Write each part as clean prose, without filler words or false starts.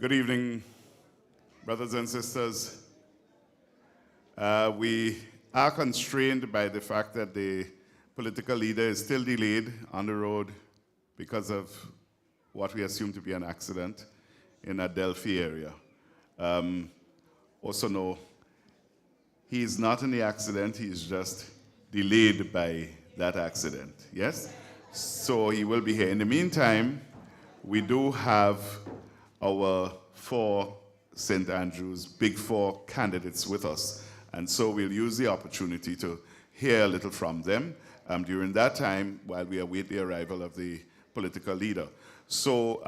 Good evening, brothers and sisters. We are constrained by the fact that the political leader is still delayed on the road because of what we assume to be an accident in a Delphi area. Also know, he is not in the accident, he is just delayed by that accident, yes? So he will be here. In the meantime, we do have our 4 St. Andrews Big 4 candidates with us. And so we'll use the opportunity to hear a little from them during that time while we await the arrival of the political leader. So,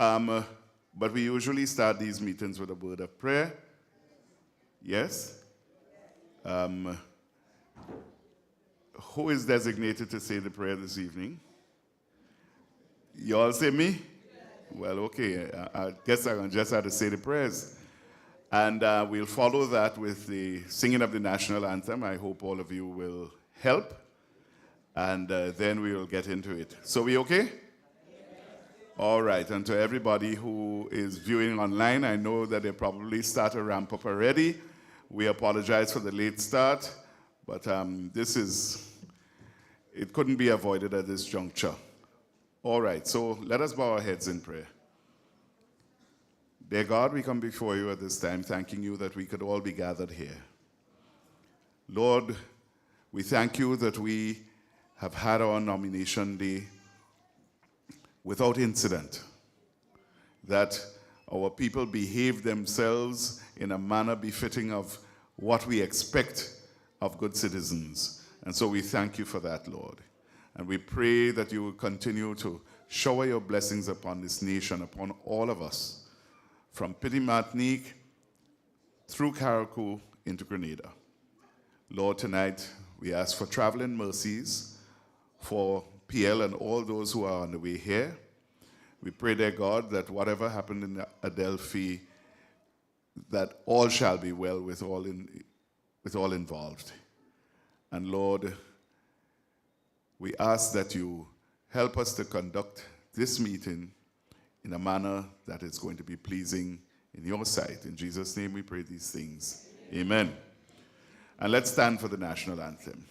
but we usually start these meetings with a word of prayer. Yes? Who is designated to say the prayer this evening? You all say me? Well, okay, I guess I'm just have to say the prayers. And we'll follow that with the singing of the national anthem. I hope all of you will help. And then we will get into it. So we okay? All right, and to everybody who is viewing online, I know that they probably start to ramp up already. We apologize for the late start, but it couldn't be avoided at this juncture. All right, so let us bow our heads in prayer. Dear God, we come before you at this time, thanking you that we could all be gathered here. Lord, we thank you that we have had our nomination day without incident, that our people behave themselves in a manner befitting of what we expect of good citizens. And so we thank you for that, Lord. And we pray that you will continue to shower your blessings upon this nation, upon all of us, from Petit Martinique through Carriacou into Grenada. Lord, tonight we ask for traveling mercies for PL and all those who are on the way here. We pray, dear God, that whatever happened in Adelphi, that all shall be well with all involved. And Lord, we ask that you help us to conduct this meeting in a manner that is going to be pleasing in your sight. In Jesus' name we pray these things. Amen. And let's stand for the national anthem.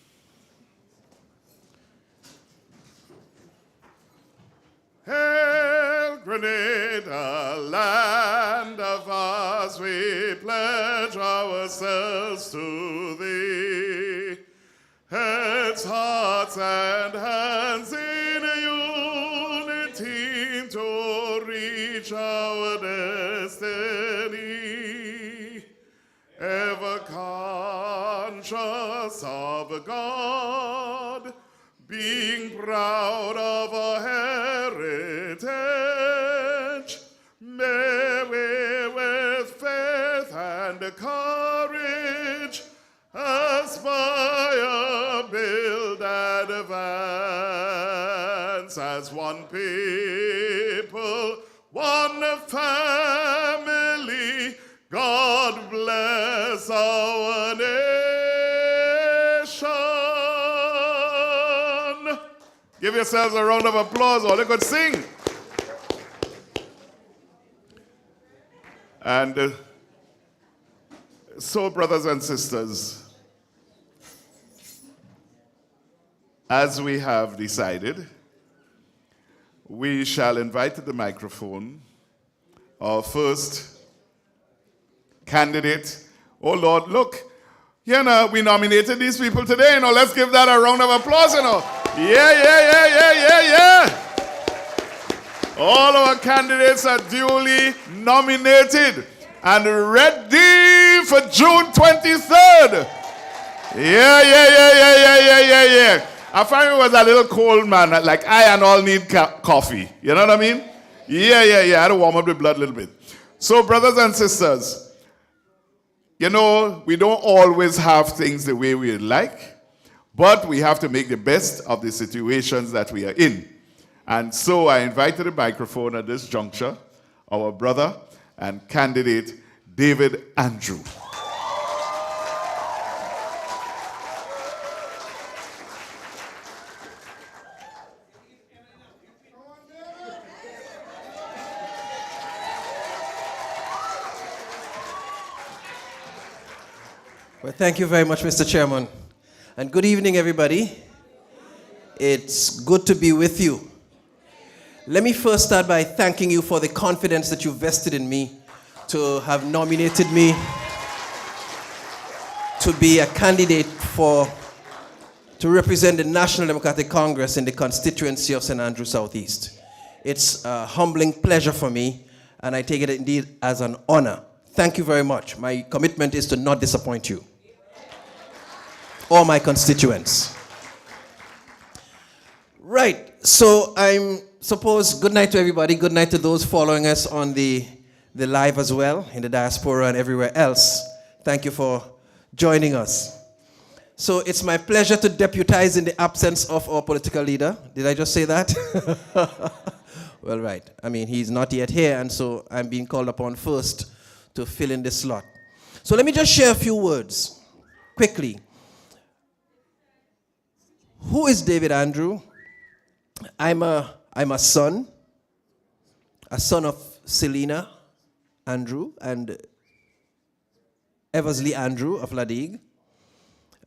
Hail, Grenada, land of ours, we pledge ourselves to thee. Heads, hearts, and hands in unity to reach our destiny. Ever conscious of God, being proud of our heritage, may we with faith and courage aspire, build, and advance as one people, one family. God bless our nation. Give yourselves a round of applause, or they could sing. And so, brothers and sisters, as we have decided, we shall invite to the microphone our first candidate. Oh Lord, look, you know, we nominated these people today, you know, let's give that a round of applause, you know. Yeah. All our candidates are duly nominated and ready for June 23rd. Yeah. I find it was a little cold, man. Like I and all need coffee. You know what I mean? Yeah. I had to warm up the blood a little bit. So, brothers and sisters, you know, we don't always have things the way we'd like, but we have to make the best of the situations that we are in. And so I invite to the microphone at this juncture our brother and candidate, David Andrew. Well, thank you very much, Mr. Chairman. And good evening, everybody. It's good to be with you. Let me first start by thanking you for the confidence that you vested in me to have nominated me to be a candidate to represent the National Democratic Congress in the constituency of St. Andrew Southeast. It's a humbling pleasure for me, and I take it indeed as an honor. Thank you very much. My commitment is to not disappoint you or my constituents. Right, so I'm suppose good night to everybody. Good night to those following us on the live as well, in the diaspora and everywhere else. Thank you for joining us. So it's my pleasure to deputize in the absence of our political leader. Did I just say that? Well, right. I mean, he's not yet here, and so I'm being called upon first to fill in this slot. So let me just share a few words quickly. Who is David Andrew? I'm a son of Selina Andrew and Eversley Andrew of Ladig.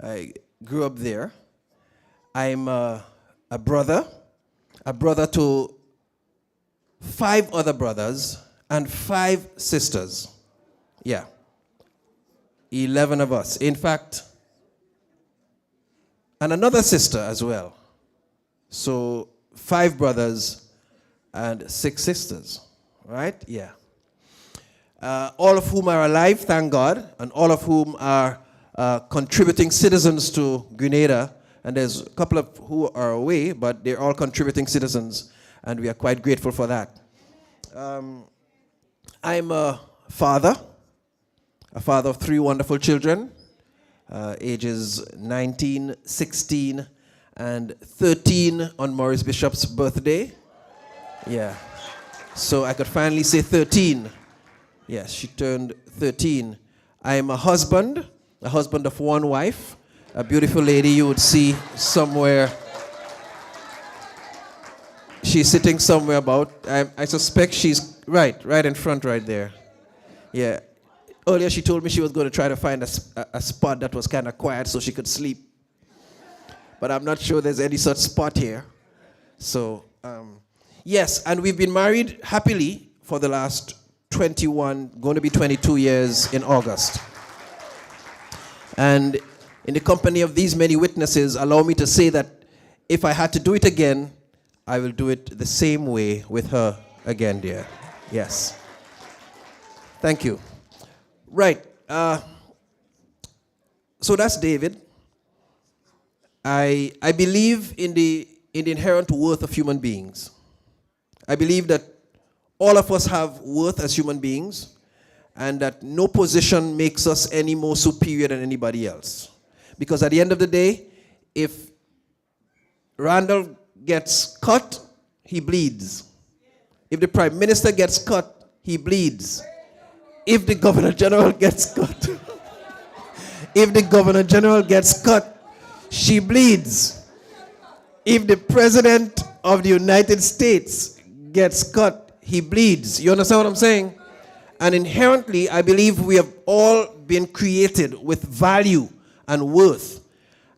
I grew up there. I'm a brother to 5 other brothers and 5 sisters. Yeah, 11 of us. In fact, and another sister as well. So 5 brothers and 6 sisters, right? Yeah. All of whom are alive, thank God, and all of whom are contributing citizens to Grenada. And there's a couple of who are away, but they're all contributing citizens, and we are quite grateful for that. I'm a father of 3 wonderful children, ages 19, 16, and 13 on Maurice Bishop's birthday. Yeah. So I could finally say 13. Yes, she turned 13. I am a husband of 1 wife, a beautiful lady you would see somewhere. She's sitting somewhere about, I suspect she's right in front right there. Yeah. Earlier she told me she was going to try to find a spot that was kind of quiet so she could sleep. But I'm not sure there's any such spot here. So, yes, and we've been married happily for the last 21, going to be 22 years in August. And in the company of these many witnesses, allow me to say that if I had to do it again, I will do it the same way with her again, dear. Yes. Thank you. Right. So that's David. I believe in the inherent worth of human beings. I believe that all of us have worth as human beings, and that no position makes us any more superior than anybody else. Because at the end of the day, if Randall gets cut, he bleeds. If the Prime Minister gets cut, he bleeds. If the Governor General gets cut, she bleeds. If the President of the United States gets cut, he bleeds. You understand what I'm saying? And inherently, I believe we have all been created with value and worth.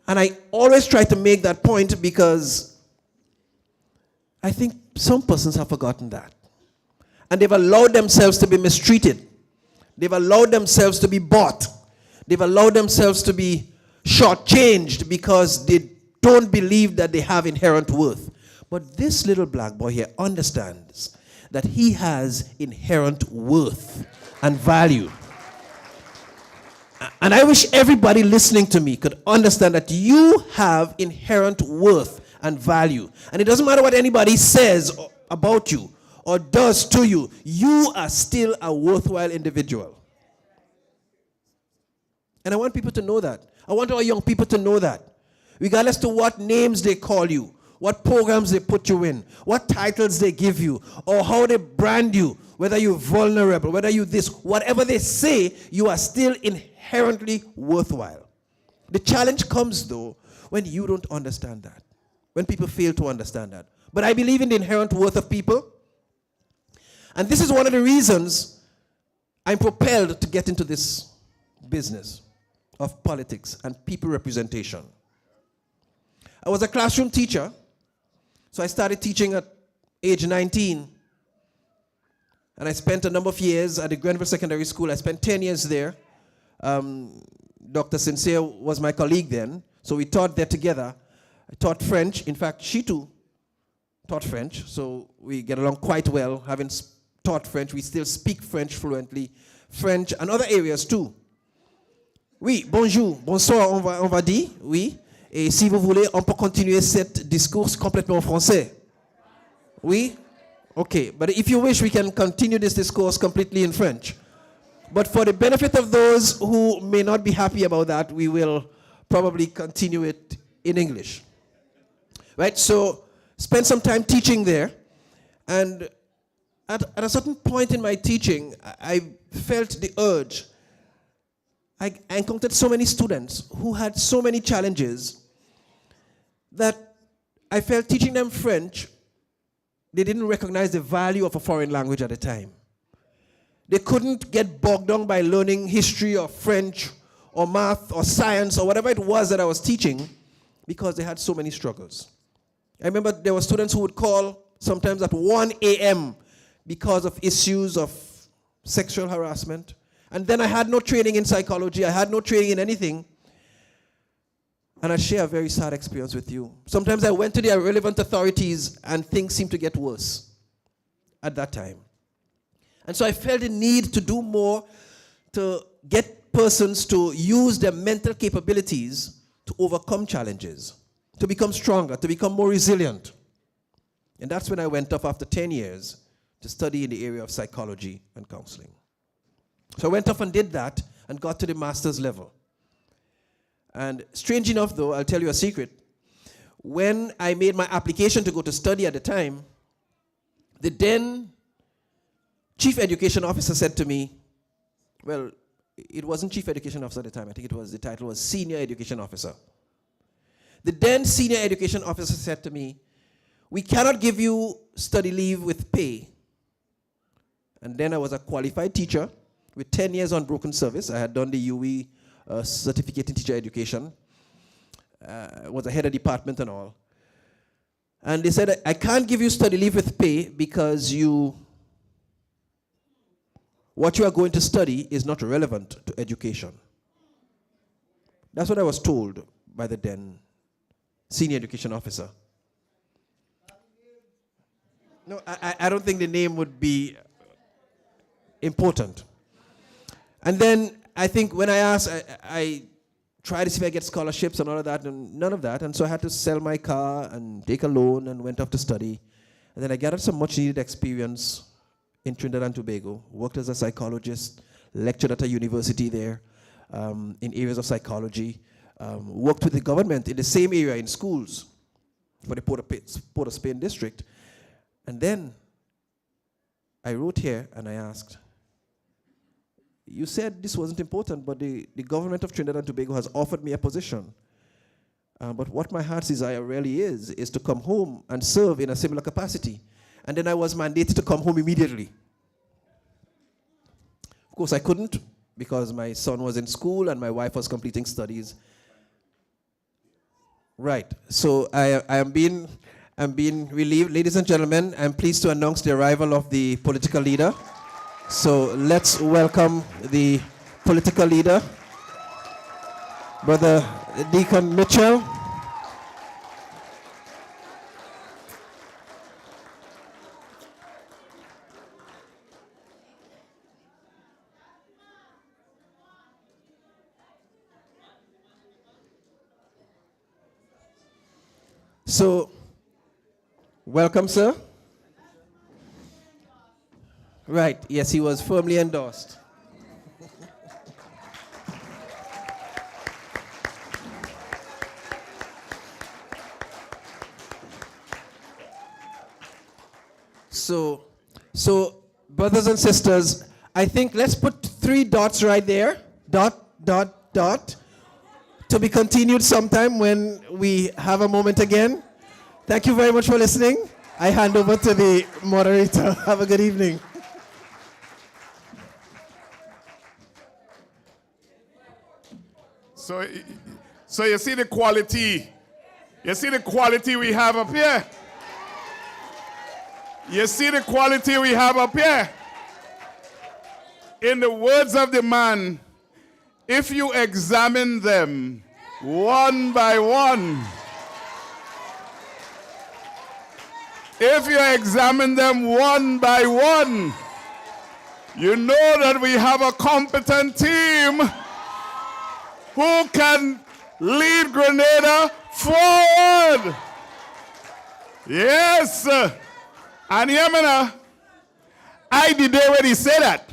And I always try to make that point because I think some persons have forgotten that. And they've allowed themselves to be mistreated. They've allowed themselves to be bought. They've allowed themselves to be shortchanged because they don't believe that they have inherent worth. But this little black boy here understands that he has inherent worth and value. And I wish everybody listening to me could understand that you have inherent worth and value. And it doesn't matter what anybody says about you or does to you, you are still a worthwhile individual. And I want people to know that. I want our young people to know that. Regardless to what names they call you, what programs they put you in, what titles they give you, or how they brand you, whether you're vulnerable, whether you this, whatever they say, you are still inherently worthwhile. The challenge comes, though, when you don't understand that, when people fail to understand that. But I believe in the inherent worth of people. And this is one of the reasons I'm propelled to get into this business of politics and people representation. I was a classroom teacher, so I started teaching at age 19. And I spent a number of years at the Grenville Secondary School. I spent 10 years there. Dr. Sincere was my colleague then, so we taught there together. I taught French. In fact, she too taught French, so we get along quite well. Having taught French, we still speak French fluently. French and other areas too. Oui, bonjour, bonsoir, on va dire, oui. Et si vous voulez, on peut continuer cette discours complètement en français. Oui? Okay, but if you wish, we can continue this discourse completely in French. But for the benefit of those who may not be happy about that, we will probably continue it in English. Right, so spent some time teaching there. And at a certain point in my teaching, I felt the urge. I encountered so many students who had so many challenges that I felt teaching them French, they didn't recognize the value of a foreign language at the time. They couldn't get bogged down by learning history or French or math or science or whatever it was that I was teaching because they had so many struggles. I remember there were students who would call sometimes at 1 a.m. because of issues of sexual harassment. And then I had no training in psychology. I had no training in anything. And I share a very sad experience with you. Sometimes I went to the relevant authorities and things seemed to get worse at that time. And so I felt the need to do more to get persons to use their mental capabilities to overcome challenges, to become stronger, to become more resilient. And that's when I went off after 10 years to study in the area of psychology and counseling. So I went off and did that and got to the master's level. And strange enough, though, I'll tell you a secret. When I made my application to go to study at the time, the then chief education officer said to me, well, it wasn't chief education officer at the time. I think it was, the title was senior education officer. The then senior education officer said to me, we cannot give you study leave with pay. And then I was a qualified teacher with 10 years on broken service. I had done the UE certificate in teacher education. Was a head of department and all. And they said, I can't give you study leave with pay because what you are going to study is not relevant to education. That's what I was told by the then senior education officer. No, I don't think the name would be important. And then I think when I asked, I tried to see if I get scholarships and all of that, and none of that. And so I had to sell my car and take a loan and went off to study. And then I gathered some much needed experience in Trinidad and Tobago, worked as a psychologist, lectured at a university there in areas of psychology, worked with the government in the same area in schools for the Port of Spain district. And then I wrote here and I asked, you said this wasn't important, but the government of Trinidad and Tobago has offered me a position. But what my heart's desire really is to come home and serve in a similar capacity. And then I was mandated to come home immediately. Of course, I couldn't because my son was in school and my wife was completing studies. Right, so I'm being relieved. Ladies and gentlemen, I'm pleased to announce the arrival of the political leader. So let's welcome the political leader, Brother Dickon Mitchell. So, welcome, sir. Right, yes, he was firmly endorsed. So, brothers and sisters, I think let's put 3 dots right there. Dot, dot, dot. To be continued sometime when we have a moment again. Thank you very much for listening. I hand over to the moderator. Have a good evening. So, so you see the quality. You see the quality we have up here. You see the quality we have up here. In the words of the man, if you examine them one by one, if you examine them one by one, you know that we have a competent team who can lead Grenada forward. Yes. And Yemena, I did there when he said that.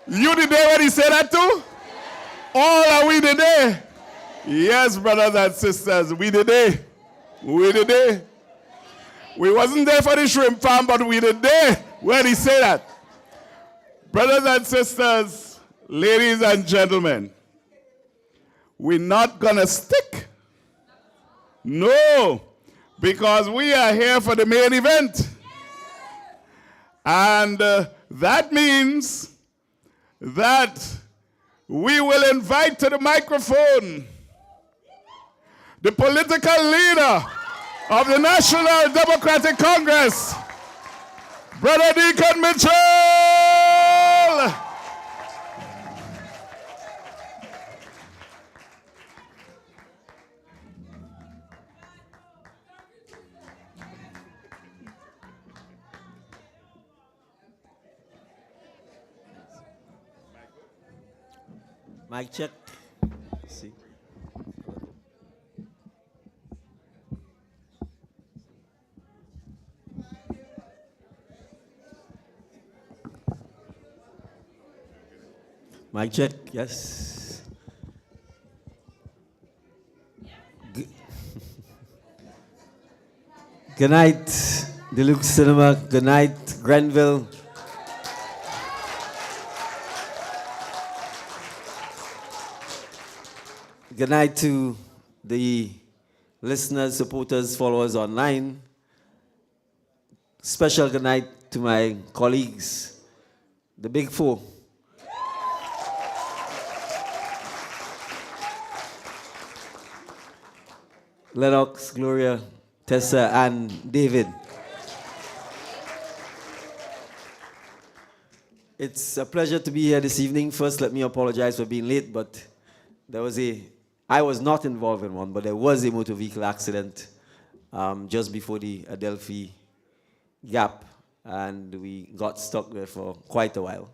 You did there when he said that too? All are we today? Yes, brothers and sisters, we today. We today. We wasn't there for the shrimp farm, but we today when he said that. Brothers and sisters, ladies and gentlemen, we're not gonna stick. No, because we are here for the main event. And that means that we will invite to the microphone the political leader of the National Democratic Congress, Brother Dickon Mitchell. Mic check. See. Mic check. Yes. Good night, Deluxe Cinema. Good night, Grenville. Good night to the listeners, supporters, followers online. Special good night to my colleagues, the Big Four. Lennox, Gloria, Tessa, and David. It's a pleasure to be here this evening. First, let me apologize for being late, but I was not involved in one, but there was a motor vehicle accident just before the Adelphi Gap, and we got stuck there for quite a while.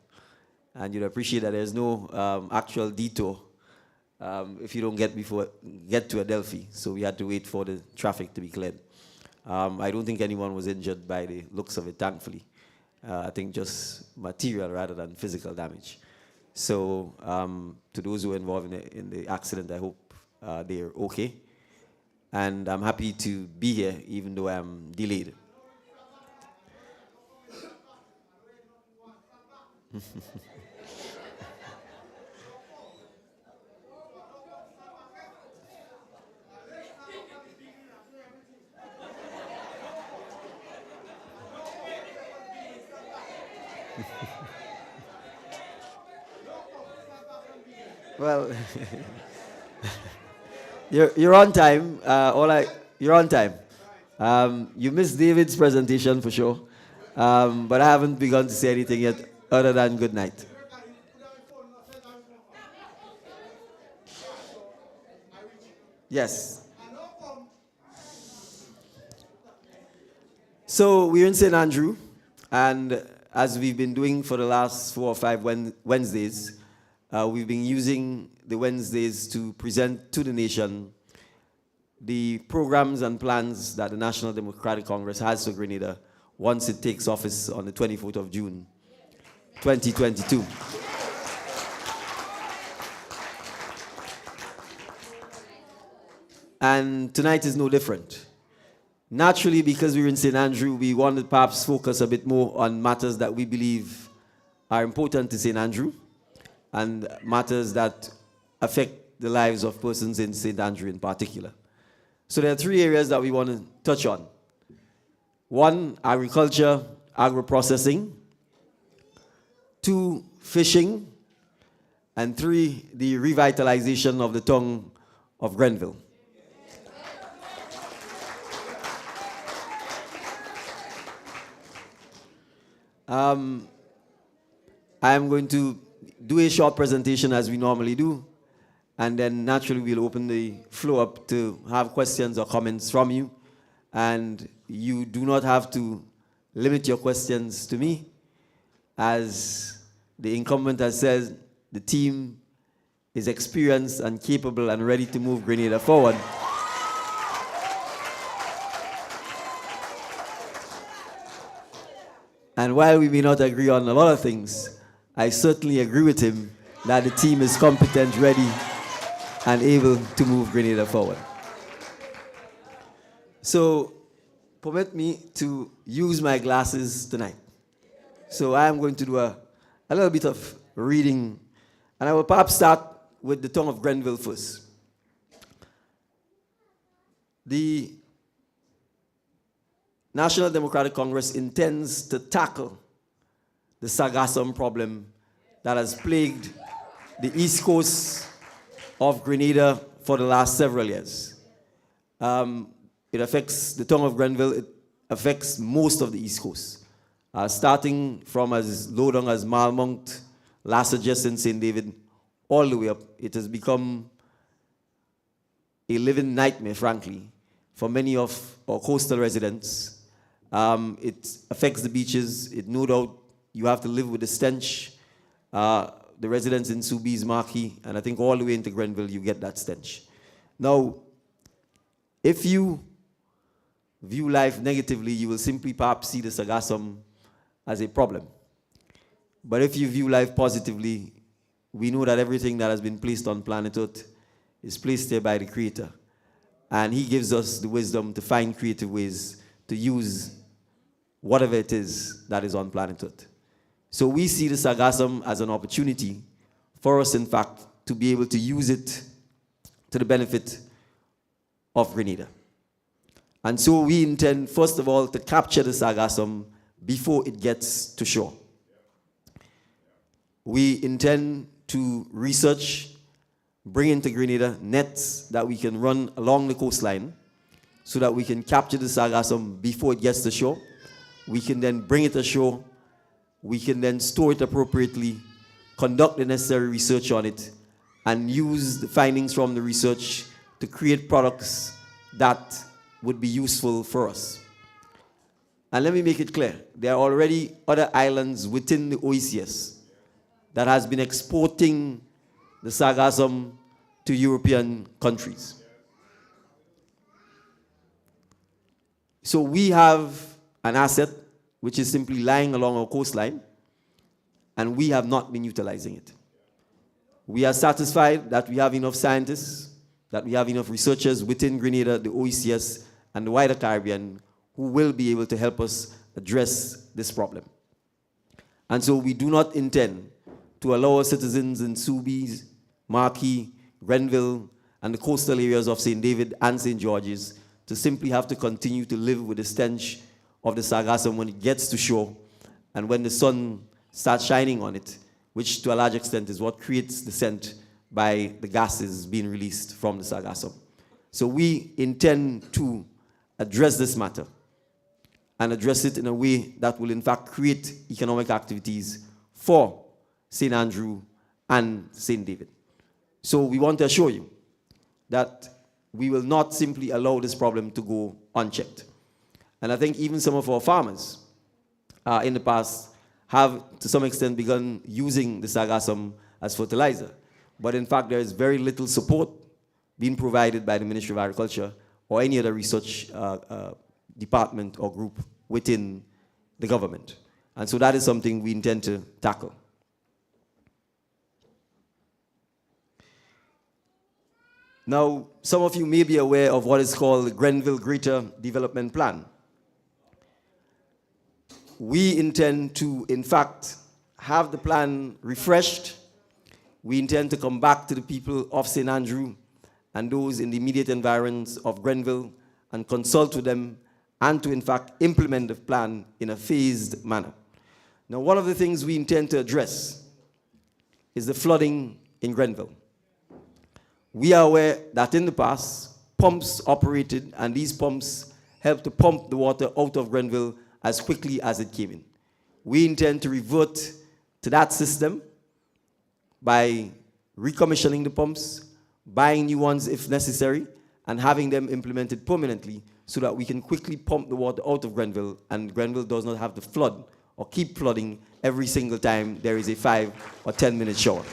And you'd appreciate that there's no actual detour if you don't get to Adelphi, so we had to wait for the traffic to be cleared. I don't think anyone was injured by the looks of it, thankfully. I think just material rather than physical damage. So to those who were involved in the accident, I hope they're okay. And I'm happy to be here, even though I'm delayed. Well, you're on time. You're on time. You missed David's presentation for sure, but I haven't begun to say anything yet other than good night. Yes. So we're in St. Andrew, and as we've been doing for the last 4 or 5 Wednesdays, we've been using the Wednesdays to present to the nation the programs and plans that the National Democratic Congress has for Grenada once it takes office on the 24th of June, 2022. And tonight is no different. Naturally, because we're in St. Andrew, we wanted to perhaps focus a bit more on matters that we believe are important to St. Andrew and matters that affect the lives of persons in St. Andrew in particular. So there are 3 areas that we want to touch on. 1, agriculture, agro-processing. 2, fishing. And 3, the revitalization of the tongue of Grenville. I am going to do a short presentation as we normally do, and then naturally we'll open the floor up to have questions or comments from you. And you do not have to limit your questions to me. As the incumbent has said, the team is experienced and capable and ready to move Grenada forward. And while we may not agree on a lot of things, I certainly agree with him that the team is competent, ready, and able to move Grenada forward. So, permit me to use my glasses tonight. So I am going to do a little bit of reading, and I will perhaps start with the tongue of Grenville first. The National Democratic Congress intends to tackle the sargassum problem that has plagued the east coast of Grenada for the last several years. It affects the tongue of Grenville, it affects most of the east coast. Starting from as low down as Malmont, last adjacent St. David, all the way up. It has become a living nightmare, frankly, for many of our coastal residents. It affects the beaches. It no doubt you have to live with the stench. The residents in Subi's Marquis, and I think all the way into Grenville, you get that stench. Now, if you view life negatively, you will simply perhaps see the sargassum as a problem. But if you view life positively, we know that everything that has been placed on planet Earth is placed there by the Creator. And He gives us the wisdom to find creative ways to use whatever it is that is on planet Earth. So we see the sargassum as an opportunity for us, in fact, to be able to use it to the benefit of Grenada. And so we intend, first of all, to capture the sargassum before it gets to shore. We intend to research, bring into Grenada nets that we can run along the coastline so that we can capture the sargassum before it gets to shore. We can then bring it ashore. We can then store it appropriately, conduct the necessary research on it, and use the findings from the research to create products that would be useful for us. And let me make it clear, there are already other islands within the OECS that has been exporting the sargassum to European countries. So we have an asset which is simply lying along our coastline, and we have not been utilizing it. We are satisfied that we have enough scientists, that we have enough researchers within Grenada, the OECS, and the wider Caribbean who will be able to help us address this problem. And so we do not intend to allow our citizens in Subi's, Marquis, Grenville, and the coastal areas of St. David and St. George's to simply have to continue to live with the stench of the sargassum when it gets to shore and when the sun starts shining on it, which to a large extent is what creates the scent by the gases being released from the sargassum. So we intend to address this matter and address it in a way that will in fact create economic activities for St. Andrew and St. David. So we want to assure you that we will not simply allow this problem to go unchecked. And I think even some of our farmers in the past have, to some extent, begun using the sargassum as fertilizer. But in fact, there is very little support being provided by the Ministry of Agriculture or any other research department or group within the government. And so that is something we intend to tackle. Now, some of you may be aware of what is called the Grenville Greater Development Plan. We intend to, in fact, have the plan refreshed. We intend to come back to the people of St. Andrew and those in the immediate environs of Grenville and consult with them and to, in fact, implement the plan in a phased manner. Now, one of the things we intend to address is the flooding in Grenville. We are aware that in the past, pumps operated, and these pumps helped to pump the water out of Grenville as quickly as it came in. We intend to revert to that system by recommissioning the pumps, buying new ones if necessary, and having them implemented permanently so that we can quickly pump the water out of Grenville, and Grenville does not have to flood or keep flooding every single time there is a 5 or 10-minute shower.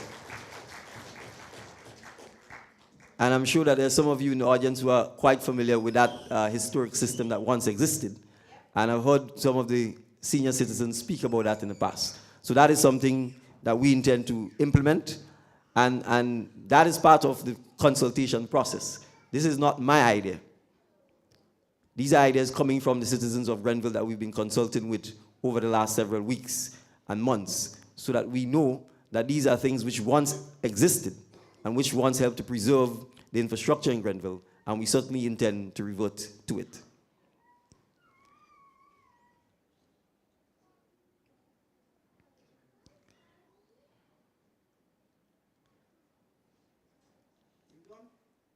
And I'm sure that there's some of you in the audience who are quite familiar with that historic system that once existed. And I've heard some of the senior citizens speak about that in the past. So that is something that we intend to implement, and that is part of the consultation process. This is not my idea. These are ideas coming from the citizens of Grenville that we've been consulting with over the last several weeks and months, so that we know that these are things which once existed and which once helped to preserve the infrastructure in Grenville, and we certainly intend to revert to it.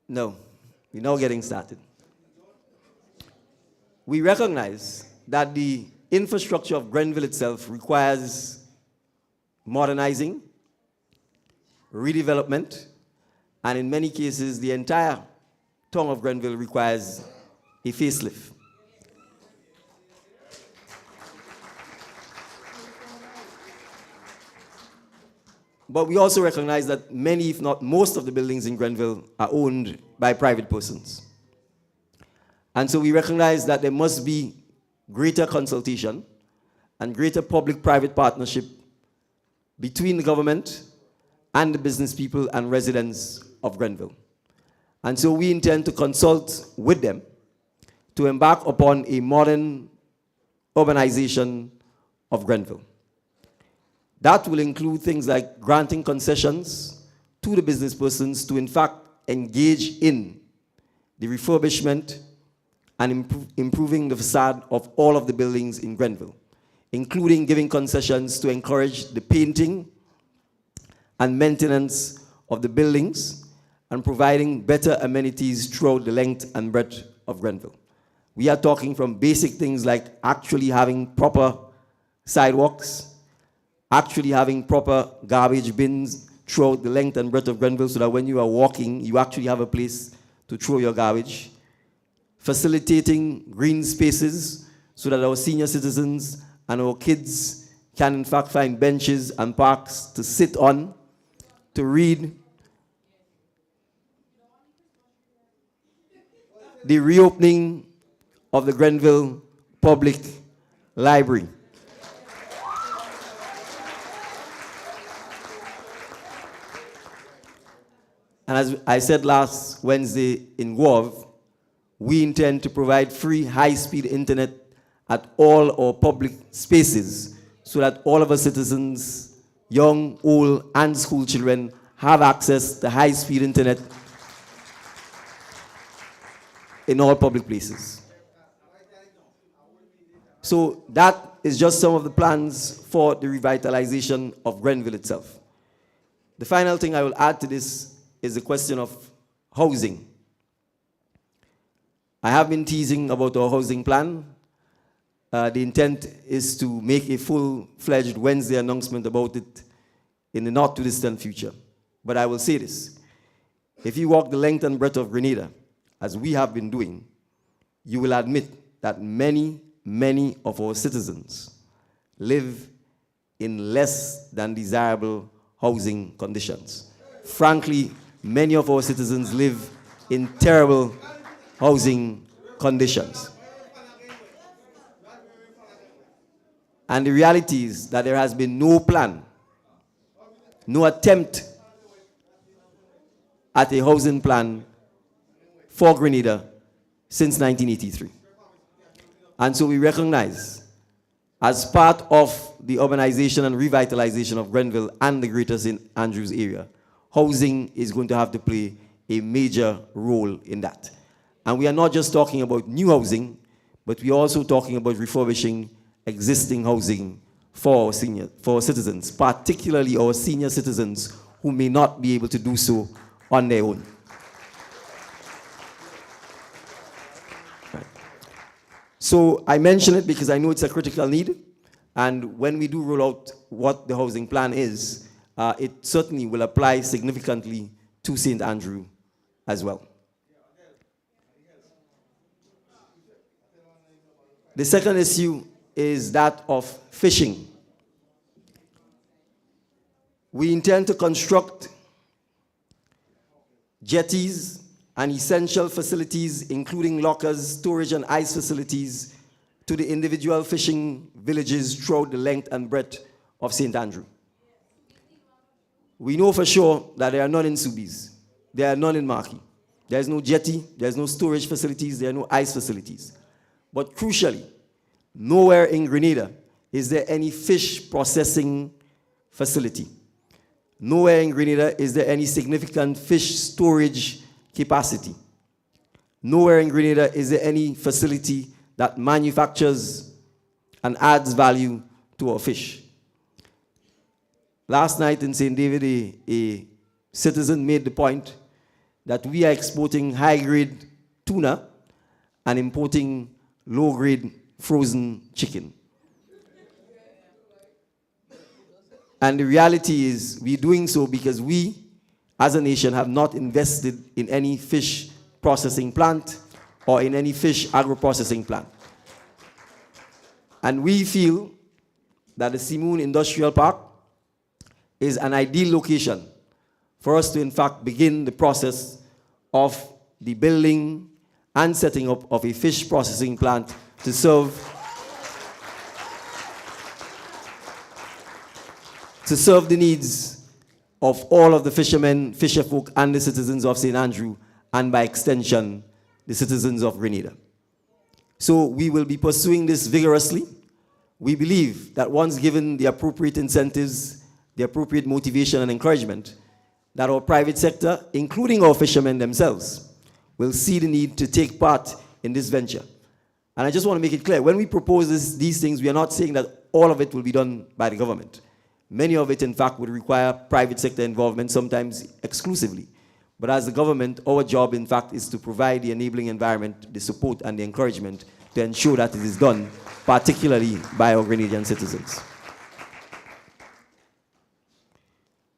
No, we're now getting started. We recognize that the infrastructure of Grenville itself requires modernizing, redevelopment, and in many cases, the entire town of Grenville requires a facelift. But we also recognize that many, if not most, of the buildings in Grenville are owned by private persons. And so we recognize that there must be greater consultation and greater public-private partnership between the government and the business people and residents of Grenville. And so we intend to consult with them to embark upon a modern urbanization of Grenville. That will include things like granting concessions to the business persons to in fact engage in the refurbishment and improving the facade of all of the buildings in Grenville, including giving concessions to encourage the painting and maintenance of the buildings and providing better amenities throughout the length and breadth of Grenville. We are talking from basic things like actually having proper sidewalks, actually having proper garbage bins throughout the length and breadth of Grenville so that when you are walking, you actually have a place to throw your garbage, facilitating green spaces so that our senior citizens and our kids can in fact find benches and parks to sit on, to read, the reopening of the Grenville Public Library. And as I said last Wednesday in Guave, we intend to provide free high-speed internet at all our public spaces so that all of our citizens, young, old, and school children, have access to high-speed internet in all public places. So that is just some of the plans for the revitalization of Grenville itself. The final thing I will add to this is the question of housing. I have been teasing about our housing plan. The intent is to make a full-fledged Wednesday announcement about it in the not-too-distant future. But I will say this. If you walk the length and breadth of Grenada, as we have been doing, you will admit that many, many of our citizens live in less than desirable housing conditions. Frankly, many of our citizens live in terrible housing conditions. And the reality is that there has been no plan, no attempt at a housing plan for Grenada since 1983. And so we recognize, as part of the urbanization and revitalization of Grenville and the greater St. Andrews area, housing is going to have to play a major role in that. And we are not just talking about new housing, but we are also talking about refurbishing existing housing for our citizens, particularly our senior citizens who may not be able to do so on their own. Right. So I mention it because I know it's a critical need, and when we do roll out what the housing plan is, it certainly will apply significantly to St. Andrew as well. The second issue is that of fishing. We intend to construct jetties and essential facilities, including lockers, storage, and ice facilities, to the individual fishing villages throughout the length and breadth of St. Andrew. We know for sure that there are none in Subies. There are none in Marquis. There's no jetty, there's no storage facilities, there are no ice facilities. But crucially, nowhere in Grenada is there any fish processing facility. Nowhere in Grenada is there any significant fish storage capacity. Nowhere in Grenada is there any facility that manufactures and adds value to our fish. Last night in St. David, a citizen made the point that we are exporting high-grade tuna and importing low-grade frozen chicken. And the reality is we're doing so because we, as a nation, have not invested in any fish processing plant or in any fish agro-processing plant. And we feel that the Simoon Industrial Park is an ideal location for us to, in fact, begin the process of the building and setting up of a fish processing plant to serve the needs of all of the fishermen, fisherfolk, and the citizens of St. Andrew, and by extension, the citizens of Grenada. So we will be pursuing this vigorously. We believe that once given the appropriate incentives, the appropriate motivation and encouragement, that our private sector, including our fishermen themselves, will see the need to take part in this venture. And I just want to make it clear, when we propose these things, we are not saying that all of it will be done by the government. Many of it, in fact, would require private sector involvement, sometimes exclusively. But as the government, our job, in fact, is to provide the enabling environment, the support, and the encouragement to ensure that it is done, particularly by our Grenadian citizens.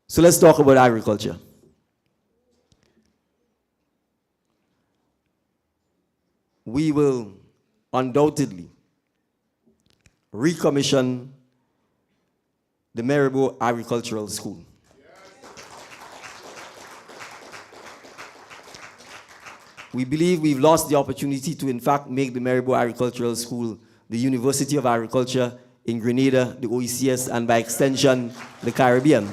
So let's talk about agriculture. We will undoubtedly recommission the Maribor Agricultural School. We believe we've lost the opportunity to, in fact, make the Maribor Agricultural School the University of Agriculture in Grenada, the OECS, and by extension, the Caribbean.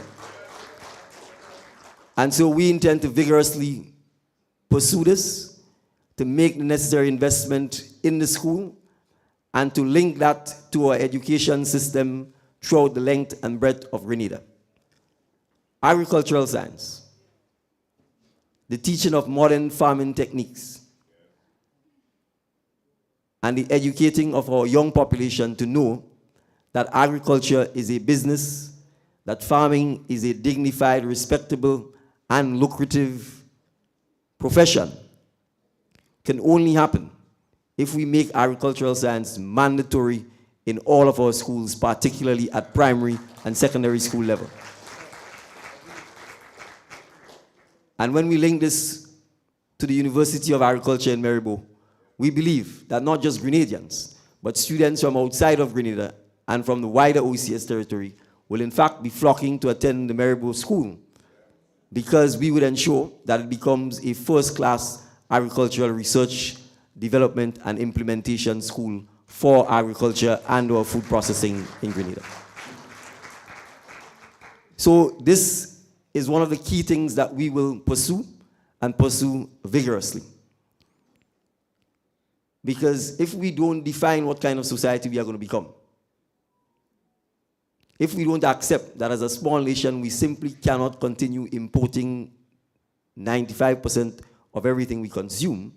And so we intend to vigorously pursue this, to make the necessary investment in the school, and to link that to our education system throughout the length and breadth of Grenada. Agricultural science, the teaching of modern farming techniques, and the educating of our young population to know that agriculture is a business, that farming is a dignified, respectable, and lucrative profession, can only happen if we make agricultural science mandatory in all of our schools, particularly at primary and secondary school level. And when we link this to the University of Agriculture in Maribor, we believe that not just Grenadians, but students from outside of Grenada and from the wider OCS territory will in fact be flocking to attend the Maribor School, because we would ensure that it becomes a first-class agricultural research, development, and implementation school for agriculture and or food processing in Grenada. So this is one of the key things that we will pursue, and pursue vigorously. Because if we don't define what kind of society we are going to become, if we don't accept that as a small nation we simply cannot continue importing 95% of everything we consume,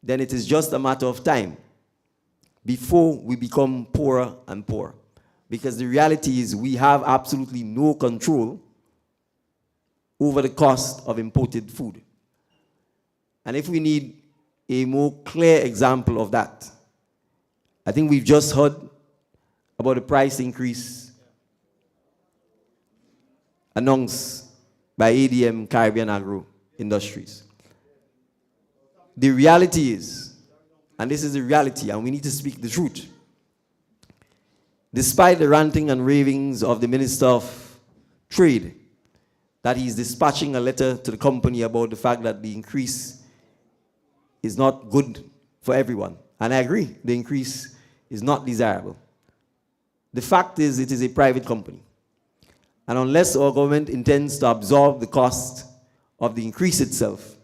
then it is just a matter of time before we become poorer and poorer. Because the reality is we have absolutely no control over the cost of imported food. And if we need a more clear example of that, I think we've just heard about the price increase announced by ADM Caribbean Agro Industries. The reality is, and this is the reality, and we need to speak the truth, despite the ranting and ravings of the Minister of Trade, that he's dispatching a letter to the company about the fact that the increase is not good for everyone. And I agree, the increase is not desirable. The fact is, it is a private company. And unless our government intends to absorb the cost of the increase itself,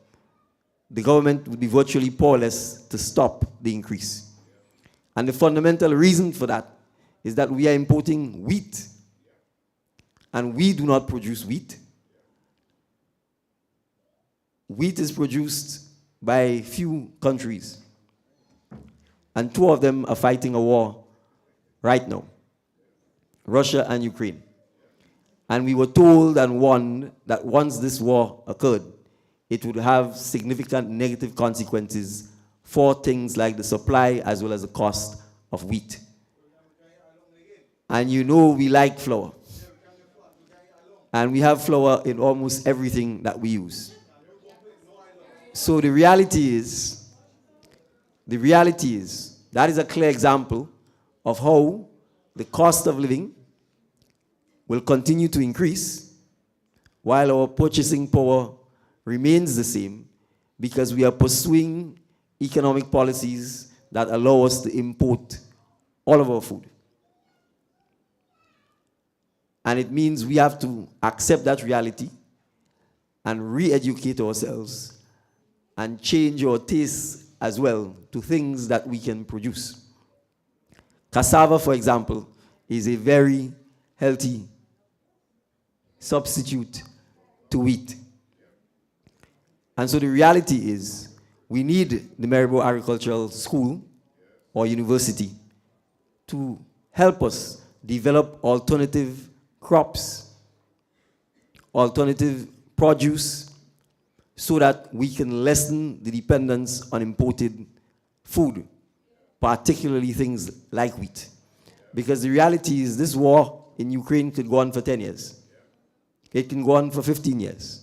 the government would be virtually powerless to stop the increase. And the fundamental reason for that is that we are importing wheat, and we do not produce wheat. Wheat is produced by few countries, and two of them are fighting a war right now, Russia and Ukraine. And we were told and warned that once this war occurred, it would have significant negative consequences for things like the supply as well as the cost of wheat. And you know we like flour. And we have flour in almost everything that we use. So the reality is, that is a clear example of how the cost of living will continue to increase while our purchasing power remains the same, because we are pursuing economic policies that allow us to import all of our food. And it means we have to accept that reality and re-educate ourselves and change our tastes as well to things that we can produce. Cassava, for example, is a very healthy substitute to wheat. And so the reality is, we need the Maribor Agricultural School or University to help us develop alternative crops, alternative produce, so that we can lessen the dependence on imported food, particularly things like wheat. Because the reality is, this war in Ukraine could go on for 10 years. It can go on for 15 years.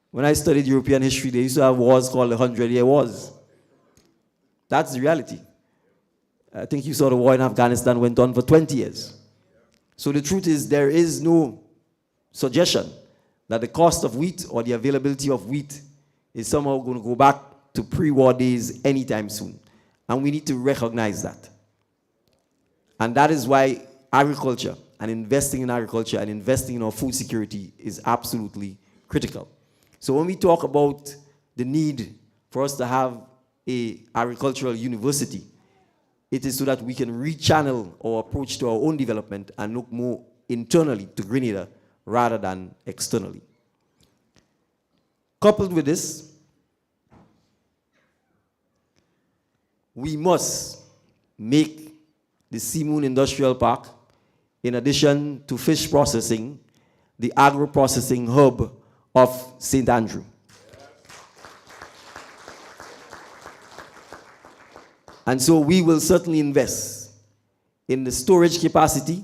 When I studied European history, they used to have wars called the 100-Year Wars. That's the reality. I think you saw the war in Afghanistan went on for 20 years. So the truth is, there is no suggestion that the cost of wheat or the availability of wheat is somehow going to go back to pre-war days anytime soon. And we need to recognize that. And that is why agriculture and investing in agriculture and investing in our food security is absolutely critical. So when we talk about the need for us to have an agricultural university, it is so that we can rechannel our approach to our own development and look more internally to Grenada rather than externally. Coupled with this, we must make the Seamoon Industrial Park, in addition to fish processing, the agro-processing hub of St. Andrew. And so we will certainly invest in the storage capacity,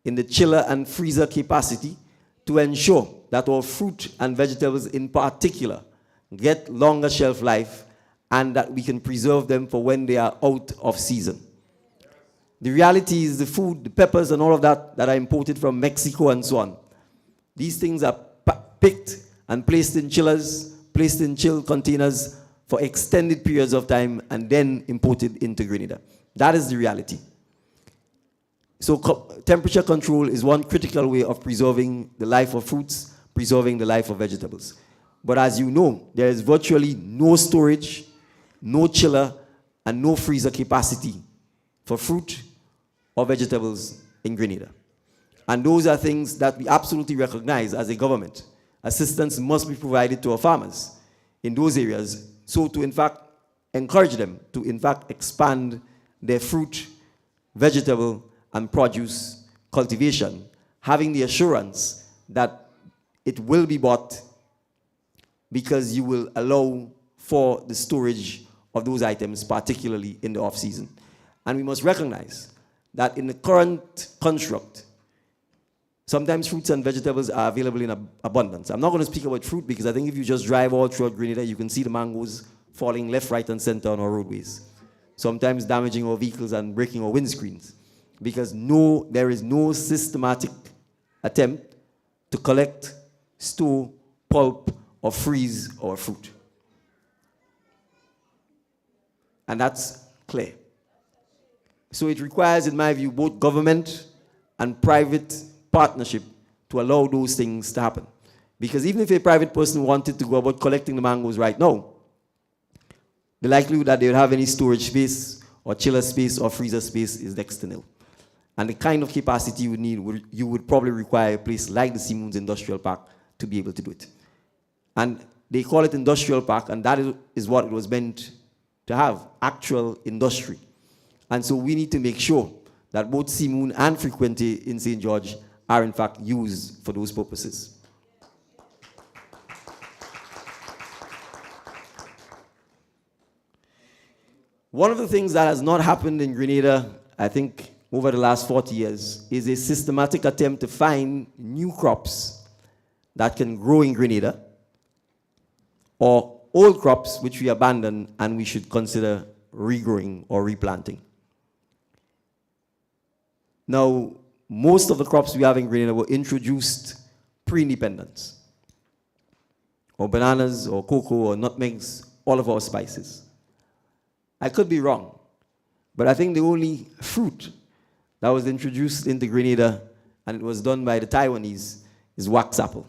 in the chiller and freezer capacity, to ensure that our fruit and vegetables in particular get longer shelf life and that we can preserve them for when they are out of season. The reality is, the food, the peppers and all of that that are imported from Mexico and so on, these things are picked and placed in chillers, placed in chill containers for extended periods of time and then imported into Grenada. That is the reality. So temperature control is one critical way of preserving the life of fruits, preserving the life of vegetables. But as you know, there is virtually no storage, no chiller, and no freezer capacity for fruit or vegetables in Grenada. And those are things that we absolutely recognize as a government. Assistance must be provided to our farmers in those areas, so to in fact encourage them to in fact expand their fruit, vegetable, and produce cultivation, having the assurance that it will be bought because you will allow for the storage of those items, particularly in the off-season. And we must recognize that in the current construct, sometimes fruits and vegetables are available in abundance. I'm not going to speak about fruit because I think if you just drive all throughout Grenada, you can see the mangoes falling left, right, and center on our roadways, sometimes damaging our vehicles and breaking our windscreens, because there is no systematic attempt to collect, store, pulp, or freeze our fruit. And that's clear. So it requires, in my view, both government and private partnership to allow those things to happen. Because even if a private person wanted to go about collecting the mangoes right now, the likelihood that they would have any storage space or chiller space or freezer space is next to nil. And the kind of capacity you would need, you would probably require a place like the Seamoons Industrial Park to be able to do it. And they call it industrial park, and that is what it was meant to have, actual industry. And so we need to make sure that both Seamoon and Frequente in St. George are in fact used for those purposes. One of the things that has not happened in Grenada, I think, over the last 40 years, is a systematic attempt to find new crops that can grow in Grenada, or old crops which we abandon and we should consider regrowing or replanting. Now, most of the crops we have in Grenada were introduced pre-independence, or bananas, or cocoa, or nutmegs, all of our spices. I could be wrong, but I think the only fruit that was introduced into Grenada, and it was done by the Taiwanese, is wax apple.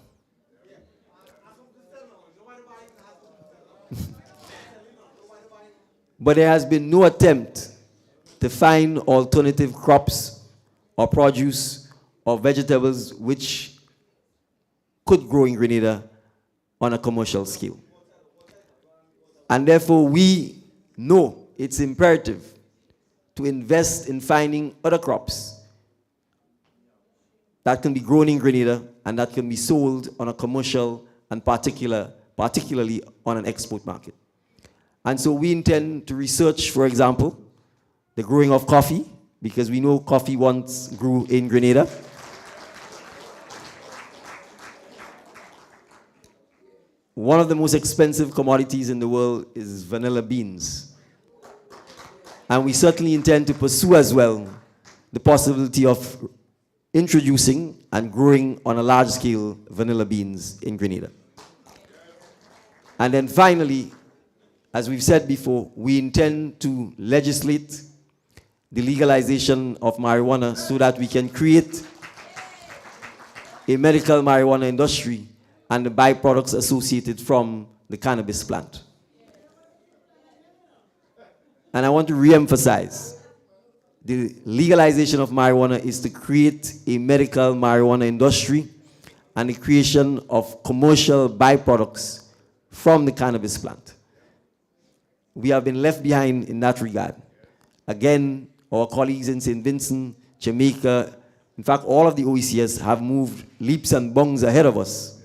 But there has been no attempt to find alternative crops or produce or vegetables which could grow in Grenada on a commercial scale. And therefore, we know it's imperative to invest in finding other crops that can be grown in Grenada and that can be sold on a commercial and particularly on an export market. And so we intend to research, for example, the growing of coffee, because we know coffee once grew in Grenada. One of the most expensive commodities in the world is vanilla beans. And we certainly intend to pursue as well the possibility of introducing and growing on a large scale vanilla beans in Grenada. And then finally, as we've said before, we intend to legislate the legalization of marijuana so that we can create a medical marijuana industry and the byproducts associated from the cannabis plant. And I want to re-emphasize, the legalization of marijuana is to create a medical marijuana industry and the creation of commercial byproducts from the cannabis plant. We have been left behind in that regard. Again, our colleagues in St. Vincent, Jamaica, in fact, all of the OECS have moved leaps and bounds ahead of us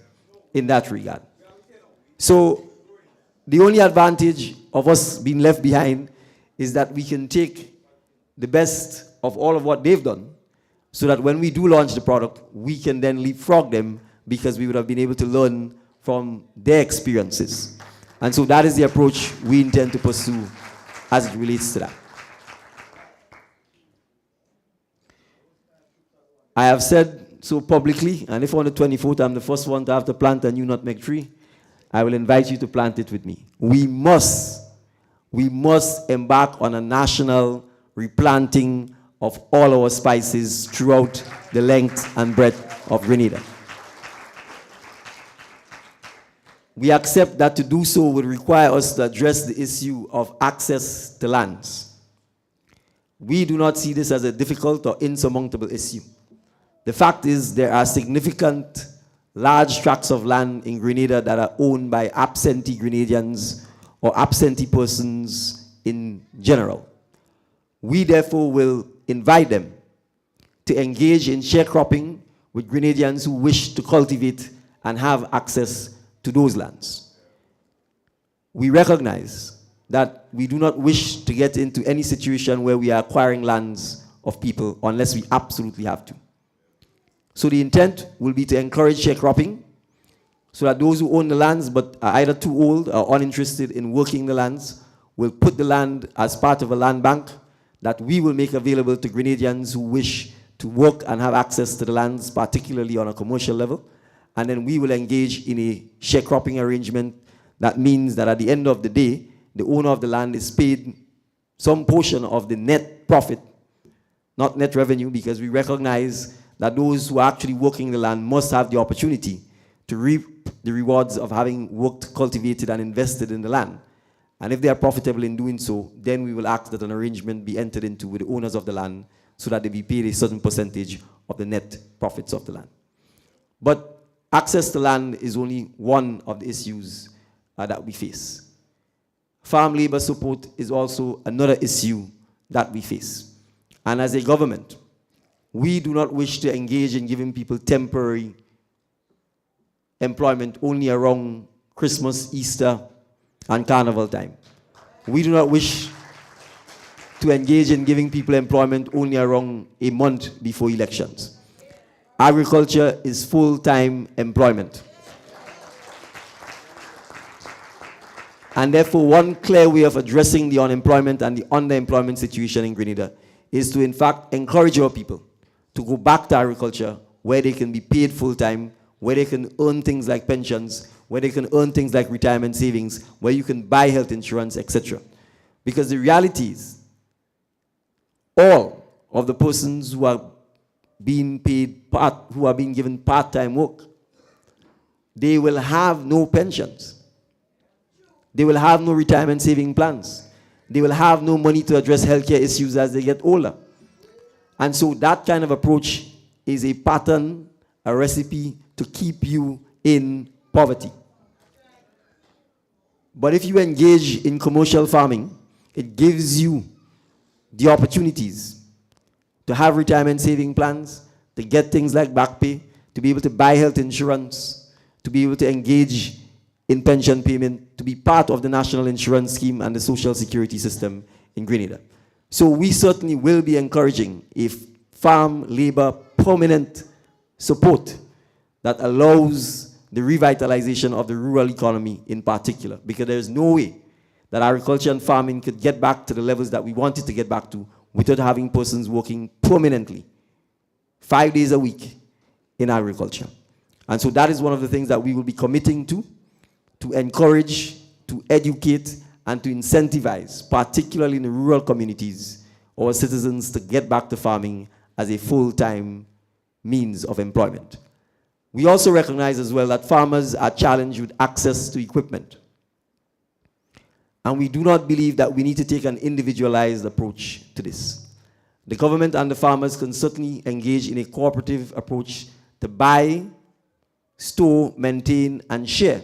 in that regard. So the only advantage of us being left behind is that we can take the best of all of what they've done so that when we do launch the product, we can then leapfrog them because we would have been able to learn from their experiences. And so that is the approach we intend to pursue as it relates to that. I have said so publicly, and if on the 24th I'm the first one to have to plant a new nutmeg tree, I will invite you to plant it with me. We must embark on a national replanting of all our spices throughout the length and breadth of Grenada. We accept that to do so would require us to address the issue of access to lands. We do not see this as a difficult or insurmountable issue. The fact is there are significant large tracts of land in Grenada that are owned by absentee Grenadians or absentee persons in general. We therefore will invite them to engage in sharecropping with Grenadians who wish to cultivate and have access to those lands. We recognize that we do not wish to get into any situation where we are acquiring lands of people unless we absolutely have to. So the intent will be to encourage sharecropping so that those who own the lands but are either too old or uninterested in working the lands will put the land as part of a land bank that we will make available to Grenadians who wish to work and have access to the lands, particularly on a commercial level. And then we will engage in a sharecropping arrangement that means that at the end of the day, the owner of the land is paid some portion of the net profit, not net revenue, because we recognize that those who are actually working the land must have the opportunity to reap the rewards of having worked, cultivated, and invested in the land. And if they are profitable in doing so, then we will ask that an arrangement be entered into with the owners of the land so that they be paid a certain percentage of the net profits of the land. But access to land is only one of the issues that we face. Farm labor support is also another issue that we face. And as a government, we do not wish to engage in giving people temporary employment only around Christmas, Easter, and Carnival time. We do not wish to engage in giving people employment only around a month before elections. Agriculture is full-time employment. And therefore, one clear way of addressing the unemployment and the underemployment situation in Grenada is to, in fact, encourage our people to go back to agriculture where they can be paid full-time, where they can earn things like pensions, where they can earn things like retirement savings, where you can buy health insurance, etc. Because the reality is, all of the persons who are being paid who are being given part-time work, they will have no pensions. They will have no retirement saving plans. They will have no money to address healthcare issues as they get older. And so that kind of approach is a pattern, a recipe to keep you in poverty. But if you engage in commercial farming, it gives you the opportunities to have retirement saving plans, to get things like back pay, to be able to buy health insurance, to be able to engage in pension payment, to be part of the national insurance scheme and the social security system in Grenada. So we certainly will be encouraging a farm labor permanent support that allows the revitalization of the rural economy in particular, because there is no way that agriculture and farming could get back to the levels that we wanted to get back to without having persons working permanently 5 days a week in agriculture. And so that is one of the things that we will be committing to encourage, to educate, and to incentivize, particularly in the rural communities, our citizens to get back to farming as a full-time means of employment. We also recognize as well that farmers are challenged with access to equipment. And we do not believe that we need to take an individualized approach to this. The government and the farmers can certainly engage in a cooperative approach to buy, store, maintain, and share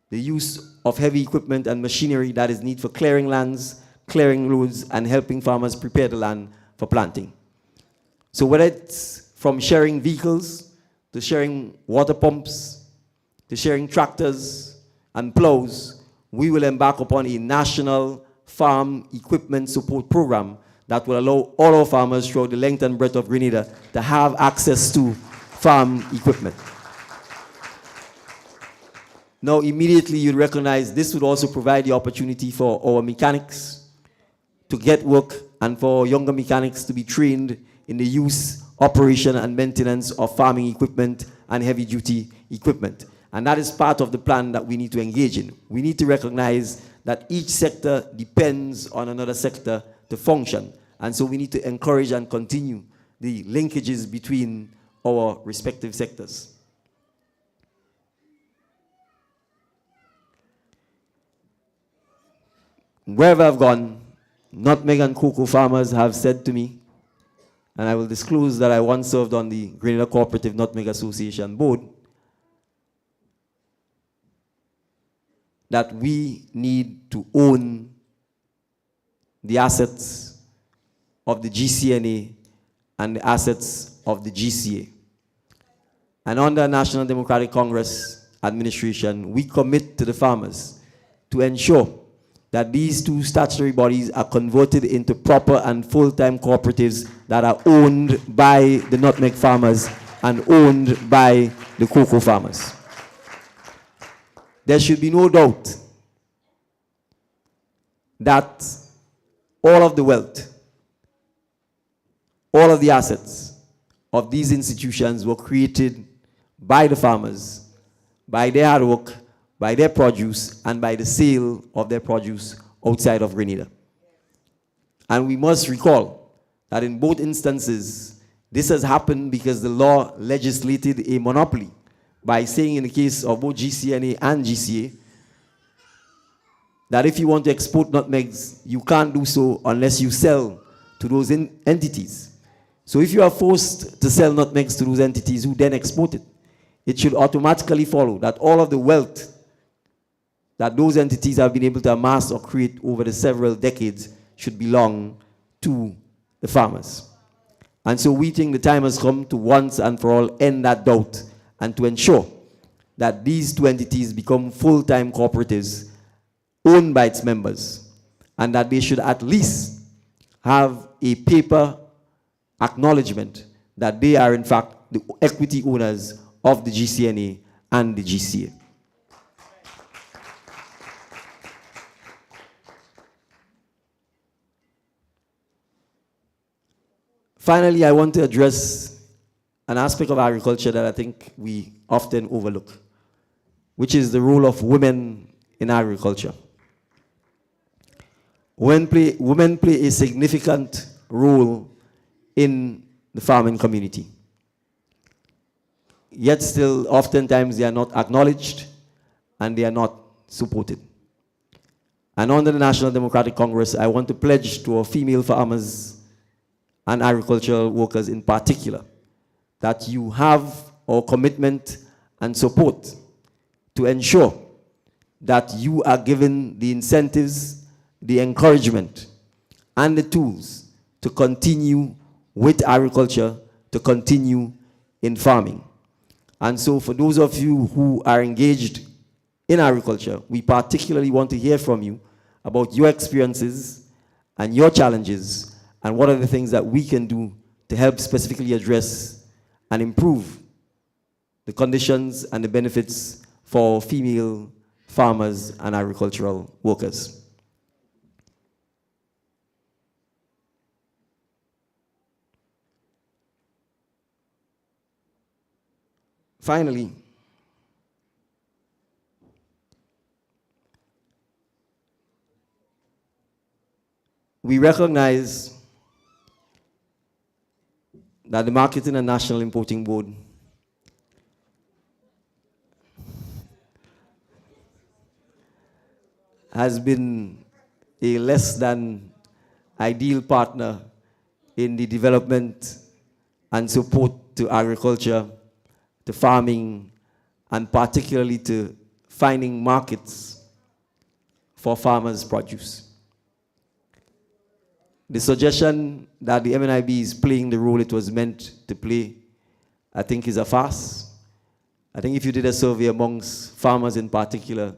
the use of heavy equipment and machinery that is needed for clearing lands, clearing roads, and helping farmers prepare the land for planting. So whether it's from sharing vehicles, to sharing water pumps, to sharing tractors and plows, we will embark upon a national farm equipment support program that will allow all our farmers throughout the length and breadth of Grenada to have access to farm equipment. Now, immediately you'd recognize this would also provide the opportunity for our mechanics to get work and for younger mechanics to be trained in the use, operation, and maintenance of farming equipment and heavy-duty equipment. And that is part of the plan that we need to engage in. We need to recognize that each sector depends on another sector to function. And so we need to encourage and continue the linkages between our respective sectors. Wherever I've gone, nutmeg and cocoa farmers have said to me, and I will disclose that I once served on the Grenada Cooperative Nutmeg Association board, that we need to own the assets of the GCNA and the assets of the GCA. And under National Democratic Congress administration, we commit to the farmers to ensure that these two statutory bodies are converted into proper and full-time cooperatives that are owned by the nutmeg farmers and owned by the cocoa farmers. There should be no doubt that all of the wealth, all of the assets of these institutions were created by the farmers, by their hard work, by their produce, and by the sale of their produce outside of Grenada. And we must recall that in both instances, this has happened because the law legislated a monopoly by saying, in the case of both GCNA and GCA, that if you want to export nutmegs, you can't do so unless you sell to those entities. So if you are forced to sell nutmegs to those entities who then export it, it should automatically follow that all of the wealth that those entities have been able to amass or create over the several decades should belong to the farmers. And so we think the time has come to once and for all end that doubt and to ensure that these two entities become full-time cooperatives owned by its members, and that they should at least have a paper acknowledgement that they are in fact the equity owners of the GCNA and the GCA. Finally, I want to address an aspect of agriculture that I think we often overlook, which is the role of women in agriculture. Women play a significant role in the farming community. Yet still, oftentimes they are not acknowledged and they are not supported. And under the National Democratic Congress, I want to pledge to our female farmers and agricultural workers in particular that you have our commitment and support to ensure that you are given the incentives, the encouragement, and the tools to continue with agriculture, to continue in farming. And so for those of you who are engaged in agriculture, we particularly want to hear from you about your experiences and your challenges and what are the things that we can do to help specifically address and improve the conditions and the benefits for female farmers and agricultural workers. Finally, we recognize that the Marketing and National Importing Board has been a less than ideal partner in the development and support to agriculture, to farming, and particularly to finding markets for farmers' produce. The suggestion that the MNIB is playing the role it was meant to play, I think is a farce. I think if you did a survey amongst farmers in particular,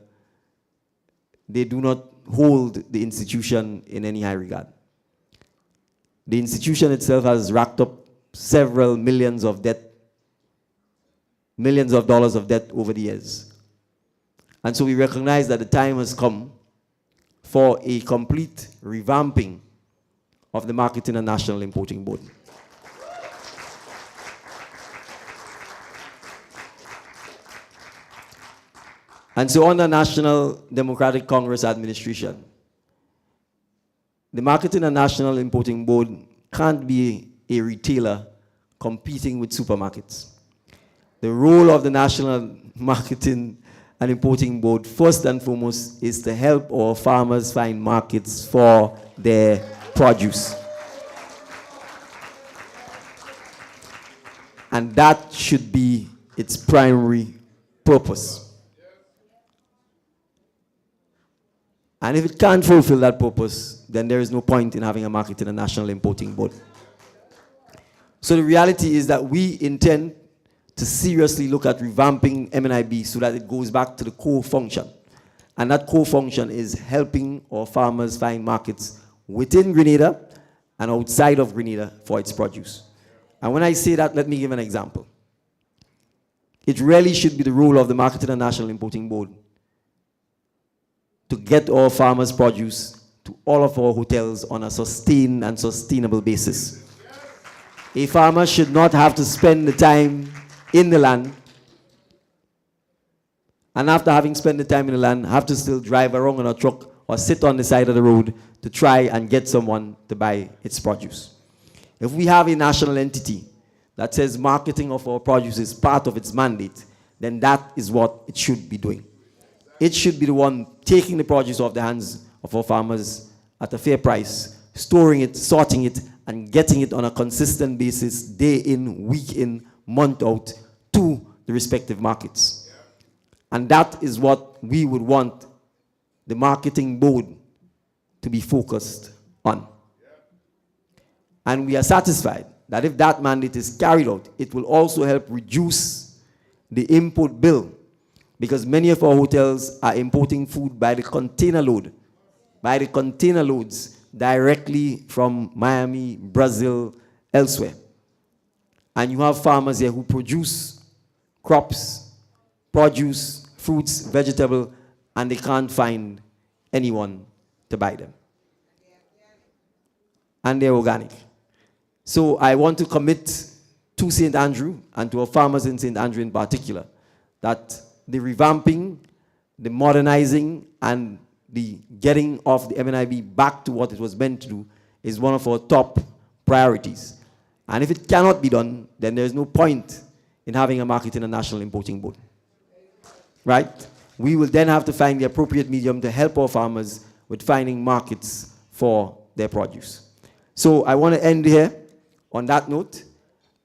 they do not hold the institution in any high regard. The institution itself has racked up several millions of dollars of debt over the years. And so we recognize that the time has come for a complete revamping of the Marketing and National Importing Board. And so under National Democratic Congress administration, the Marketing and National Importing Board can't be a retailer competing with supermarkets. The role of the National Marketing and Importing Board, first and foremost, is to help our farmers find markets for their produce. And that should be its primary purpose. And if it can't fulfill that purpose, then there is no point in having a Marketing and National Importing Board. So the reality is that we intend to seriously look at revamping MNIB so that it goes back to the core function. And that core function is helping our farmers find markets within Grenada and outside of Grenada for its produce. And when I say that, let me give an example. It really should be the role of the Marketing and National Importing Board to get our farmers' produce to all of our hotels on a sustained and sustainable basis. A farmer should not have to spend the time in the land, and after having spent the time in the land, have to still drive around on a truck or sit on the side of the road to try and get someone to buy its produce. If we have a national entity that says marketing of our produce is part of its mandate, then that is what it should be doing. It should be the one taking the produce off the hands of our farmers at a fair price, storing it, sorting it, and getting it on a consistent basis, day in, week in, month out, to the respective markets. And that is what we would want the marketing board to be focused on. And we are satisfied that if that mandate is carried out, it will also help reduce the import bill, because many of our hotels are importing food by the container load, by the container loads directly from Miami, Brazil, elsewhere. And you have farmers here who produce crops, produce, fruits, vegetable, and they can't find anyone to buy them. And they're organic. So I want to commit to St. Andrew and to our farmers in St. Andrew in particular that the revamping, the modernizing, and the getting of the MNIB back to what it was meant to do is one of our top priorities. And if it cannot be done, then there's no point in having a Marketing and National Importing Board. Right? We will then have to find the appropriate medium to help our farmers with finding markets for their produce. So I want to end here on that note.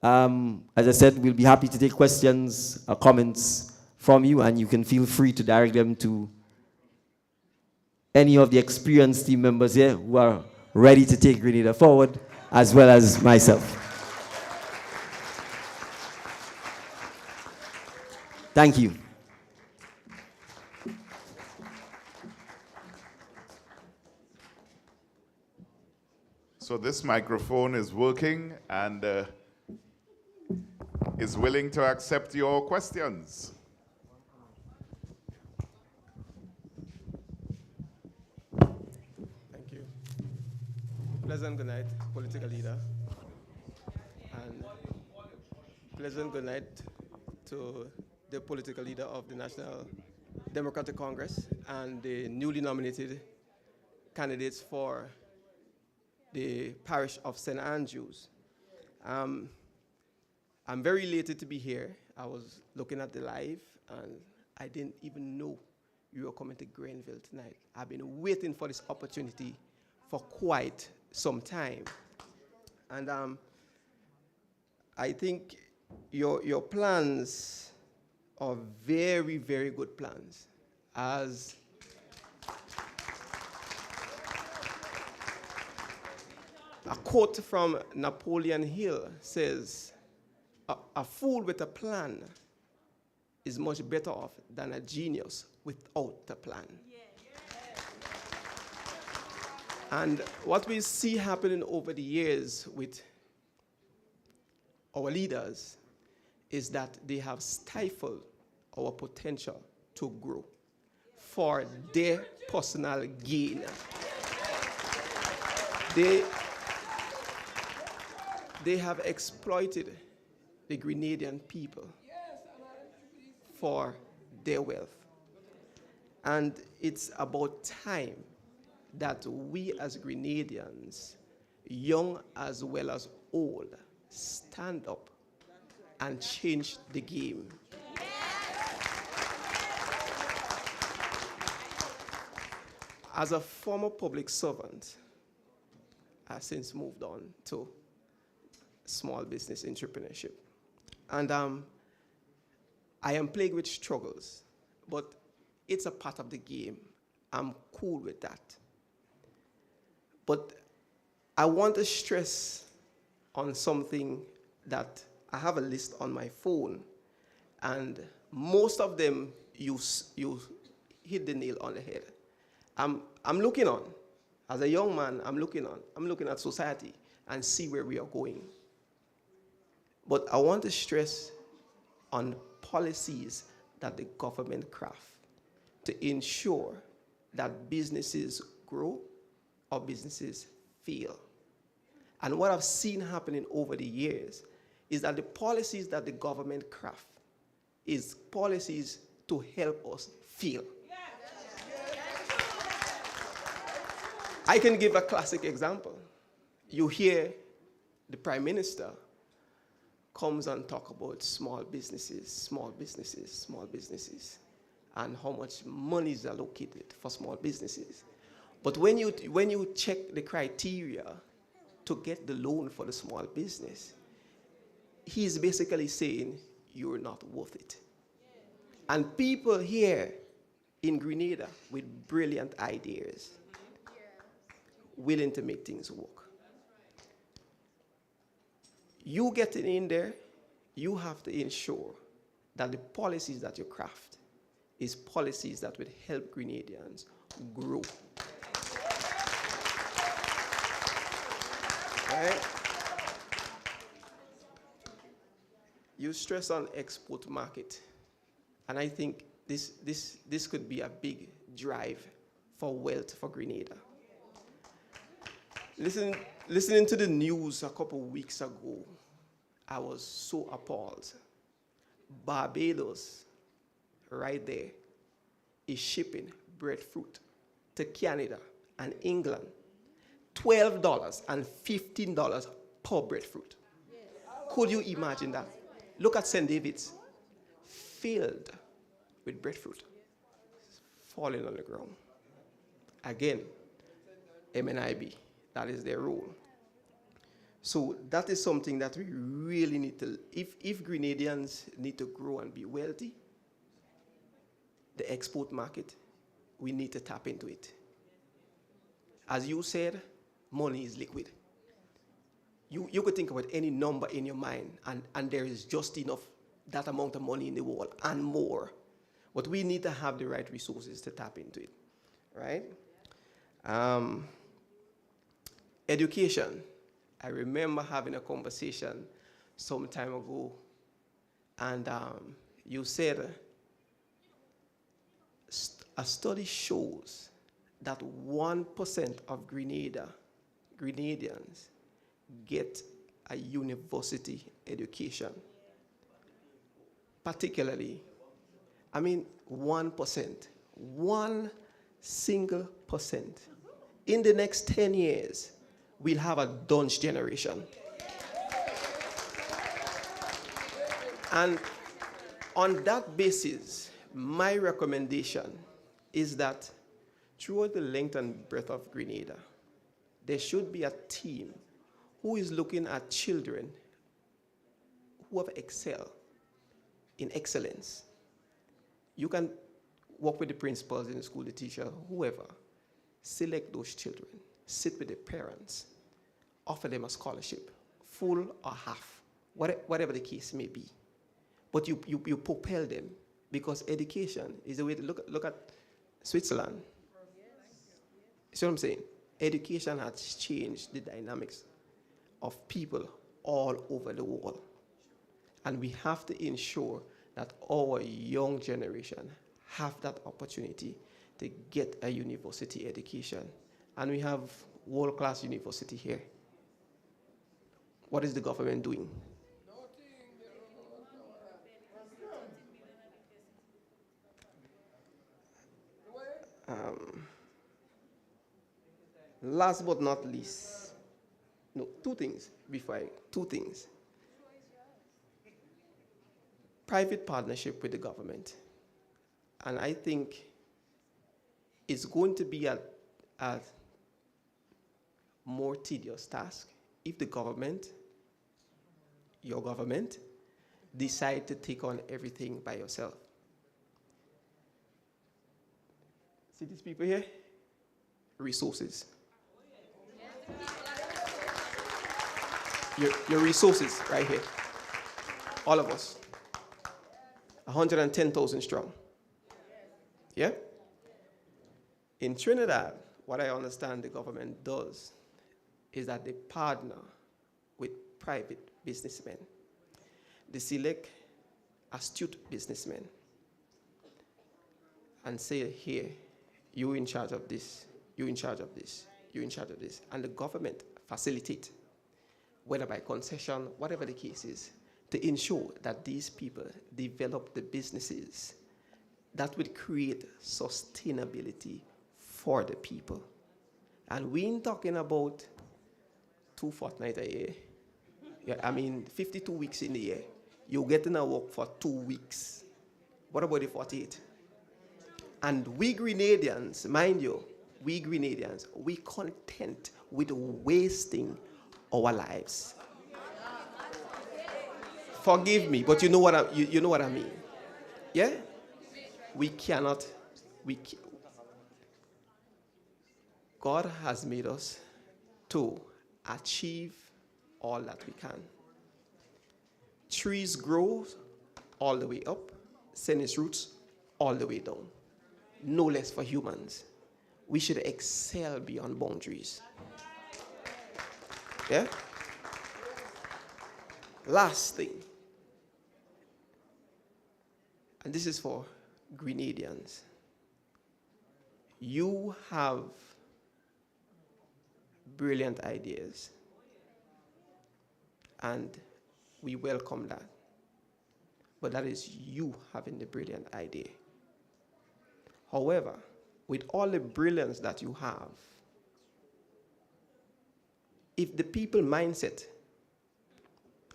As I said, we'll be happy to take questions or comments from you, and you can feel free to direct them to any of the experienced team members here who are ready to take Grenada forward, as well as myself. Thank you. So this microphone is working and is willing to accept your questions. Thank you. Pleasant good night, political leader. And pleasant good night to the political leader of the National Democratic Congress and the newly nominated candidates for the parish of St. Andrews. I'm very elated to be here. I was looking at the live, and I didn't even know you were coming to Grenville tonight. I've been waiting for this opportunity for quite some time. And I think your plans are very, very good plans. As a quote from Napoleon Hill says, a fool with a plan is much better off than a genius without a plan. And what we see happening over the years with our leaders is that they have stifled our potential to grow for their personal gain. They have exploited the Grenadian people for their wealth. And it's about time that we as Grenadians, young as well as old, stand up and change the game. As a former public servant, I've since moved on to small business entrepreneurship. And I am plagued with struggles, but it's a part of the game. I'm cool with that. But I want to stress on something that I have a list on my phone And most of them, you hit the nail on the head. I'm looking on, as a young man, I'm looking at society and see where we are going. But I want to stress on policies that the government craft to ensure that businesses grow or businesses fail. And what I've seen happening over the years is that the policies that the government craft is policies to help us fail. I can give a classic example. You hear the Prime Minister comes and talk about small businesses, and how much money is allocated for small businesses. But when you check the criteria to get the loan for the small business, he's basically saying you're not worth it. And people here in Grenada with brilliant ideas, willing to make things work. You getting in there, you have to ensure that the policies that you craft is policies that will help Grenadians grow. Right? You stress on export market, and I think this could be a big drive for wealth for Grenada. Listening to the news a couple of weeks ago, I was so appalled. Barbados, right there, is shipping breadfruit to Canada and England, $12 and $15 per breadfruit. Could you imagine that? Look at St. David's, filled with breadfruit, falling on the ground. Again, MNIB. That is their role. So that is something that we really need to, if Grenadians need to grow and be wealthy, the export market, we need to tap into it. As you said, money is liquid. You could think about any number in your mind, and there is just enough, that amount of money in the world and more. But we need to have the right resources to tap into it, right? Education. I remember having a conversation some time ago, and you said a study shows that 1% of Grenadians get a university education. Particularly, 1%, 1 single percent. In the next 10 years, we'll have a dunce generation. And on that basis, my recommendation is that throughout the length and breadth of Grenada, there should be a team who is looking at children who have excelled in excellence. You can work with the principals in the school, the teacher, whoever. Select those children, sit with the parents, offer them a scholarship, full or half, whatever the case may be. But you propel them, because education is a way to look at Switzerland. See what I'm saying? Education has changed the dynamics of people all over the world. And we have to ensure that our young generation have that opportunity to get a university education. And we have world-class university here. What is the government doing? Last but not least, two things. Private partnership with the government. And I think it's going to be a more tedious task if the government, your government, decide to take on everything by yourself. See these people here? Resources. Your resources right here. All of us. 110,000 strong. Yeah? In Trinidad, what I understand the government does is that they partner with private businessmen. They select astute businessmen and say, here, you in charge of this, you in charge of this, you in charge of this. And the government facilitate, whether by concession, whatever the case is, to ensure that these people develop the businesses that would create sustainability for the people. And we ain't talking about 2 fortnights a year. Yeah, I mean, 52 weeks in the year. You're getting a work for 2 weeks. What about the 48? And we Grenadians, mind you, we Grenadians, we content with wasting our lives. Forgive me, but you know what I mean. Yeah? We cannot, God has made us to achieve all that we can. Trees grow all the way up, send its roots all the way down. No less for humans. We should excel beyond boundaries. Yeah? Last thing, and this is for Grenadians. You have brilliant ideas, and we welcome that. But that is you having the brilliant idea. However, with all the brilliance that you have, if the people mindset,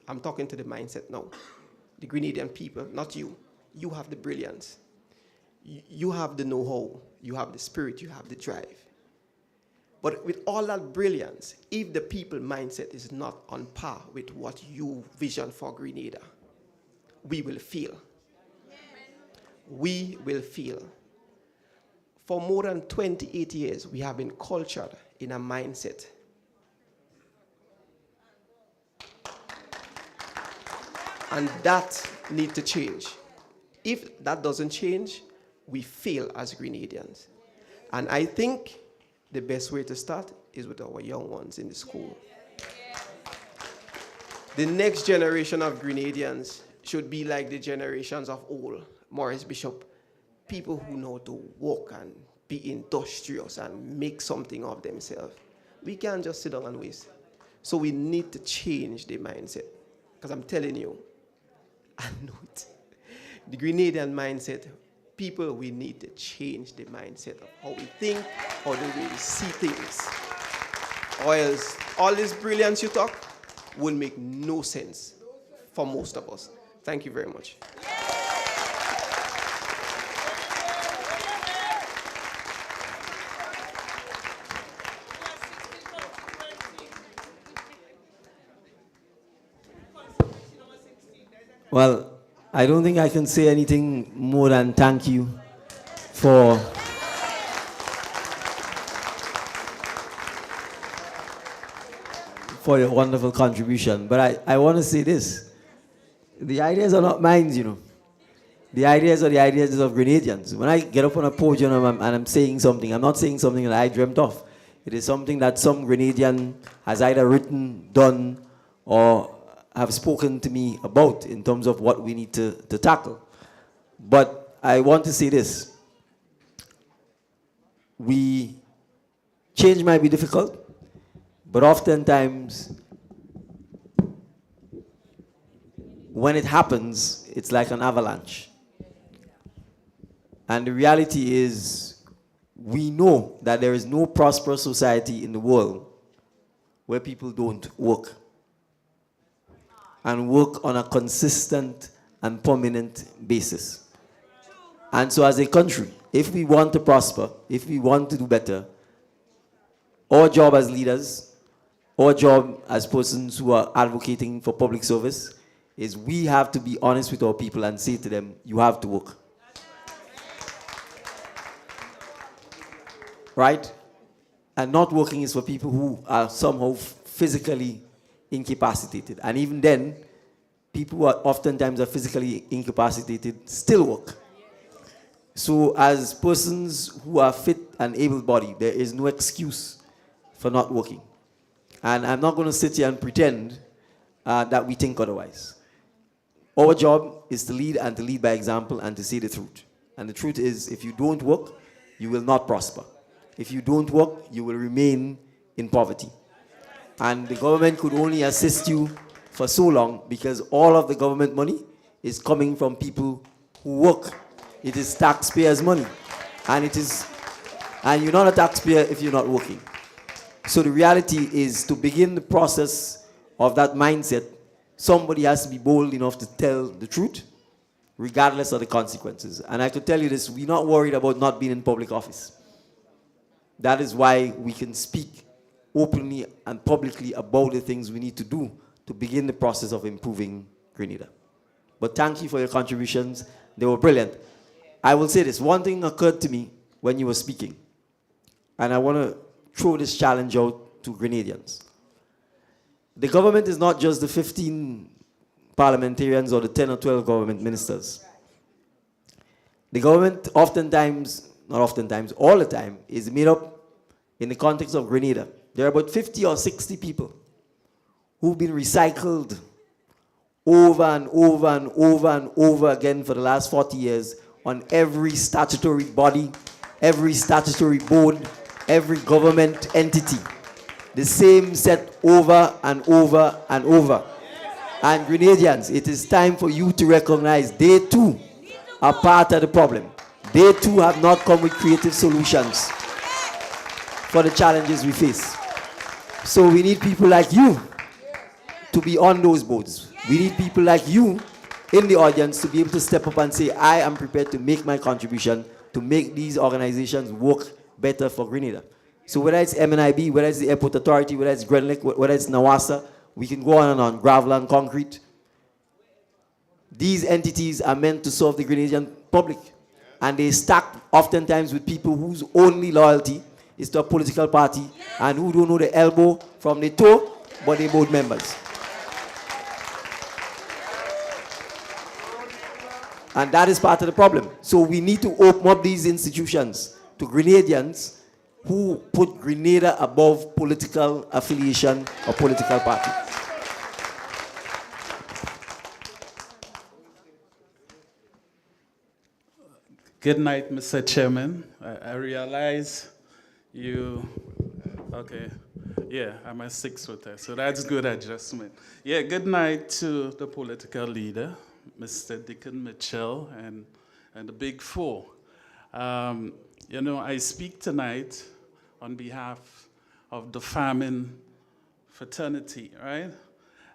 I'm talking to the mindset now, the Grenadian people, not you. You have the brilliance. You have the know-how. You have the spirit. You have the drive. But with all that brilliance, if the people mindset is not on par with what you vision for Grenada, we will fail. We will fail. For more than 28 years, we have been cultured in a mindset. And that needs to change. If that doesn't change, we fail as Grenadians. And I think the best way to start is with our young ones in the school. The next generation of Grenadians should be like the generations of old, Maurice Bishop, people who know to walk and be industrious and make something of themselves. We can't just sit down and waste. So we need to change the mindset. Because I'm telling you, I know it. The Grenadian mindset, people, we need to change the mindset of how we think, how the way we see things. Or else, all this brilliance you talk will make no sense for most of us. Thank you very much. Well, I don't think I can say anything more than thank you for your wonderful contribution. But I want to say this. The ideas are not mine, you know. The ideas are the ideas of Grenadians. When I get up on a podium and I'm saying something, I'm not saying something that I dreamt of. It is something that some Grenadian has either written, done, or have spoken to me about in terms of what we need to tackle. But I want to say this. Change might be difficult, but oftentimes when it happens, it's like an avalanche. And the reality is, we know that there is no prosperous society in the world where people don't work. And work on a consistent and permanent basis. And so as a country, if we want to prosper, if we want to do better, our job as leaders, our job as persons who are advocating for public service, is we have to be honest with our people and say to them, you have to work. Right? And not working is for people who are somehow physically incapacitated. And even then, people who are oftentimes are physically incapacitated still work. So as persons who are fit and able-bodied, there is no excuse for not working. And I'm not going to sit here and pretend that we think otherwise. Our job is to lead and to lead by example and to say the truth. And the truth is, if you don't work, you will not prosper. If you don't work, you will remain in poverty. And the government could only assist you for so long because all of the government money is coming from people who work. It is taxpayers' money. And you're not a taxpayer if you're not working. So the reality is, to begin the process of that mindset, somebody has to be bold enough to tell the truth, regardless of the consequences. And I could tell you this, we're not worried about not being in public office. That is why we can speak openly and publicly about the things we need to do to begin the process of improving Grenada. But thank you for your contributions. They were brilliant. I will say this, one thing occurred to me when you were speaking, and I want to throw this challenge out to Grenadians. The government is not just the 15 parliamentarians or the 10 or 12 government ministers. The government oftentimes, not oftentimes, all the time, is made up in the context of Grenada. There are about 50 or 60 people who've been recycled over and over and over and over again for the last 40 years on every statutory body, every statutory board, every government entity. The same set over and over and over. And Grenadians, it is time for you to recognize they too are part of the problem. They too have not come with creative solutions for the challenges we face. So we need people like you to be on those boards. We need people like you in the audience to be able to step up and say, I am prepared to make my contribution to make these organizations work better for Grenada. So whether it's MNIB, whether it's the Airport Authority, whether it's Grenville, whether it's Nawasa, we can go on and on, gravel and concrete. These entities are meant to serve the Grenadian public. And they stack oftentimes with people whose only loyalty is to a political party and who don't know the elbow from the toe, but they're both members. And that is part of the problem. So we need to open up these institutions to Grenadians who put Grenada above political affiliation or political party. Good night, Mr. Chairman. I realize you, okay, yeah, I'm a 6-footer, so that's good adjustment. Yeah, good night to the political leader, Mr. Dickon Mitchell, and the Big Four. You know, I speak tonight on behalf of the farming fraternity, right?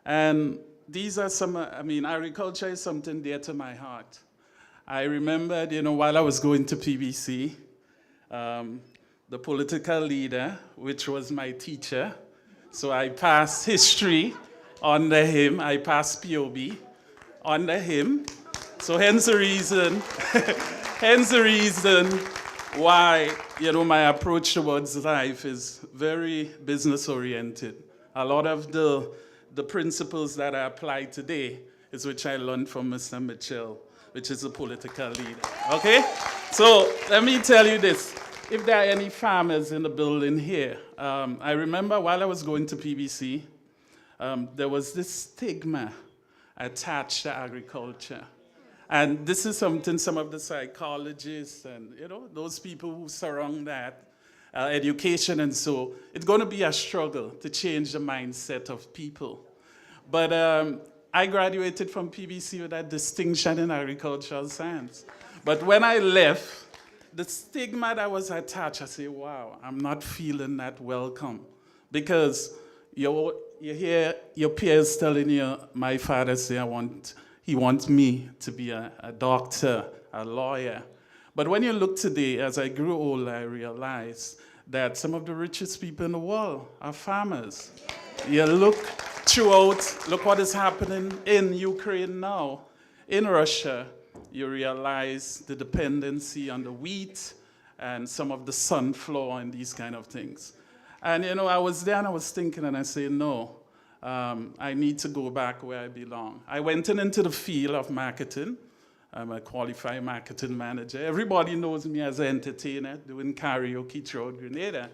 And these are some, I mean, agriculture is something dear to my heart. I remembered, you know, while I was going to PBC, the political leader, which was my teacher, so I passed history under him, I passed POB under him. So hence the reason, why, you know, my approach towards life is very business-oriented. A lot of the principles that I apply today is which I learned from Mr. Mitchell, which is a political leader, okay? So let me tell you this. If there are any farmers in the building here, I remember while I was going to PBC, there was this stigma attached to agriculture. And this is something some of the psychologists and, you know, those people who surround that, education and so, it's going to be a struggle to change the mindset of people. But I graduated from PBC with that distinction in agricultural science. But when I left, the stigma that was attached, I say, wow, I'm not feeling that welcome. Because you hear your peers telling you, my father say, he wants me to be a doctor, a lawyer. But when you look today, as I grew older, I realized that some of the richest people in the world are farmers. You look throughout, look what is happening in Ukraine now, in Russia, you realize the dependency on the wheat and some of the sunflower and these kind of things. And you know, I was there and I was thinking and I say, no, I need to go back where I belong. I went into the field of marketing. I'm a qualified marketing manager. Everybody knows me as an entertainer, doing karaoke throughout Grenada.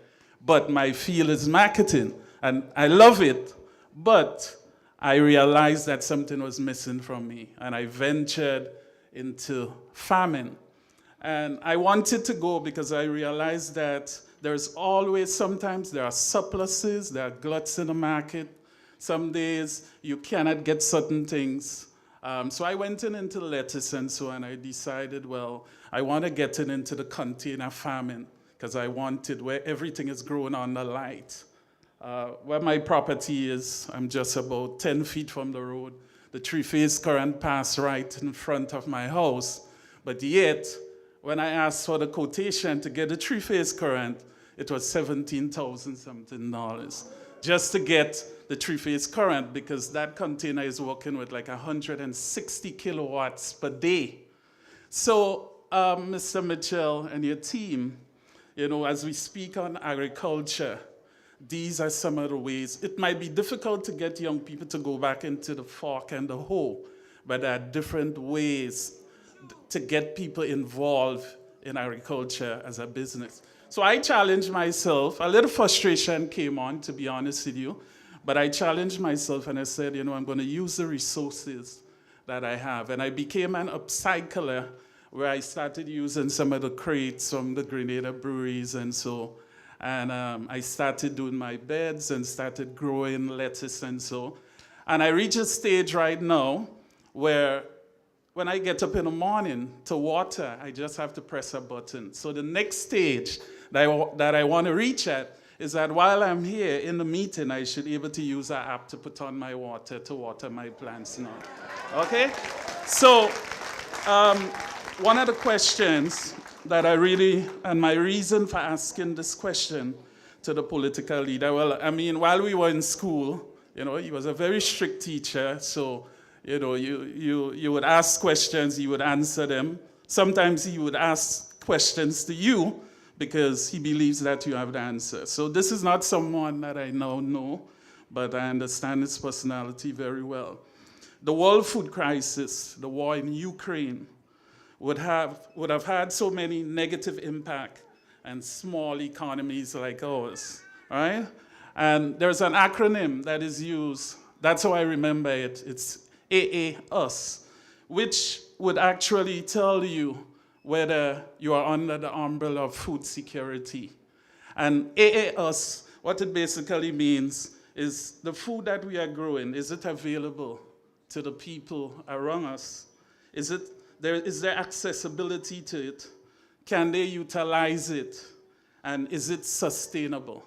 But my field is marketing, and I love it. But I realized that something was missing from me, and I ventured into farming. And I wanted to go because I realized that there's always, sometimes there are surpluses, there are gluts in the market. Some days you cannot get certain things. So I went into lettuce and so on. I decided, well, I want to get into the container farming because I wanted where everything is grown on the light. Where my property is, I'm just about 10 feet from the road. The three-phase current passed right in front of my house. But yet, when I asked for the quotation to get the three-phase current, it was $17,000 something just to get the three-phase current, because that container is working with like 160 kilowatts per day. So, Mr. Mitchell and your team, you know, as we speak on agriculture, these are some of the ways. It might be difficult to get young people to go back into the fork and the hoe, but there are different ways to get people involved in agriculture as a business. So I challenged myself. A little frustration came on, to be honest with you, but I challenged myself and I said, you know, I'm going to use the resources that I have. And I became an upcycler, where I started using some of the crates from the Grenada breweries and so. And I started doing my beds and started growing lettuce and so. And I reached a stage right now where when I get up in the morning to water, I just have to press a button. So the next stage that I want to reach at is that while I'm here in the meeting, I should be able to use an app to put on my water to water my plants now. Okay? So one of the questions that I really, and my reason for asking this question to the political leader, well, I mean, while we were in school, you know, he was a very strict teacher, so, you know, you would ask questions, he would answer them. Sometimes he would ask questions to you because he believes that you have the answer. So this is not someone that I now know, but I understand his personality very well. The world food crisis, the war in Ukraine, would have had so many negative impact and small economies like ours, right? And there's an acronym that is used, that's how I remember it, it's AA-US, which would actually tell you whether you are under the umbrella of food security. And AA-US, what it basically means is the food that we are growing, is it available to the people around us? Is there accessibility to it? Can they utilize it? And is it sustainable?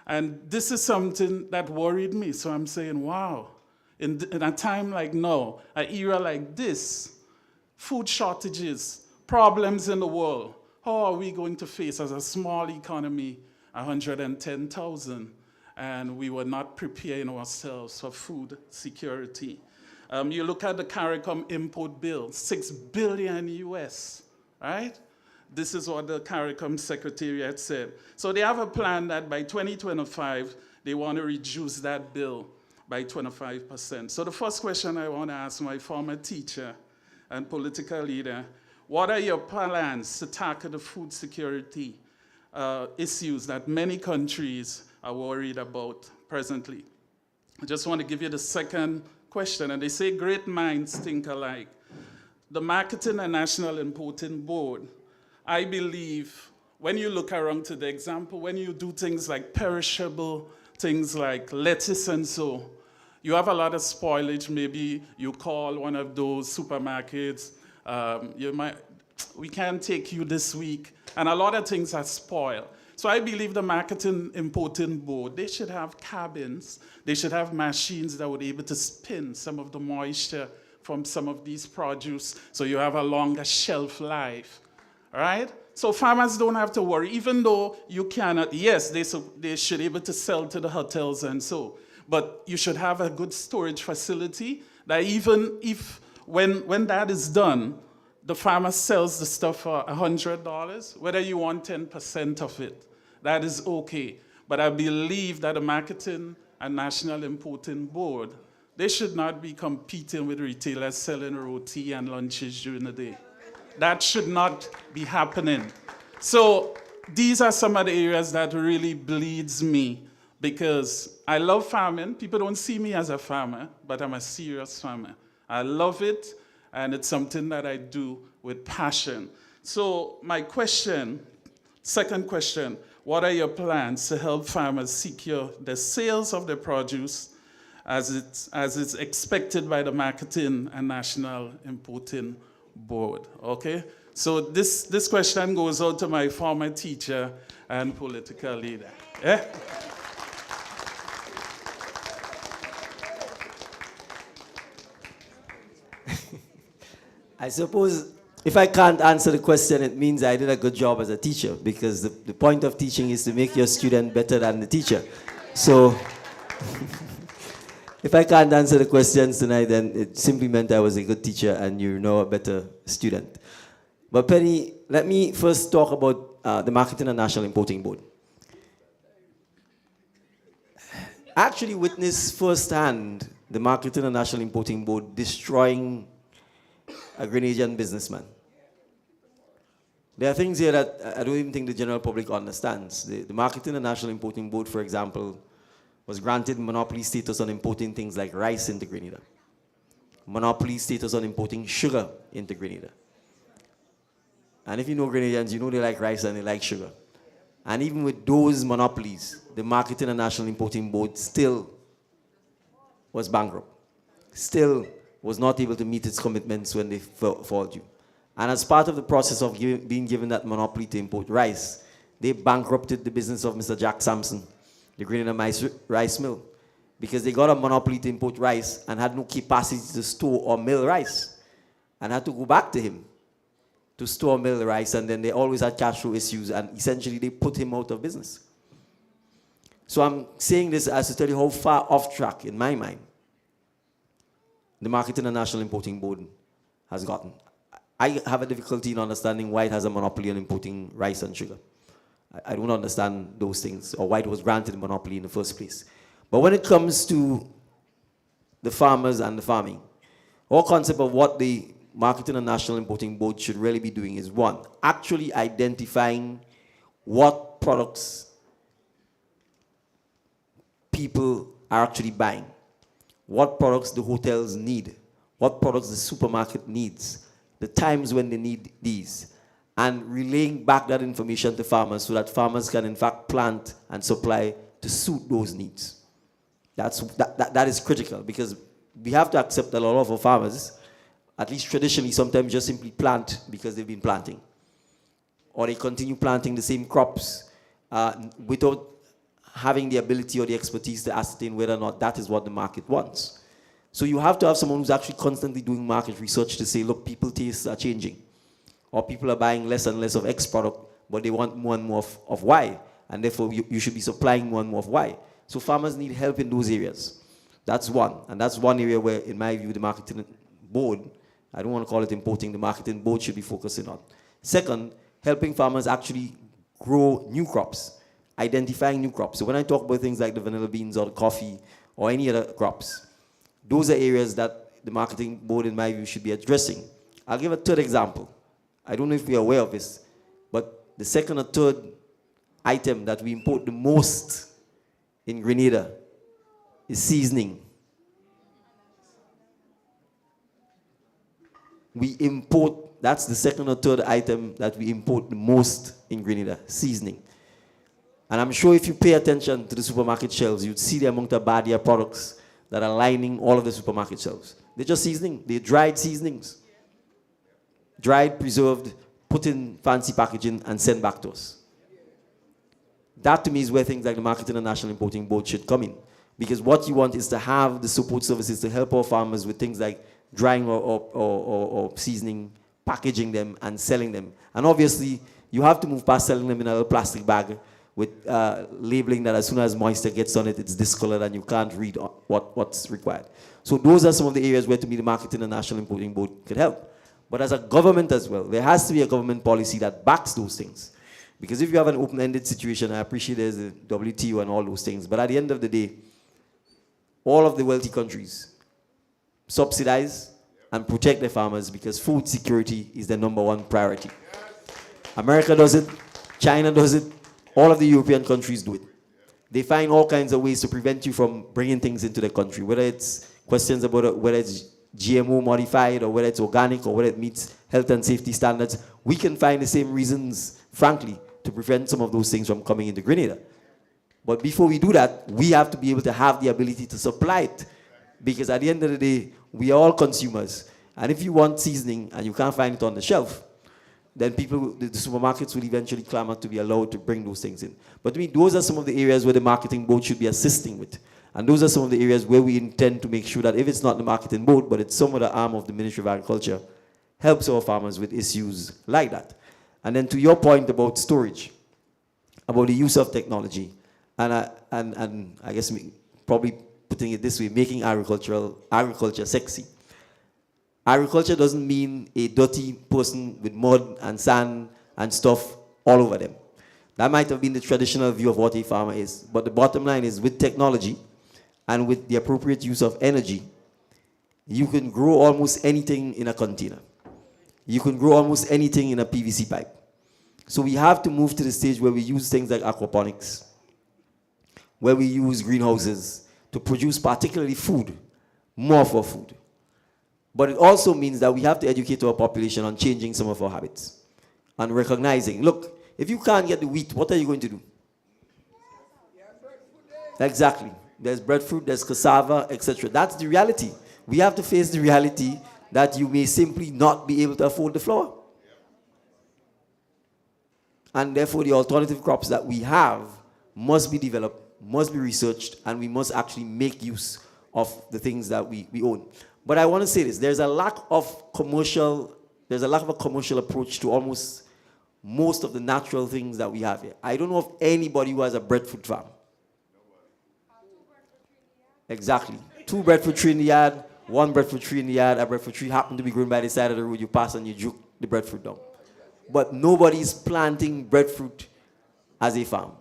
And this is something that worried me. So I'm saying, wow, in a time like now, an era like this, food shortages, problems in the world, how are we going to face as a small economy 110,000? And we were not preparing ourselves for food security. You look at the CARICOM import bill, $6 billion US, right? This is what the CARICOM Secretariat said. So they have a plan that by 2025, they want to reduce that bill by 25%. So the first question I want to ask my former teacher and political leader, what are your plans to tackle the food security issues that many countries are worried about presently? I just want to give you the second question, and they say great minds think alike. The Marketing and National Importing Board, I believe, when you look around to the example, when you do things like perishable, things like lettuce and so, you have a lot of spoilage. Maybe you call one of those supermarkets, we can't take you this week, and a lot of things are spoiled. So I believe the Marketing Importing Board, they should have cabins, they should have machines that would be able to spin some of the moisture from some of these produce so you have a longer shelf life, all right? So farmers don't have to worry, even though you cannot, yes, they should be able to sell to the hotels and so, but you should have a good storage facility that even if, when that is done, the farmer sells the stuff for $100, whether you want 10% of it, that is okay. But I believe that the Marketing and National Importing Board, they should not be competing with retailers selling roti and lunches during the day. That should not be happening. So these are some of the areas that really bleeds me, because I love farming. People don't see me as a farmer, but I'm a serious farmer. I love it, and it's something that I do with passion. So my question, second question, what are your plans to help farmers secure the sales of their produce as it's expected by the Marketing and National Importing Board? Okay? So this question goes out to my former teacher and political leader. Yeah? I suppose if I can't answer the question, it means I did a good job as a teacher, because the point of teaching is to make your student better than the teacher. So if I can't answer the questions tonight, then it simply meant I was a good teacher and you're now a better student. But Penny, let me first talk about the Marketing and National Importing Board. I actually witnessed firsthand the Marketing and National Importing Board destroying a Grenadian businessman. There are things here that I don't even think the general public understands. The Marketing and National Importing Board, for example, was granted monopoly status on importing things like rice into Grenada, monopoly status on importing sugar into Grenada. And if you know Grenadians, you know they like rice and they like sugar. And even with those monopolies, the Marketing and National Importing Board still was bankrupt, still was not able to meet its commitments when they failed you. And as part of the process of being given that monopoly to import rice, they bankrupted the business of Mr. Jack Sampson, the Grenada rice mill, because they got a monopoly to import rice and had no capacity to store or mill rice, and had to go back to him to store or mill the rice, and then they always had cash flow issues, and essentially they put him out of business. So I'm saying this as to tell you how far off track, in my mind, the Marketing and National Importing Board has gotten. I have a difficulty in understanding why it has a monopoly on importing rice and sugar. I don't understand those things, or why it was granted a monopoly in the first place. But when it comes to the farmers and the farming, our concept of what the Marketing and National Importing Board should really be doing is, one, actually identifying what products people are actually buying, what products the hotels need, what products the supermarket needs, the times when they need these, and relaying back that information to farmers so that farmers can in fact plant and supply to suit those needs. That is critical, because we have to accept that a lot of our farmers, at least traditionally, sometimes just simply plant because they've been planting, or they continue planting the same crops without having the ability or the expertise to ascertain whether or not that is what the market wants. So you have to have someone who's actually constantly doing market research to say, look, people's tastes are changing, or people are buying less and less of X product, but they want more and more of Y, and therefore you should be supplying more and more of Y. So farmers need help in those areas. That's one, and that's one area where, in my view, the Marketing Board, I don't want to call it importing, the Marketing Board should be focusing on. Second, helping farmers actually grow new crops, identifying new crops. So when I talk about things like the vanilla beans or the coffee or any other crops, those are areas that the Marketing Board, in my view, should be addressing. I'll give a third example. I don't know if we're aware of this, but the second or third item that we import the most in Grenada is seasoning. We import, that's the second or third item that we import the most in Grenada, seasoning. And I'm sure if you pay attention to the supermarket shelves, you'd see the amount of Badia products that are lining all of the supermarket shelves. They're just seasoning. They're dried seasonings. Dried, preserved, put in fancy packaging, and sent back to us. That, to me, is where things like the Marketing and National Importing Board should come in. Because what you want is to have the support services to help our farmers with things like drying or seasoning, packaging them, and selling them. And obviously, you have to move past selling them in a little plastic bag with labeling that as soon as moisture gets on it, it's discolored and you can't read what's required. So those are some of the areas where, to me, the Marketing and National Importing Board could help. But as a government as well, there has to be a government policy that backs those things. Because if you have an open-ended situation, I appreciate there's a WTO and all those things, but at the end of the day, all of the wealthy countries subsidize and protect their farmers because food security is their #1 priority. America does it, China does it, all of the European countries do it. They find all kinds of ways to prevent you from bringing things into the country, whether it's questions about whether it's GMO modified or whether it's organic or whether it meets health and safety standards. We can find the same reasons, frankly, to prevent some of those things from coming into Grenada. But before we do that, we have to be able to have the ability to supply it. Because at the end of the day, we are all consumers. And if you want seasoning and you can't find it on the shelf, then people, the supermarkets will eventually clamor to be allowed to bring those things in. But to me, those are some of the areas where the marketing board should be assisting with. And those are some of the areas where we intend to make sure that if it's not the marketing board, but it's some other arm of the Ministry of Agriculture, helps our farmers with issues like that. And then to your point about storage, about the use of technology, and I guess probably putting it this way, making agriculture sexy. Agriculture doesn't mean a dirty person with mud and sand and stuff all over them. That might have been the traditional view of what a farmer is. But the bottom line is with technology and with the appropriate use of energy, you can grow almost anything in a container. You can grow almost anything in a PVC pipe. So we have to move to the stage where we use things like aquaponics, where we use greenhouses to produce particularly food, more for food. But it also means that we have to educate our population on changing some of our habits and recognizing, look, if you can't get the wheat, what are you going to do? Exactly. There's breadfruit, there's cassava, etc. That's the reality. We have to face the reality that you may simply not be able to afford the flour. And therefore, the alternative crops that we have must be developed, must be researched, and we must actually make use of the things that we own. But I want to say this, there's a lack of a commercial approach to almost most of the natural things that we have here. I don't know of anybody who has a breadfruit farm. Exactly. 2 breadfruit trees in the yard, 1 breadfruit tree in the yard, a breadfruit tree happened to be growing by the side of the road, you pass and you juke the breadfruit down. But nobody's planting breadfruit as a farm.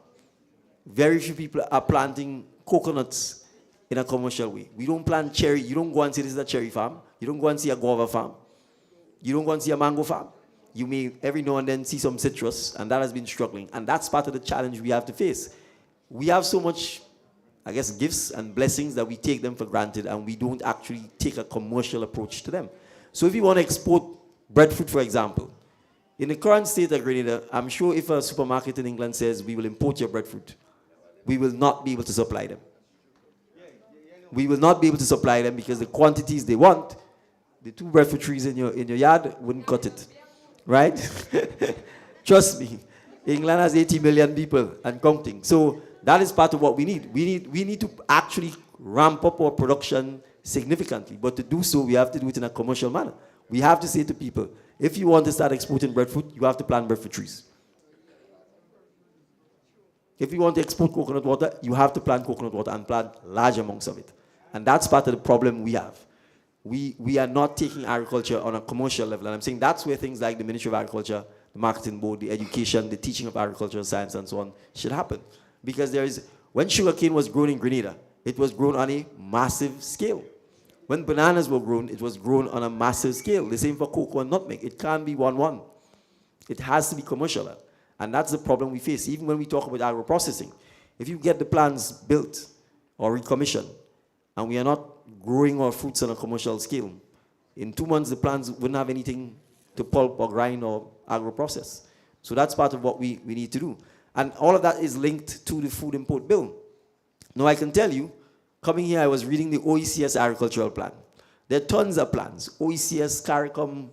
Very few people are planting coconuts in a commercial way. We don't plant cherry. You don't go and see this is a cherry farm. You don't go and see a guava farm. You don't go and see a mango farm. You may every now and then see some citrus, and that has been struggling. And that's part of the challenge we have to face. We have so much, I guess, gifts and blessings that we take them for granted, and we don't actually take a commercial approach to them. So if you want to export breadfruit, for example, in the current state of Grenada, I'm sure if a supermarket in England says, we will import your breadfruit, we will not be able to supply them. We will not be able to supply them because the quantities they want, the 2 breadfruit trees in your yard wouldn't cut it, right? Trust me, England has 80 million people and counting. So that is part of what we need. We need to actually ramp up our production significantly. But to do so, we have to do it in a commercial manner. We have to say to people, if you want to start exporting breadfruit, you have to plant breadfruit trees. If you want to export coconut water, you have to plant coconut water and plant large amounts of it. And that's part of the problem we have. We are not taking agriculture on a commercial level. And I'm saying that's where things like the Ministry of Agriculture, the Marketing Board, the education, the teaching of agricultural science and so on should happen. Because when sugarcane was grown in Grenada, it was grown on a massive scale. When bananas were grown, it was grown on a massive scale. The same for cocoa and nutmeg. It can't be 1-1. It has to be commercial. And that's the problem we face, even when we talk about agro-processing. If you get the plants built or recommissioned, and we are not growing our fruits on a commercial scale, in 2 months the plants wouldn't have anything to pulp or grind or agro-process. So that's part of what we need to do. And all of that is linked to the food import bill. Now I can tell you, coming here I was reading the OECS agricultural plan. There are tons of plans. OECS, CARICOM,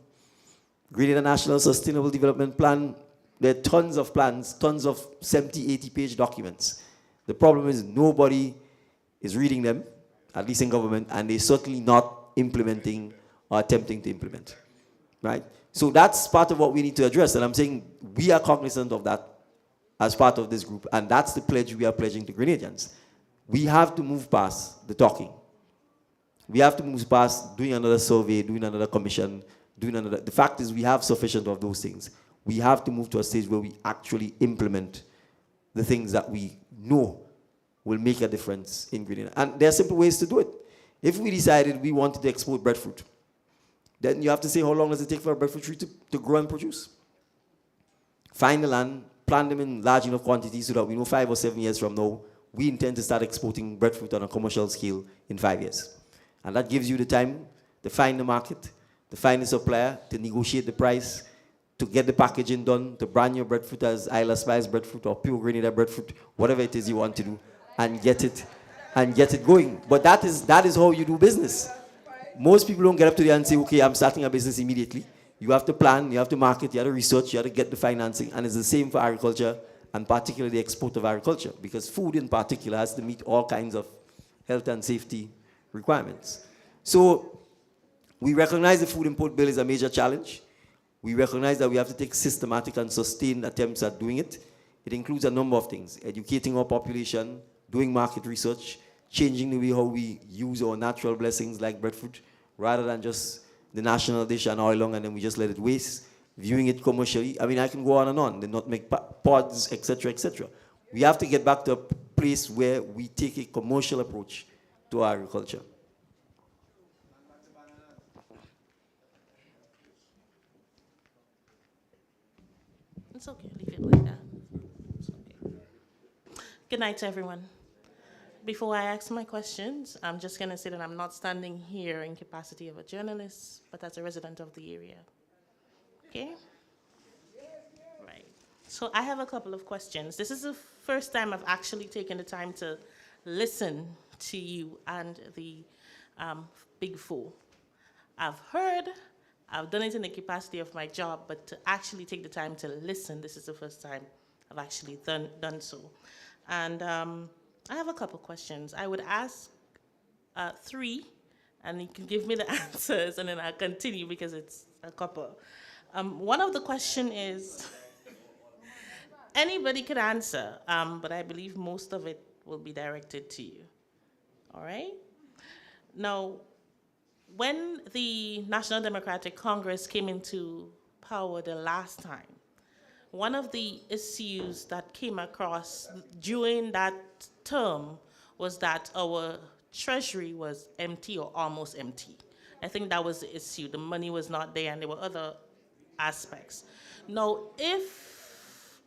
Grenada National Sustainable Development Plan. There are tons of plans, tons of 70, 80-page documents. The problem is nobody is reading them, at least in government, and they're certainly not implementing or attempting to implement, right? So that's part of what we need to address, and I'm saying we are cognizant of that as part of this group, and that's the pledge we are pledging to Grenadians. We have to move past the talking. We have to move past doing another survey, doing another commission, doing another. The fact is we have sufficient of those things. We have to move to a stage where we actually implement the things that we know will make a difference in Grenada. And there are simple ways to do it. If we decided we wanted to export breadfruit, then you have to say how long does it take for a breadfruit tree to grow and produce. Find the land, plant them in large enough quantities so that we know 5 or 7 years from now, we intend to start exporting breadfruit on a commercial scale in 5 years. And that gives you the time to find the market, to find the supplier, to negotiate the price, to get the packaging done, to brand your breadfruit as Isla Spice breadfruit or pure Grenada breadfruit, whatever it is you want to do, and get it going. But that is how you do business. Most people don't get up today and say, okay, I'm starting a business immediately. You have to plan, you have to market, you have to research, you have to get the financing, and it's the same for agriculture, and particularly the export of agriculture, because food in particular has to meet all kinds of health and safety requirements. So we recognize the food import bill is a major challenge. We recognize that we have to take systematic and sustained attempts at doing it. It includes a number of things: educating our population, doing market research, changing the way how we use our natural blessings like breadfruit, rather than just the national dish and oil long and then we just let it waste, viewing it commercially. I mean, I can go on and on, the nutmeg pods, etc., etc. We have to get back to a place where we take a commercial approach to agriculture. It's okay, leave it like that. It's okay. Good night to everyone. Before I ask my questions, I'm just going to say that I'm not standing here in capacity of a journalist, but as a resident of the area. Okay? Right. So I have a couple of questions. This is the first time I've actually taken the time to listen to you and the Big Four. I've heard, I've done it in the capacity of my job, but to actually take the time to listen, this is the first time I've actually done so. And I have a couple questions. I would ask 3, and you can give me the answers, and then I'll continue because it's a couple. One of the question is, anybody could answer, but I believe most of it will be directed to you. All right? Now, when the National Democratic Congress came into power the last time, one of the issues that came across during that term was that our treasury was empty or almost empty. I think that was the issue. The money was not there and there were other aspects. Now, if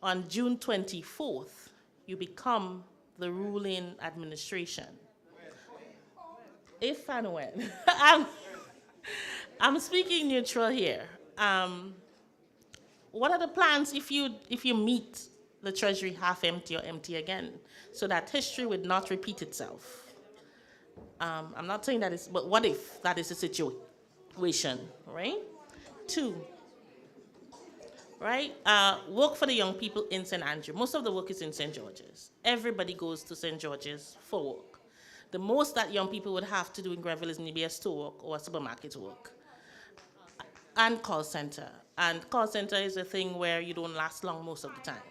on June 24th, you become the ruling administration, if and when, I'm speaking neutral here. What are the plans if you meet the treasury half empty or empty again, so that history would not repeat itself? I'm not saying that but what if that is the situation, right? 2, right? Work for the young people in St. Andrew. Most of the work is in St. George's. Everybody goes to St. George's for work. The most that young people would have to do in Grenville is maybe a store work or a supermarket work. And call center. And call center is a thing where you don't last long most of the time.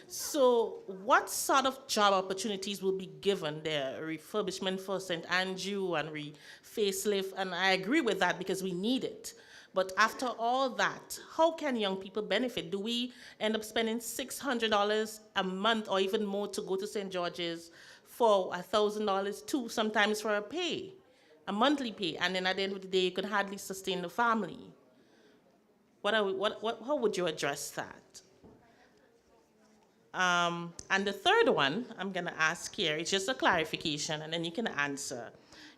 So what sort of job opportunities will be given there? Refurbishment for St. Andrew and facelift, and I agree with that because we need it. But after all that, how can young people benefit? Do we end up spending $600 a month or even more to go to St. George's for $1,000 too, sometimes for a monthly pay, and then at the end of the day, you could hardly sustain the family? How would you address that? And the third one I'm going to ask here is just a clarification, and then you can answer.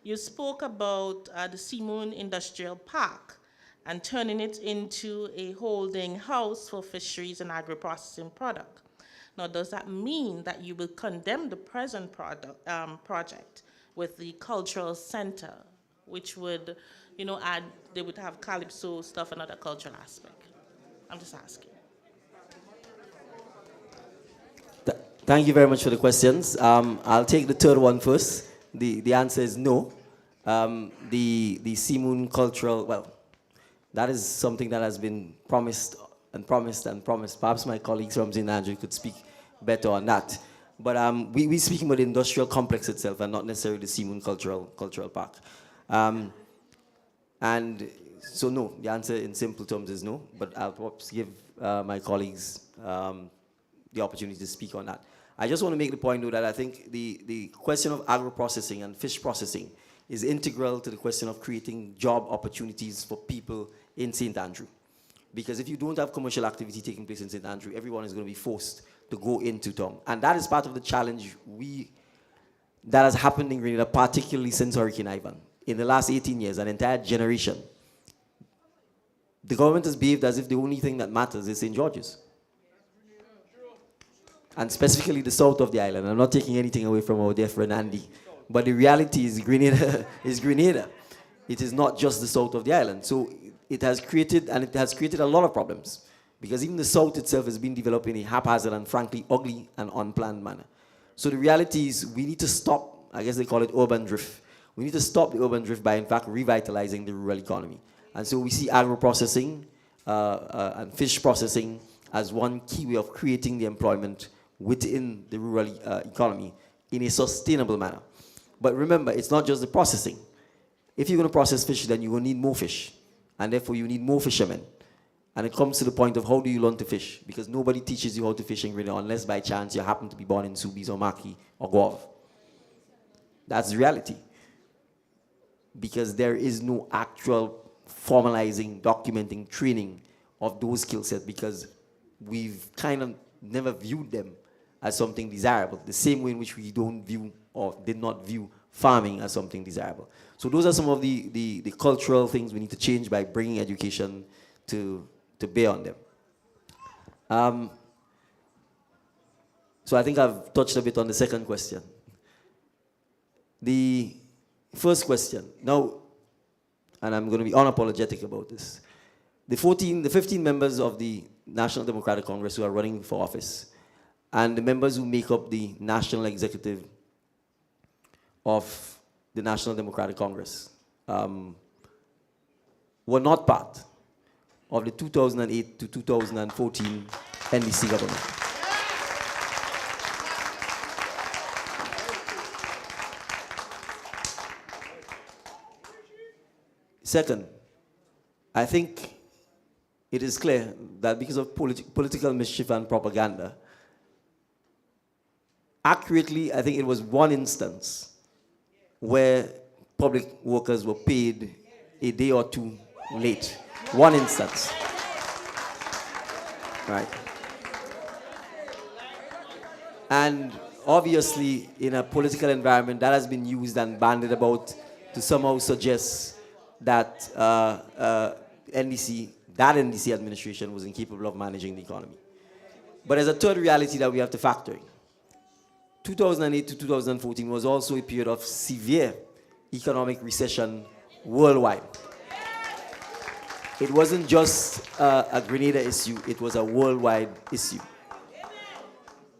You spoke about the Seamoon Industrial Park and turning it into a holding house for fisheries and agro-processing product. Now, does that mean that you will condemn the present project with the cultural center, which would, add, they would have calypso stuff and other cultural aspect? I'm just asking. Thank you very much for the questions. I'll take the third one first. The answer is no. The Seamoon cultural, well, that is something that has been promised and promised and promised. Perhaps my colleagues from St. Andrew could speak better on that. But we're speaking about the industrial complex itself and not necessarily the Seamoon Cultural Park. And so no, the answer in simple terms is no, but I'll perhaps give my colleagues the opportunity to speak on that. I just want to make the point, though, that I think the question of agro-processing and fish processing is integral to the question of creating job opportunities for people in St. Andrew. Because if you don't have commercial activity taking place in St. Andrew, everyone is going to be forced to go into town. And that is part of the challenge that has happened in Grenada, particularly since Hurricane Ivan. In the last 18 years, an entire generation, the government has behaved as if the only thing that matters is St. George's. And specifically the south of the island. I'm not taking anything away from our dear friend Andy. But the reality is Grenada is Grenada. It is not just the south of the island. So it has created a lot of problems. Because even the south itself has been developed in a haphazard and frankly ugly and unplanned manner. So the reality is we need to stop, I guess they call it urban drift. We need to stop the urban drift by in fact revitalizing the rural economy. And so we see agro-processing and fish processing as one key way of creating the employment within the rural economy in a sustainable manner. But remember, it's not just the processing. If you're going to process fish, then you will need more fish. And therefore, you need more fishermen. And it comes to the point of how do you learn to fish? Because nobody teaches you how to fish in Grenada unless by chance you happen to be born in Soubise or Maki or Guave. That's the reality. Because there is no actual formalizing, documenting, training of those skill sets because we've kind of never viewed them as something desirable, the same way in which we don't view or did not view farming as something desirable. So those are some of the cultural things we need to change by bringing education to bear on them. So I think I've touched a bit on the second question. The first question, now, and I'm going to be unapologetic about this, the 15 members of the National Democratic Congress who are running for office and the members who make up the national executive of the National Democratic Congress were not part of the 2008 to 2014 NDC government. Second, I think it is clear that because of political mischief and propaganda, accurately, I think it was one instance where public workers were paid a day or two late. One instance. Right. And obviously, in a political environment, that has been used and bandied about to somehow suggest that NDC administration was incapable of managing the economy. But there's a third reality that we have to factor in. 2008 to 2014 was also a period of severe economic recession worldwide. It wasn't just a Grenada issue, it was a worldwide issue.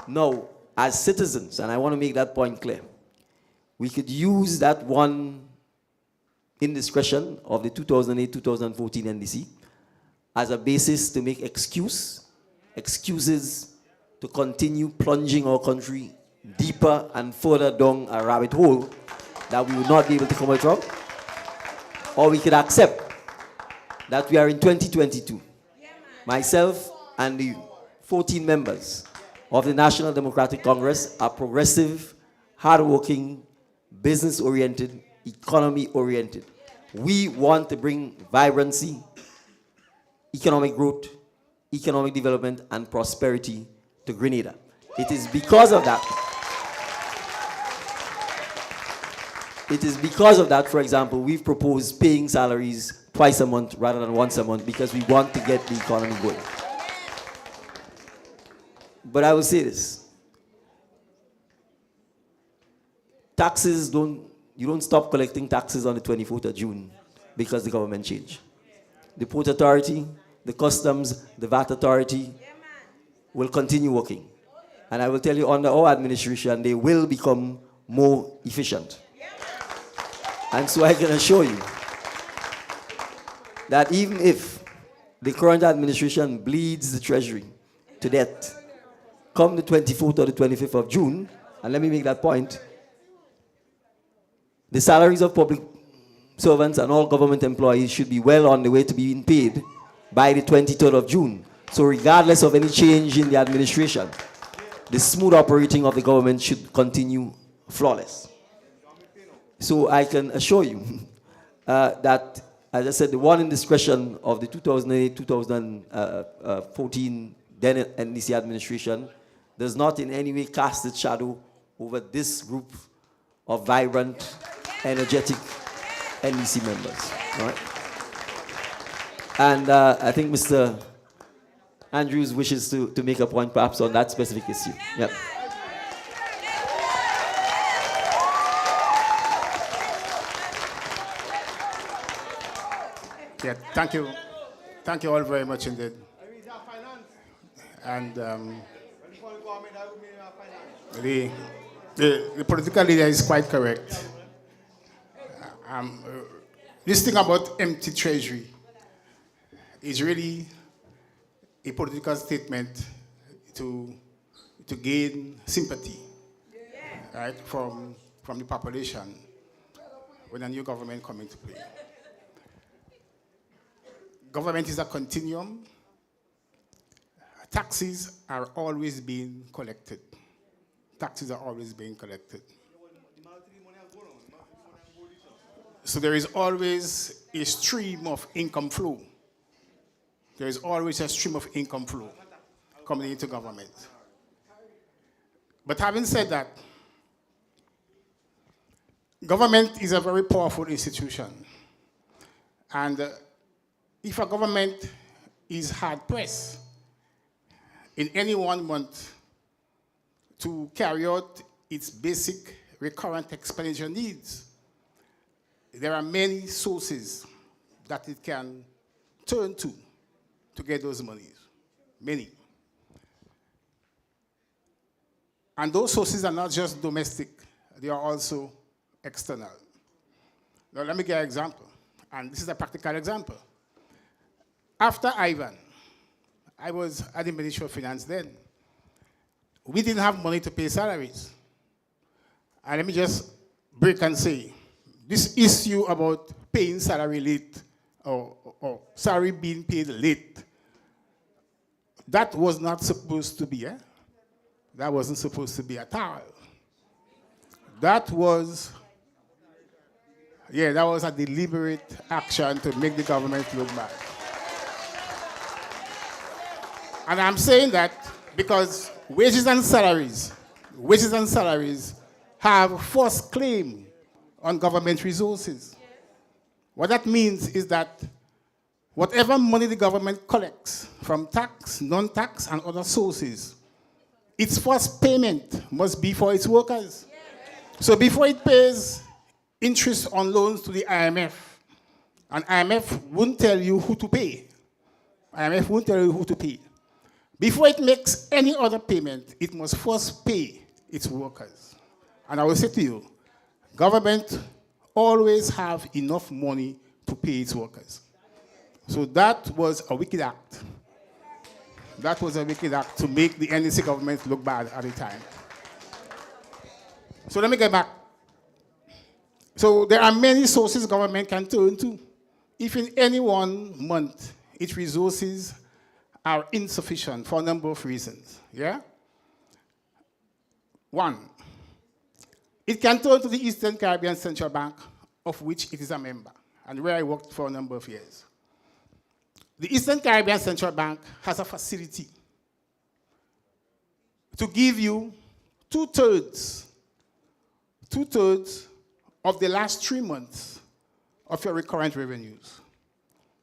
Now, as citizens, and I want to make that point clear, we could use that one indiscretion of the 2008-2014 NDC as a basis to make excuses to continue plunging our country deeper and further down a rabbit hole that we would not be able to come out from. Or we could accept that we are in 2022. Myself and the 14 members of the National Democratic Congress are progressive, hardworking, business-oriented, economy-oriented. We want to bring vibrancy, economic growth, economic development, and prosperity to Grenada. It is because of that. It is because of that, for example, we've proposed paying salaries twice a month rather than once a month because we want to get the economy going. But I will say this. Taxes you don't stop collecting taxes on the 24th of June because the government changed. The Port Authority, the Customs, the VAT Authority will continue working. And I will tell you, under our administration, they will become more efficient. And so I can assure you that even if the current administration bleeds the Treasury to death, come the 24th or the 25th of June, and let me make that point, the salaries of public servants and all government employees should be well on the way to being paid by the 23rd of June. So regardless of any change in the administration, the smooth operating of the government should continue flawless. So I can assure you that, as I said, the one indiscretion of the 2008-2014 then NDC administration does not in any way cast its shadow over this group of vibrant, energetic NDC members. All right? And I think Mr. Andrews wishes to make a point perhaps on that specific issue. Yep. Yeah, thank you. Thank you all very much indeed. And the political leader is quite correct. This thing about empty treasury is really a political statement to gain sympathy, right, from the population when a new government comes into play. Government is a continuum. Taxes are always being collected. Taxes are always being collected. So there is always a stream of income flow. There is always a stream of income flow coming into government. But having said that, government is a very powerful institution. And if a government is hard-pressed in any 1 month to carry out its basic recurrent expenditure needs, there are many sources that it can turn to get those monies. Many. And those sources are not just domestic, they are also external. Now let me give an example, and this is a practical example. After Ivan, I was at the Ministry of Finance then. We didn't have money to pay salaries. And let me just break and say, this issue about paying salary late or salary being paid late, that was not supposed to be, That wasn't supposed to be at all. That was a deliberate action to make the government look bad. And I'm saying that because wages and salaries have first claim on government resources. What that means is that whatever money the government collects from tax, non-tax, and other sources, its first payment must be for its workers. So before it pays interest on loans to the IMF, and IMF won't tell you who to pay. IMF won't tell you who to pay. Before it makes any other payment, it must first pay its workers. And I will say to you, government always have enough money to pay its workers. So that was a wicked act. That was a wicked act to make the NDC government look bad at the time. So let me get back. So there are many sources government can turn to. If in any 1 month its resources are insufficient for a number of reasons, One, it can turn to the Eastern Caribbean Central Bank, of which it is a member, and where I worked for a number of years. The Eastern Caribbean Central Bank has a facility to give you two-thirds of the last 3 months of your recurrent revenues.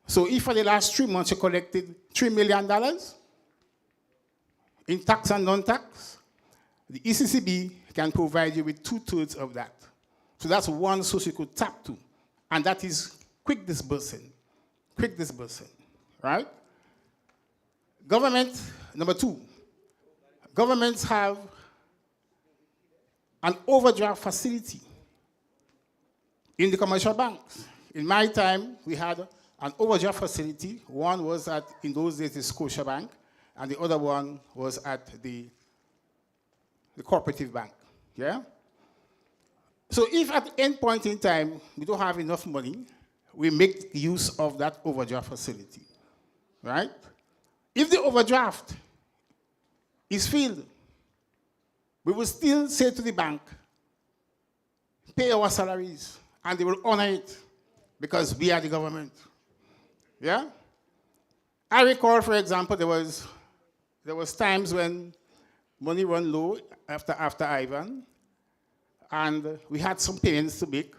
So if for the last 3 months you collected $3 million in tax and non-tax, the ECCB can provide you with 2/3 of that. So that's one source you could tap to, and that is quick disbursing, right? Government, number 2, governments have an overdraft facility in the commercial banks. In my time, we had an overdraft facility. One was at, in those days, the Scotiabank, and the other one was at the cooperative bank, So if at any point in time we don't have enough money, we make use of that overdraft facility, right? If the overdraft is filled, we will still say to the bank, pay our salaries, and they will honor it because we are the government. Yeah? I recall, for example, there was times when money run low after Ivan, and we had some payments to make,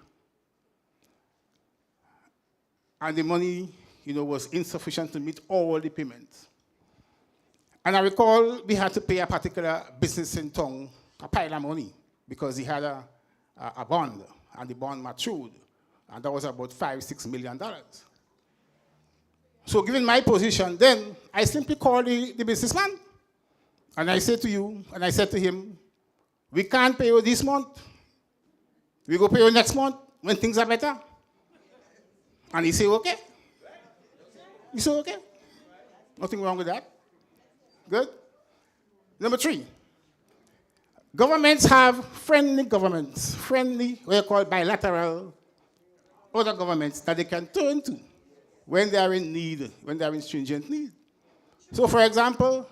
and the money, was insufficient to meet all the payments. And I recall we had to pay a particular business in town a pile of money because he had a bond, and the bond matured, and that was about $5-6 million. So given my position, then I simply called the businessman, and I said to him, we can't pay you this month. We go pay you next month when things are better. And he said, okay. He said, okay. Nothing wrong with that. Good. Number 3. Governments have friendly governments, what you call bilateral, other governments that they can turn to when they are in need, when they are in stringent need. So, for example,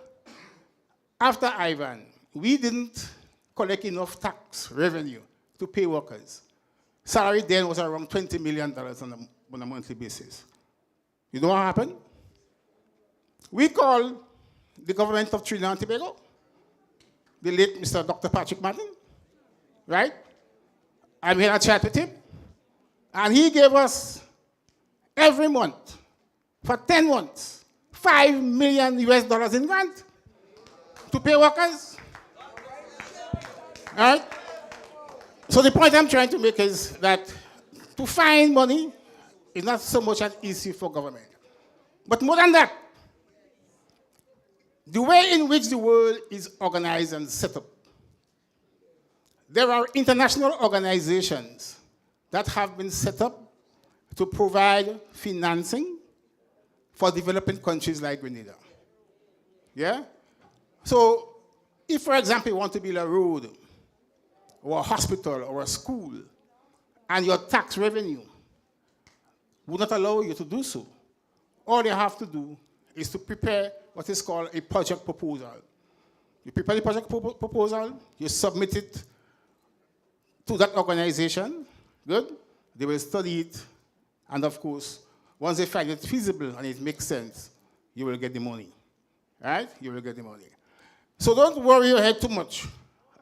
after Ivan, we didn't collect enough tax revenue to pay workers. Salary then was around $20 million on a monthly basis. You know what happened? We called the government of Trinidad and Tobago, the late Mr. Dr. Patrick Martin, right? And we had a chat with him. And he gave us every month, for 10 months, $5 million in grant to pay workers. All right? So the point I'm trying to make is that to find money is not so much an issue for government. But more than that, the way in which the world is organized and set up, there are international organizations that have been set up to provide financing for developing countries like Grenada. Yeah? So, if, for example, you want to build a road, or a hospital, or a school, and your tax revenue would not allow you to do so, all you have to do is to prepare what is called a project proposal. You prepare the project proposal, you submit it to that organization, good? They will study it, and of course, once they find it feasible and it makes sense, you will get the money, right? You will get the money. So don't worry your head too much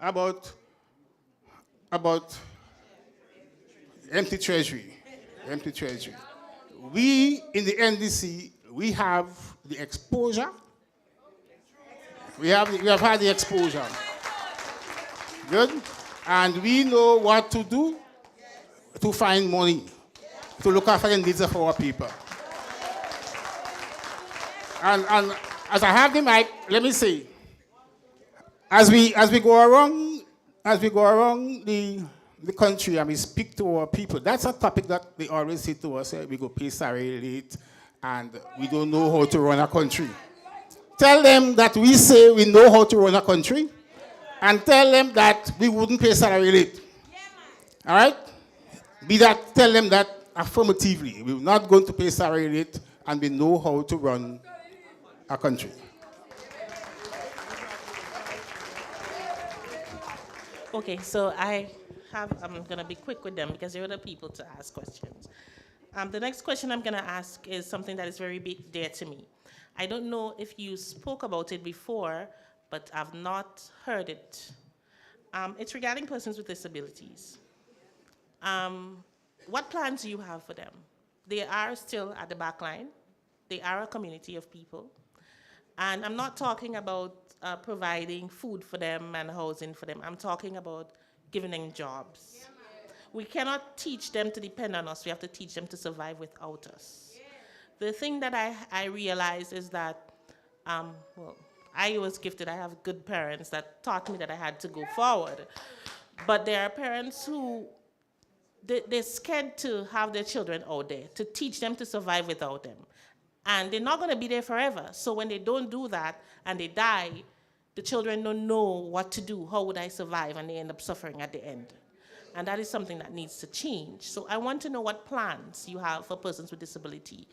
about empty treasury, empty treasury. We, in the NDC, we have the exposure. We have had the exposure. Good? And we know what to do to find money, to look after the needs of our people. And as I have the mic, let me say, as we go around the country and we speak to our people, that's a topic that they always say to us, we go pay salary late and we don't know how to run a country. Tell them that we say we know how to run a country, and tell them that we wouldn't pay salary late. All right? Tell them that affirmatively. We're not going to pay salary late, and we know how to run a country. Okay, so I'm going to be quick with them because there are other people to ask questions. The next question I'm going to ask is something that is very big, dear to me. I don't know if you spoke about it before, but I've not heard it. It's regarding persons with disabilities. What plans do you have for them? They are still at the back line. They are a community of people. And I'm not talking about providing food for them and housing for them. I'm talking about giving them jobs. We cannot teach them to depend on us. We have to teach them to survive without us. The thing that I realized is that, I was gifted. I have good parents that taught me that I had to go forward. But there are parents who, they're scared to have their children out there, to teach them to survive without them. And they're not going to be there forever. So when they don't do that and they die, the children don't know what to do. How would I survive? And they end up suffering at the end. And that is something that needs to change. So I want to know what plans you have for persons with disability.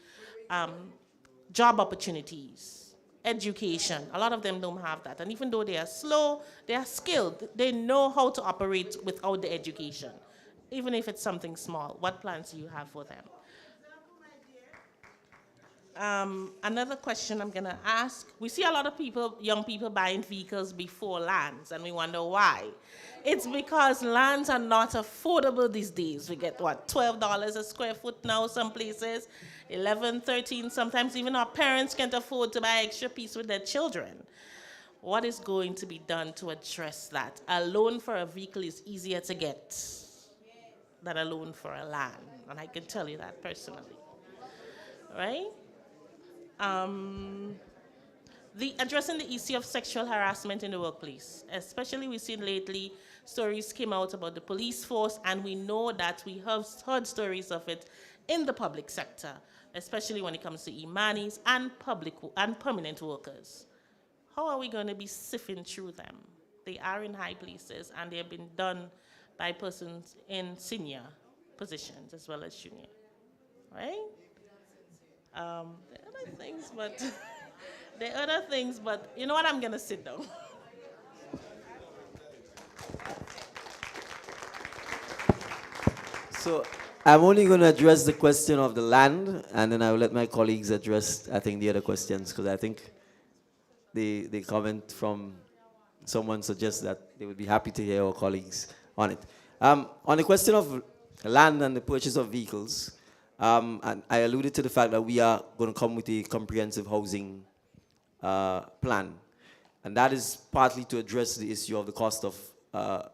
Job opportunities. education. A lot of them don't have that. And even though they are slow, they are skilled. They know how to operate without the education, even if it's something small. What plans do you have for them? Another question I'm going to ask. We see a lot of people, young people buying vehicles before lands, and we wonder why. It's because lands are not affordable these days. We get, what, $12 a square foot now some places, 11, 13, sometimes even our parents can't afford to buy extra piece with their children. What is going to be done to address that? A loan for a vehicle is easier to get than a loan for a land, and I can tell you that personally, right? Addressing the issue of sexual harassment in the workplace, especially we've seen lately stories came out about the police force, and we know that we have heard stories of it in the public sector, especially when it comes to imanis and permanent workers. How are we going to be sifting through them? They are in high places, and they have been done by persons in senior positions as well as junior, right? There are other things, but there are other things, but you know what? I'm gonna sit down. So I'm only going to address the question of the land, and then I will let my colleagues address, I think, the other questions, because I think the comment from someone suggests that they would be happy to hear our colleagues on it. On the question of land and the purchase of vehicles, and I alluded to the fact that we are going to come with a comprehensive housing plan. And that is partly to address the issue of the cost of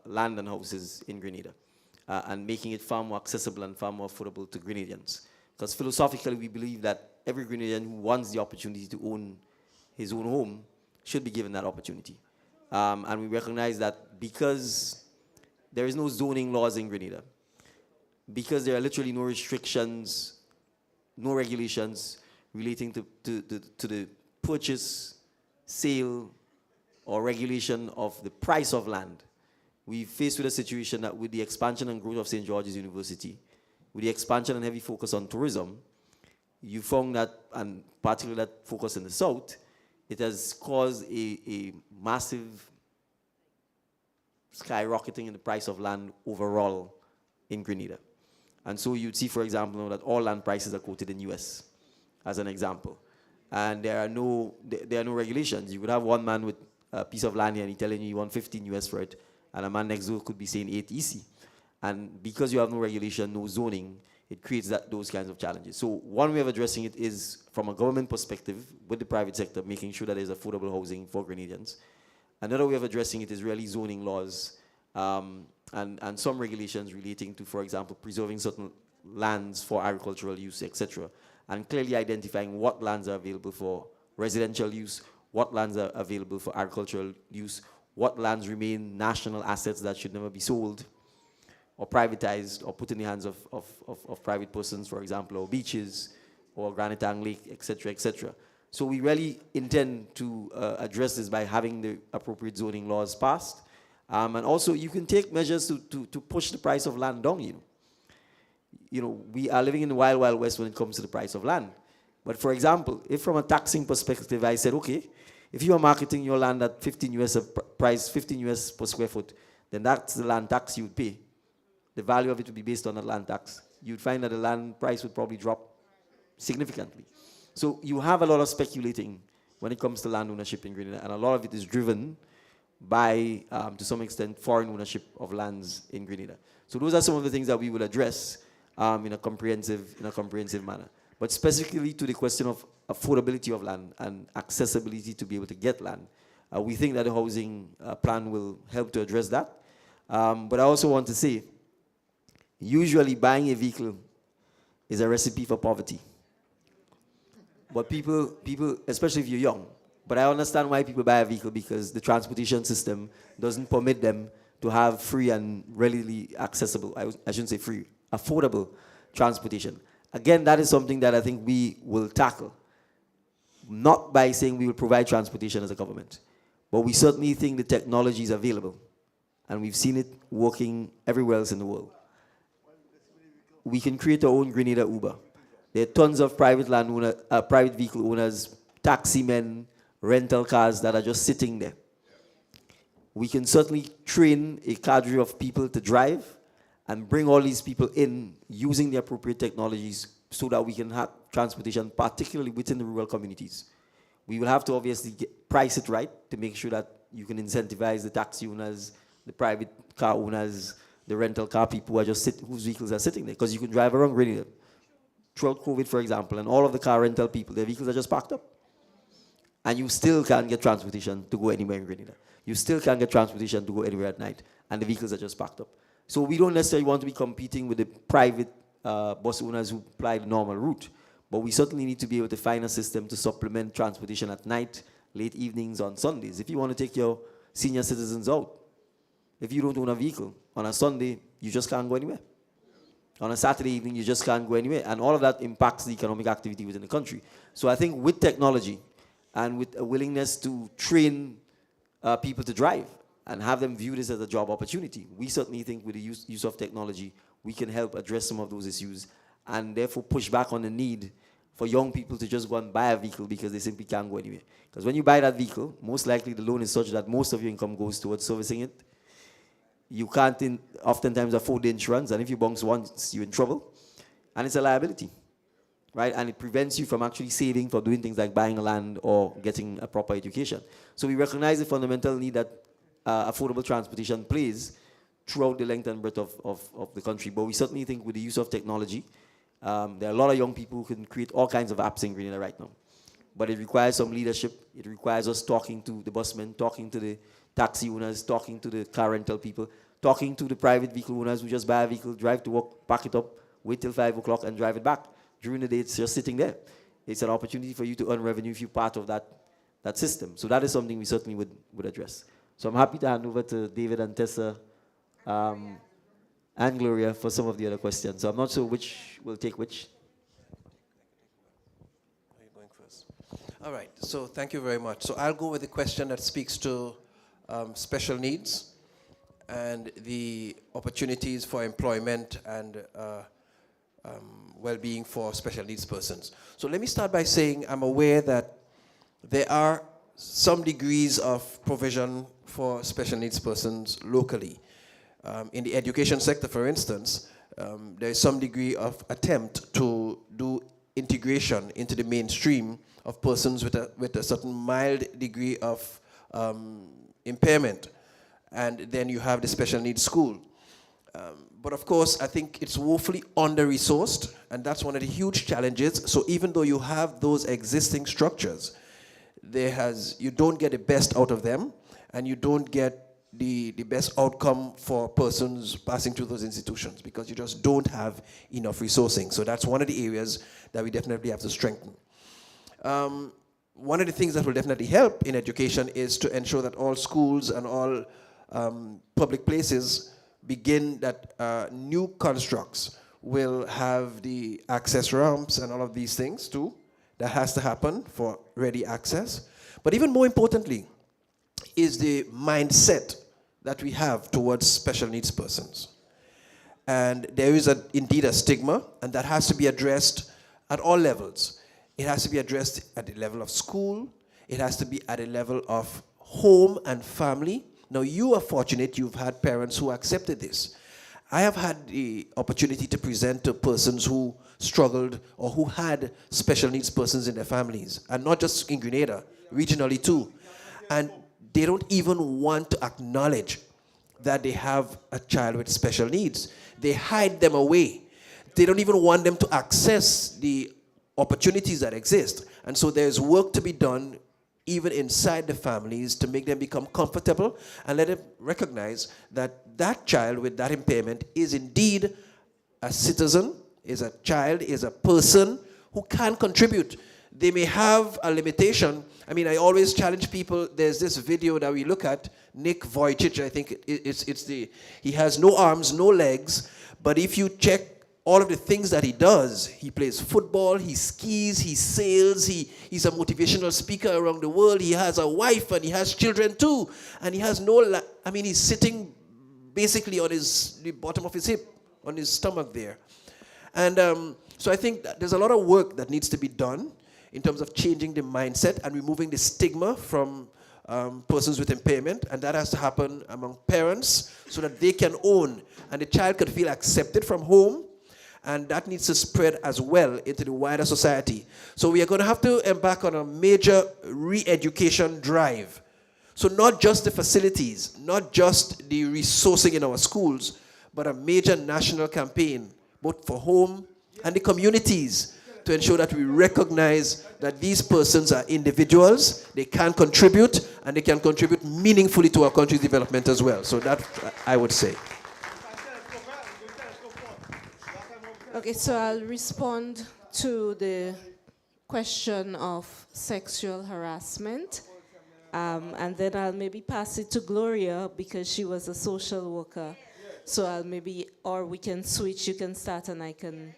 land and houses in Grenada, and making it far more accessible and far more affordable to Grenadians. Because philosophically, we believe that every Grenadian who wants the opportunity to own his own home should be given that opportunity. And we recognize that because there is no zoning laws in Grenada, because there are literally no restrictions, no regulations relating to the purchase, sale, or regulation of the price of land, we faced with a situation that with the expansion and growth of St. George's University, with the expansion and heavy focus on tourism, you found that, and particularly that focus in the south, it has caused a massive skyrocketing in the price of land overall in Grenada. And so you'd see, for example, now that all land prices are quoted in US, as an example. And there are no regulations. You could have one man with a piece of land here and he's telling you want 15 US for it, and a man next door could be saying 8 EC. And because you have no regulation, no zoning, it creates those kinds of challenges. So one way of addressing it is from a government perspective with the private sector, making sure that there's affordable housing for Grenadians. Another way of addressing it is really zoning laws and some regulations relating to, for example, preserving certain lands for agricultural use, etc. And clearly identifying what lands are available for residential use, what lands are available for agricultural use, what lands remain national assets that should never be sold or privatized or put in the hands of private persons, for example, or beaches or Granitang Lake, etc., etc. So we really intend to address this by having the appropriate zoning laws passed. And also you can take measures to push the price of land down, You know, we are living in the wild, wild west when it comes to the price of land. But for example, if from a taxing perspective, I said, okay, if you are marketing your land at 15 US price, 15 US per square foot, then that's the land tax you would pay. The value of it would be based on the land tax. You'd find that the land price would probably drop significantly. So you have a lot of speculating when it comes to land ownership in Grenada, and a lot of it is driven by, to some extent, foreign ownership of lands in Grenada. So those are some of the things that we will address in a comprehensive manner. But specifically to the question of affordability of land and accessibility to be able to get land, we think that the housing plan will help to address that. But I also want to say, usually buying a vehicle is a recipe for poverty. But people, especially if you're young, but I understand why people buy a vehicle, because the transportation system doesn't permit them to have free and readily accessible, I shouldn't say free, affordable transportation. Again, that is something that I think we will tackle. Not by saying we will provide transportation as a government, but we certainly think the technology is available, and we've seen it working everywhere else in the world. We can create our own Grenada Uber. There are tons of private vehicle owners, taxi men, rental cars that are just sitting there. We can certainly train a cadre of people to drive and bring all these people in using the appropriate technologies so that we can have transportation, particularly within the rural communities. We will have to obviously price it right to make sure that you can incentivize the taxi owners, the private car owners, the rental car people who are just whose vehicles are sitting there, because you can drive around Grenville throughout COVID, for example, and all of the car rental people, their vehicles are just parked up. And you still can't get transportation to go anywhere in Grenville. You still can't get transportation to go anywhere at night, and the vehicles are just parked up. So we don't necessarily want to be competing with the private bus owners who apply the normal route, but we certainly need to be able to find a system to supplement transportation at night, late evenings, on Sundays. If you want to take your senior citizens out, if you don't own a vehicle, on a Sunday, you just can't go anywhere. On a Saturday evening, you just can't go anywhere, and all of that impacts the economic activity within the country. So I think with technology and with a willingness to train people to drive and have them view this as a job opportunity, we certainly think with the use of technology, we can help address some of those issues and therefore push back on the need for young people to just go and buy a vehicle because they simply can't go anywhere. Because when you buy that vehicle, most likely the loan is such that most of your income goes towards servicing it. You can't oftentimes afford the insurance, and if you bounce once, you're in trouble. And it's a liability, right? And it prevents you from actually saving for doing things like buying a land or getting a proper education. So we recognize the fundamental need that affordable transportation plays throughout the length and breadth of the country. But we certainly think with the use of technology, there are a lot of young people who can create all kinds of apps in Grenada right now. But it requires some leadership. It requires us talking to the busmen, talking to the taxi owners, talking to the car rental people, talking to the private vehicle owners who just buy a vehicle, drive to work, pack it up, wait till 5 o'clock and drive it back. During the day, it's just sitting there. It's an opportunity for you to earn revenue if you're part of that system. So that is something we certainly would address. So I'm happy to hand over to David and Tessa and Gloria for some of the other questions. So I'm not sure which will take which. Are you going first? All right, so thank you very much. So I'll go with the question that speaks to special needs and the opportunities for employment and well-being for special needs persons. So let me start by saying I'm aware that there are some degrees of provision for special needs persons locally. In the education sector, for instance, there is some degree of attempt to do integration into the mainstream of persons with a certain mild degree of impairment. And then you have the special needs school. But of course, I think it's woefully under-resourced, and that's one of the huge challenges. So even though you have those existing structures, you don't get the best out of them, and you don't get the best outcome for persons passing through those institutions because you just don't have enough resourcing. So that's one of the areas that we definitely have to strengthen. One of the things that will definitely help in education is to ensure that all schools and all public places begin that new constructs will have the access ramps and all of these things too. That has to happen for ready access. But even more importantly is the mindset that we have towards special needs persons. And there is indeed a stigma, and that has to be addressed at all levels. It has to be addressed at the level of school. It has to be at the level of home and family. Now, you are fortunate you've had parents who accepted this. I have had the opportunity to present to persons who struggled or who had special needs persons in their families, and not just in Grenada, regionally too. And they don't even want to acknowledge that they have a child with special needs. They hide them away. They don't even want them to access the opportunities that exist. And so there's work to be done even inside the families to make them become comfortable and let them recognize that that child with that impairment is indeed a citizen, is a child, is a person who can contribute. They may have a limitation. I mean, I always challenge people. There's this video that we look at, Nick Vujicic, I think he has no arms, no legs, but if you check all of the things that he does, he plays football, he skis, he sails, he's a motivational speaker around the world, he has a wife and he has children too, and he has he's sitting basically on the bottom of his hip, on his stomach there. And so I think that there's a lot of work that needs to be done in terms of changing the mindset and removing the stigma from persons with impairment, and that has to happen among parents so that they can own and the child can feel accepted from home, and that needs to spread as well into the wider society. So we are going to have to embark on a major re-education drive. So not just the facilities, not just the resourcing in our schools, but a major national campaign, both for home and the communities, to ensure that we recognize that these persons are individuals, they can contribute, and they can contribute meaningfully to our country's development as well. So that, I would say. Okay, so I'll respond to the question of sexual harassment. And then I'll maybe pass it to Gloria because she was a social worker. So I'll maybe, or we can switch, you can start and I can.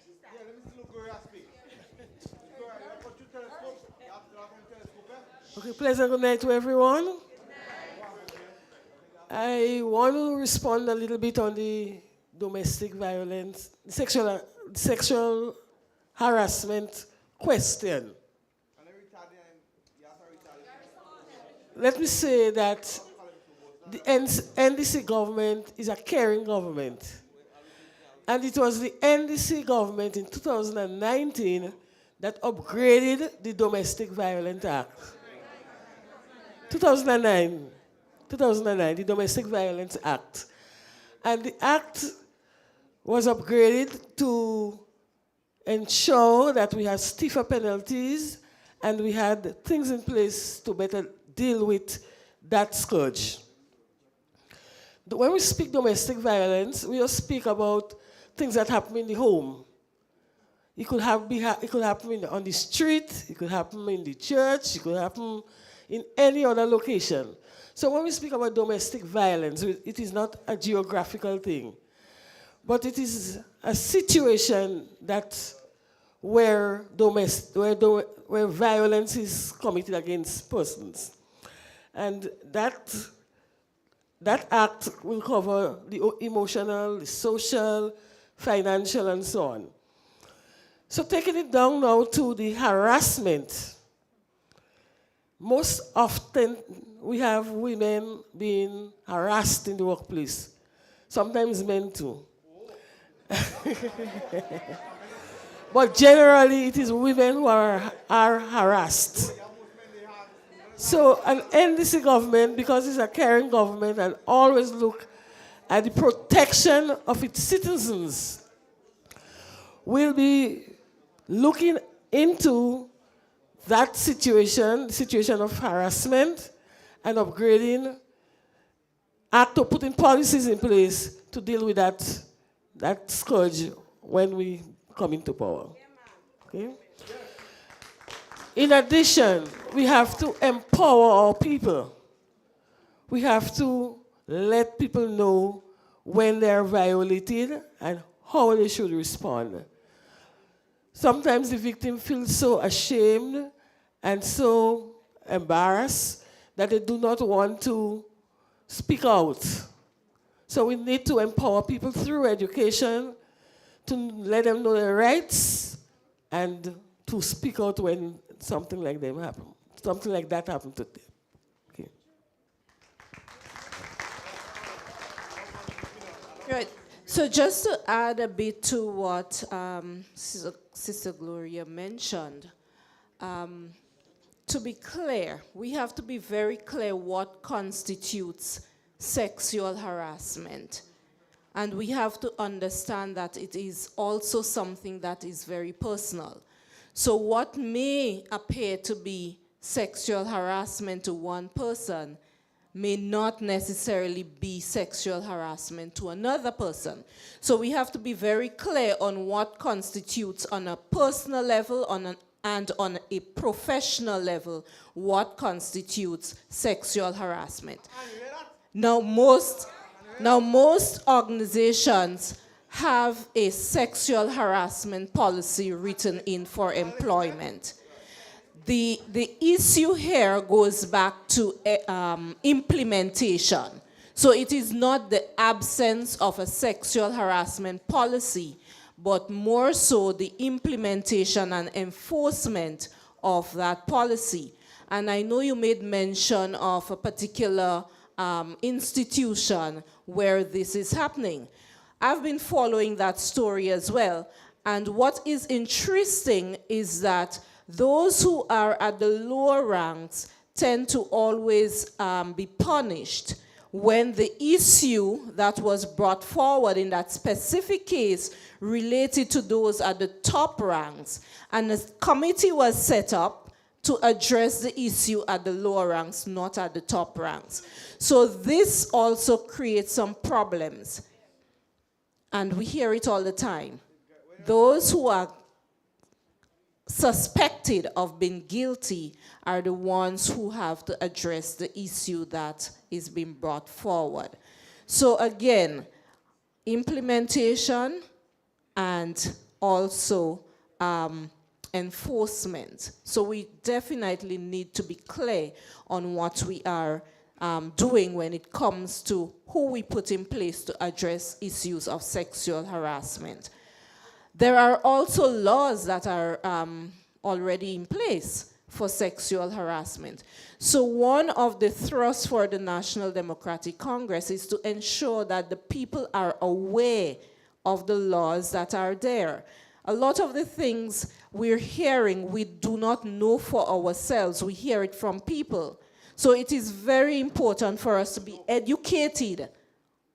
Okay, pleasant good night to everyone. I want to respond a little bit on the domestic violence, sexual harassment question. Let me say that the NDC government is a caring government. And it was the NDC government in 2019 that upgraded the Domestic Violence Act. 2009, the Domestic Violence Act. And the act was upgraded to ensure that we had stiffer penalties and we had things in place to better deal with that scourge. When we speak domestic violence, we just speak about things that happen in the home. It could happen on the street, it could happen in the church, it could happen in any other location. So when we speak about domestic violence, it is not a geographical thing, but it is a situation where violence is committed against persons. And that act will cover the emotional, the social, financial, and so on. So taking it down now to the harassment. Most often, we have women being harassed in the workplace. Sometimes men too. But generally, it is women who are harassed. So an NDC government, because it's a caring government and always look at the protection of its citizens, will be looking into that situation, the situation of harassment, and upgrading, or putting policies in place to deal with that scourge when we come into power. Okay? In addition, we have to empower our people. We have to let people know when they're violated and how they should respond. Sometimes the victim feels so ashamed and so embarrassed that they do not want to speak out. So we need to empower people through education to let them know their rights and to speak out when something like that happened to them. Okay. Right. So just to add a bit to what Sister Gloria mentioned, to be clear, we have to be very clear what constitutes sexual harassment. And we have to understand that it is also something that is very personal. So what may appear to be sexual harassment to one person may not necessarily be sexual harassment to another person. So we have to be very clear on what constitutes on a personal level and on a professional level what constitutes sexual harassment. Now most organizations have a sexual harassment policy written in for employment. The issue here goes back to implementation. So it is not the absence of a sexual harassment policy, but more so the implementation and enforcement of that policy. And I know you made mention of a particular institution where this is happening. I've been following that story as well. And what is interesting is that those who are at the lower ranks tend to always be punished when the issue that was brought forward in that specific case related to those at the top ranks. And a committee was set up to address the issue at the lower ranks, not at the top ranks. So this also creates some problems. And we hear it all the time. Those who are suspected of being guilty are the ones who have to address the issue that is being brought forward. So again, implementation and also enforcement. So we definitely need to be clear on what we are doing when it comes to who we put in place to address issues of sexual harassment. There are also laws that are already in place for sexual harassment. So one of the thrusts for the National Democratic Congress is to ensure that the people are aware of the laws that are there. A lot of the things we're hearing, we do not know for ourselves. We hear it from people. So it is very important for us to be educated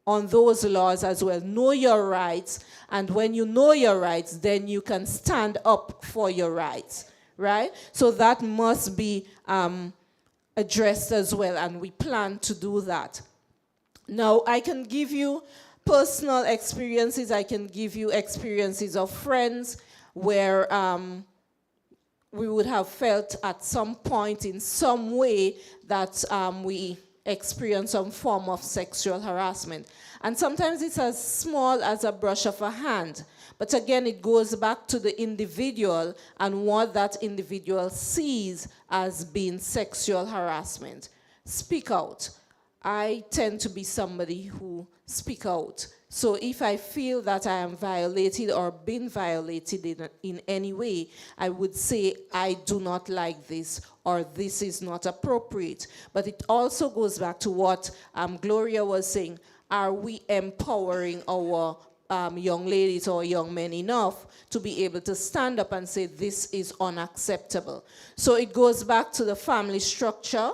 on those laws as well. Know your rights, and when you know your rights, then you can stand up for your rights, right? So that must be addressed as well, and we plan to do that. Now, I can give you personal experiences. I can give you experiences of friends where we would have felt at some point in some way that we experience some form of sexual harassment. And sometimes it's as small as a brush of a hand. But again, it goes back to the individual and what that individual sees as being sexual harassment. Speak out. I tend to be somebody who speak out. So if I feel that I am violated or been violated in any way, I would say, I do not like this, or this is not appropriate. But it also goes back to what Gloria was saying. Are we empowering our young ladies or young men enough to be able to stand up and say, this is unacceptable? So it goes back to the family structure,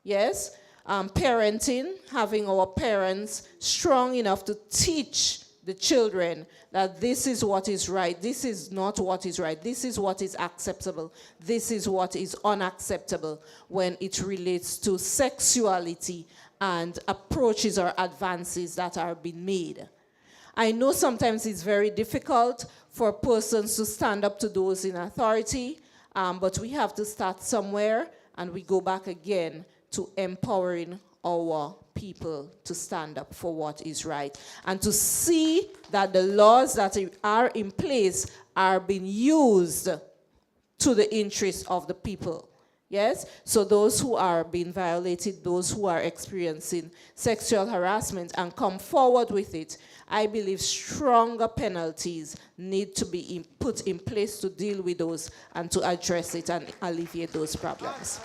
yes? Parenting, having our parents strong enough to teach the children that this is what is right, this is not what is right, this is what is acceptable, this is what is unacceptable when it relates to sexuality and approaches or advances that are being made. I know sometimes it's very difficult for persons to stand up to those in authority, but we have to start somewhere, and we go back again to empowering our people to stand up for what is right and to see that the laws that are in place are being used to the interest of the people. Yes? So those who are being violated, those who are experiencing sexual harassment and come forward with it, I believe stronger penalties need to be put in place to deal with those and to address it and alleviate those problems.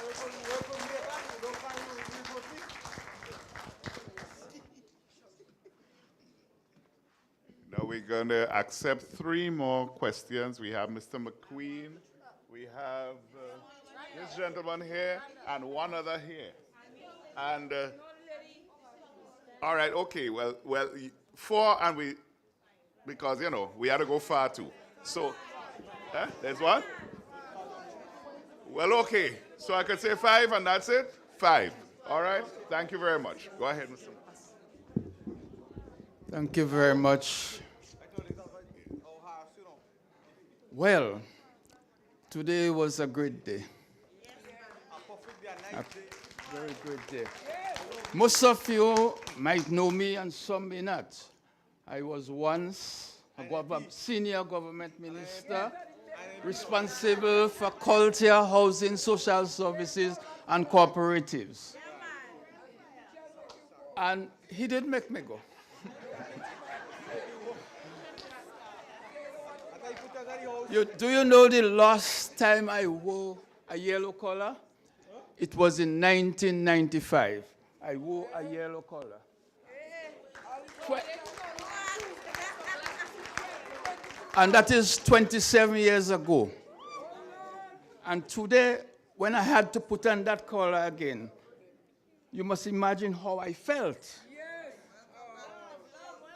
Now we're going to accept 3 more questions. We have Mr. McQueen, we have this gentleman here, and one other here. And all right, okay, well, 4, and we, because you know we had to go far too. So, there's one. Well, okay, so I could say 5, and that's it. 5. All right. Thank you very much. Go ahead, Mr. Thank you very much. Well, today was a great day. A very great day. Most of you might know me and some may not. I was once a senior government minister responsible for culture, housing, social services, and cooperatives. And he did make me go. Do you know the last time I wore a yellow collar? It was in 1995. I wore a yellow collar. And that is 27 years ago. And today, when I had to put on that collar again, you must imagine how I felt.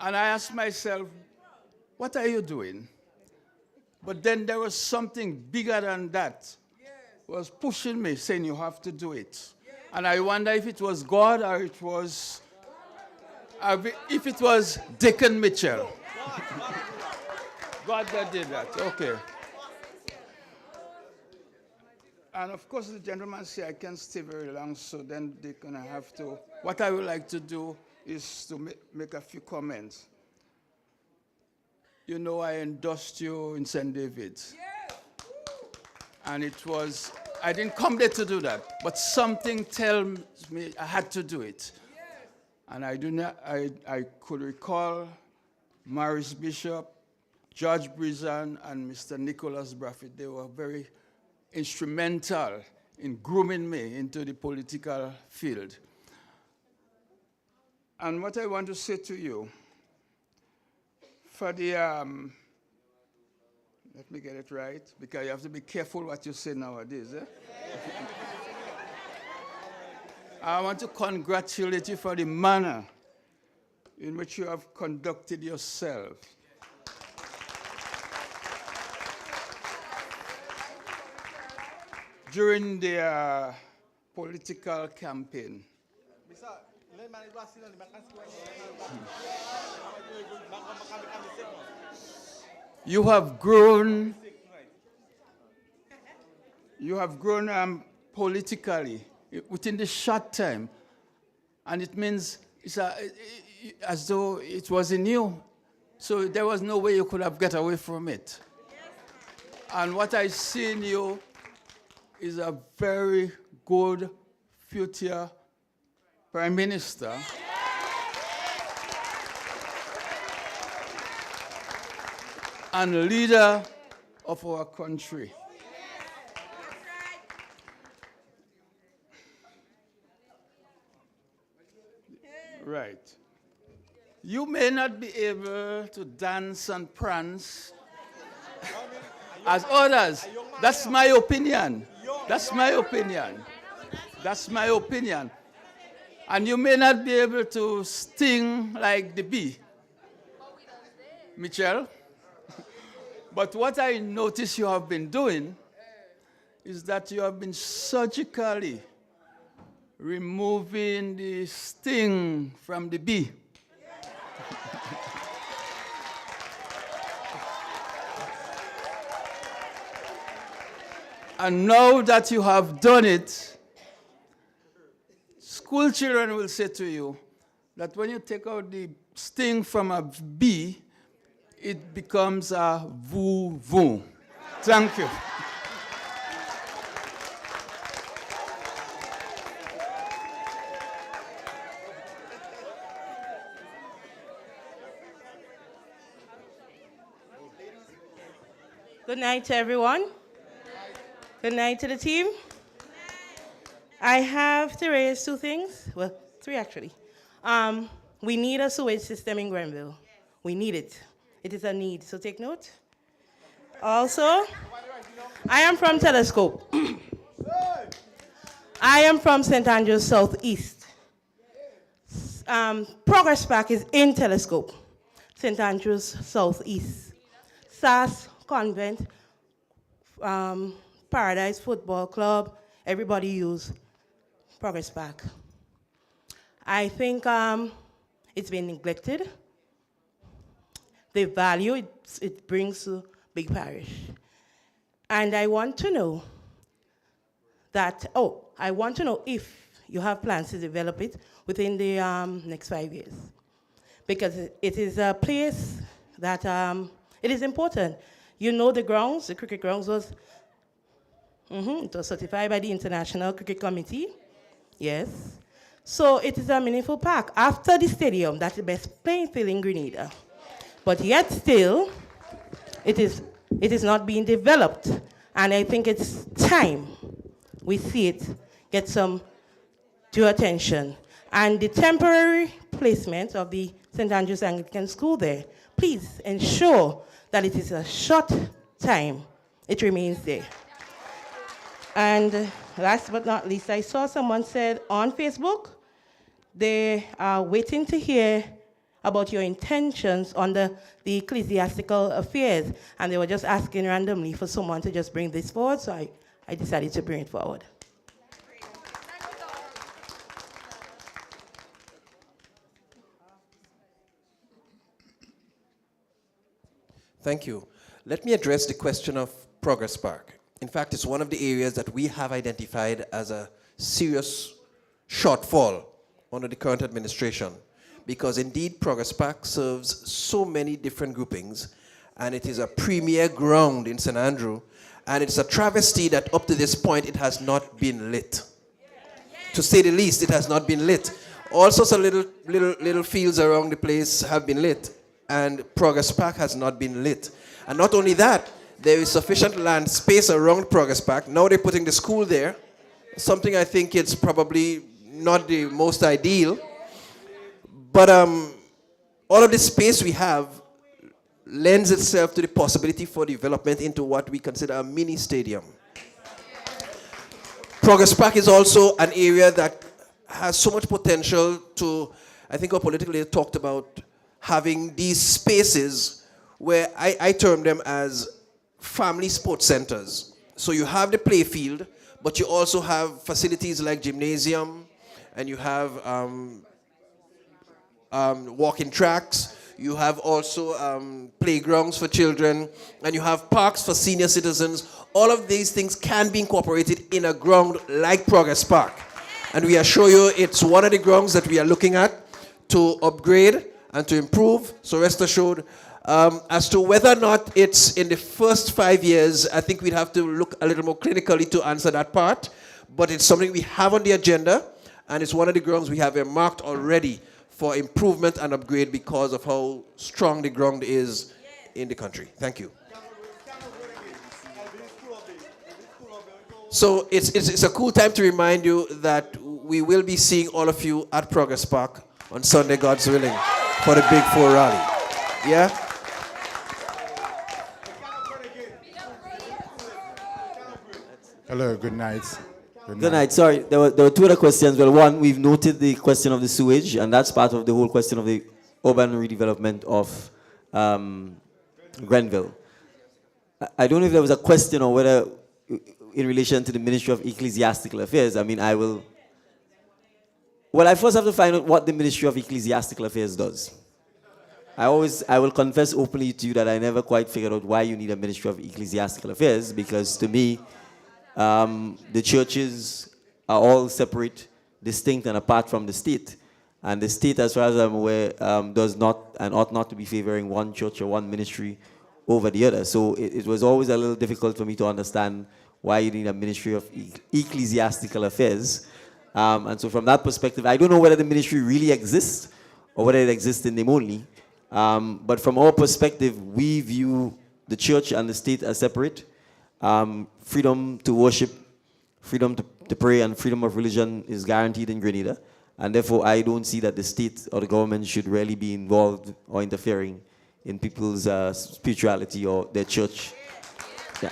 And I asked myself, what are you doing? But then there was something bigger than that. It was pushing me, saying you have to do it. And I wonder if it was God or if it was Dickon Mitchell. God that did that, okay. And of course the gentleman said I can't stay very long, so then they're gonna have to, what I would like to do is to make a few comments. You know, I endorsed you in St. David's. And it was, I didn't come there to do that, but something tells me I had to do it. And I could recall Maurice Bishop, George Brizan, and Mr. Nicholas Braffett. They were very instrumental in grooming me into the political field. And what I want to say to you, for the, let me get it right, because you have to be careful what you say nowadays. I want to congratulate you for the manner in which you have conducted yourself. During the political campaign. You have grown politically within the short time, and it means it's as though it was in you. So there was no way you could have got away from it. And what I see in you is a very good future Prime Minister. And leader of our country. Right. You may not be able to dance and prance as others. That's my opinion. That's my opinion. That's my opinion. And you may not be able to sting like the bee, Mitchell. But what I notice you have been doing is that you have been surgically removing the sting from the bee. And now that you have done it, school children will say to you that when you take out the sting from a bee, it becomes a voo-voo. Thank you. Good night to everyone. Good night to the team. I have to raise two things. Well, three actually. We need a sewage system in Grenville. We need it. It is a need, so take note. Also, I am from Telescope. I am from St. Andrews Southeast. Progress Park is in Telescope, St. Andrews Southeast. SAS, Convent, Paradise Football Club, everybody use Progress Park. I think it's been neglected. The value it brings to Big Parish. And I want to know that, I want to know if you have plans to develop it within the next 5 years. Because it is a place that, it is important. You know the grounds, the cricket grounds was, it was certified by the International Cricket Committee, yes. So it is a meaningful park. After the stadium, that's the best playing field in Grenada. But yet still, it is not being developed. And I think it's time we see it get some due attention. And the temporary placement of the St. Andrew's Anglican School there, please ensure that it is a short time it remains there. And last but not least, I saw someone said on Facebook, they are waiting to hear about your intentions on the ecclesiastical affairs. And they were just asking randomly for someone to just bring this forward, so I decided to bring it forward. Thank you. Let me address the question of Progress Park. In fact, it's one of the areas that we have identified as a serious shortfall under the current administration, because indeed Progress Park serves so many different groupings, and it is a premier ground in St. Andrew, and it's a travesty that up to this point it has not been lit. To say the least, it has not been lit. All sorts of little fields around the place have been lit, and Progress Park has not been lit. And not only that, there is sufficient land space around Progress Park. Now they're putting the school there, something I think it's probably not the most ideal. But all of the space we have lends itself to the possibility for development into what we consider a mini stadium. Progress Park is also an area that has so much potential to, I think our political leader talked about having these spaces where I term them as family sports centers. So you have the play field, but you also have facilities like gymnasium, and you have walking tracks, you have also playgrounds for children, and you have parks for senior citizens. All of these things can be incorporated in a ground like Progress Park. And we assure you it's one of the grounds that we are looking at to upgrade and to improve. So rest assured, as to whether or not it's in the first 5 years, I think we'd have to look a little more clinically to answer that part. But it's something we have on the agenda, and it's one of the grounds we have earmarked already for improvement and upgrade because of how strong the ground is in the country. Thank you. So it's a cool time to remind you that we will be seeing all of you at Progress Park on Sunday, God's willing, for the Big 4 rally. Yeah? Hello, good night. Good night. Sorry, there were two other questions. Well, one, we've noted the question of the sewage, and that's part of the whole question of the urban redevelopment of Grenville. I don't know if there was a question or whether in relation to the Ministry of Ecclesiastical Affairs. I mean, I first have to find out what the Ministry of Ecclesiastical Affairs does. I will confess openly to you that I never quite figured out why you need a Ministry of Ecclesiastical Affairs, because to me, the churches are all separate, distinct, and apart from the state. And the state, as far as I'm aware, does not and ought not to be favoring one church or one ministry over the other. So it was always a little difficult for me to understand why you need a Ministry of Ecclesiastical Affairs. And so from that perspective, I don't know whether the ministry really exists or whether it exists in name only. But from our perspective, we view the church and the state as separate. Freedom to worship, freedom to pray, and freedom of religion is guaranteed in Grenada. And therefore, I don't see that the state or the government should really be involved or interfering in people's spirituality or their church. Yeah.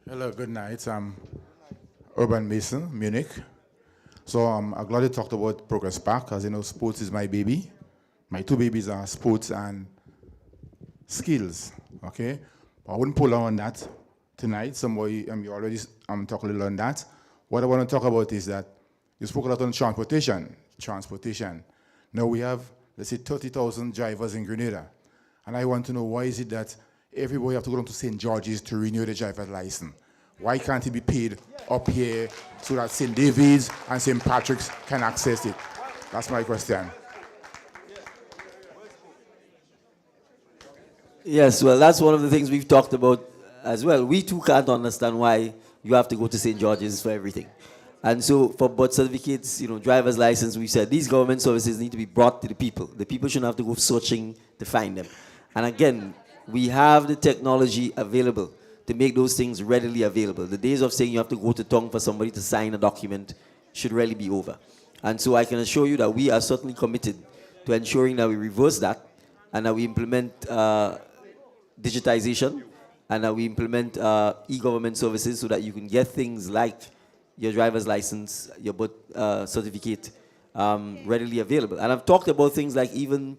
Hello, good night. I'm Urban Mason, Munich. So I'm glad you talked about Progress Park. As you know, sports is my baby. My two babies are sports and skills, okay? I wouldn't pull on that tonight. Somebody, you already talked a little on that. What I want to talk about is that you spoke a lot on transportation. Now we have, let's say, 30,000 drivers in Grenada. And I want to know, why is it that everybody have to go down to St. George's to renew the driver's license? Why can't it be paid up here so that St. David's and St. Patrick's can access it? That's my question. Yes, well, that's one of the things we've talked about as well. We too can't understand why you have to go to St. George's for everything. And so for birth certificates, driver's license, we said these government services need to be brought to the people. The people shouldn't have to go searching to find them. And again, We have the technology available to make those things readily available. The days of saying you have to go to tongue for somebody to sign a document should really be over. And so I can assure you that we are certainly committed to ensuring that we reverse that and that we implement digitization and that we implement e-government services so that you can get things like your driver's license, your birth certificate readily available. And I've talked about things like even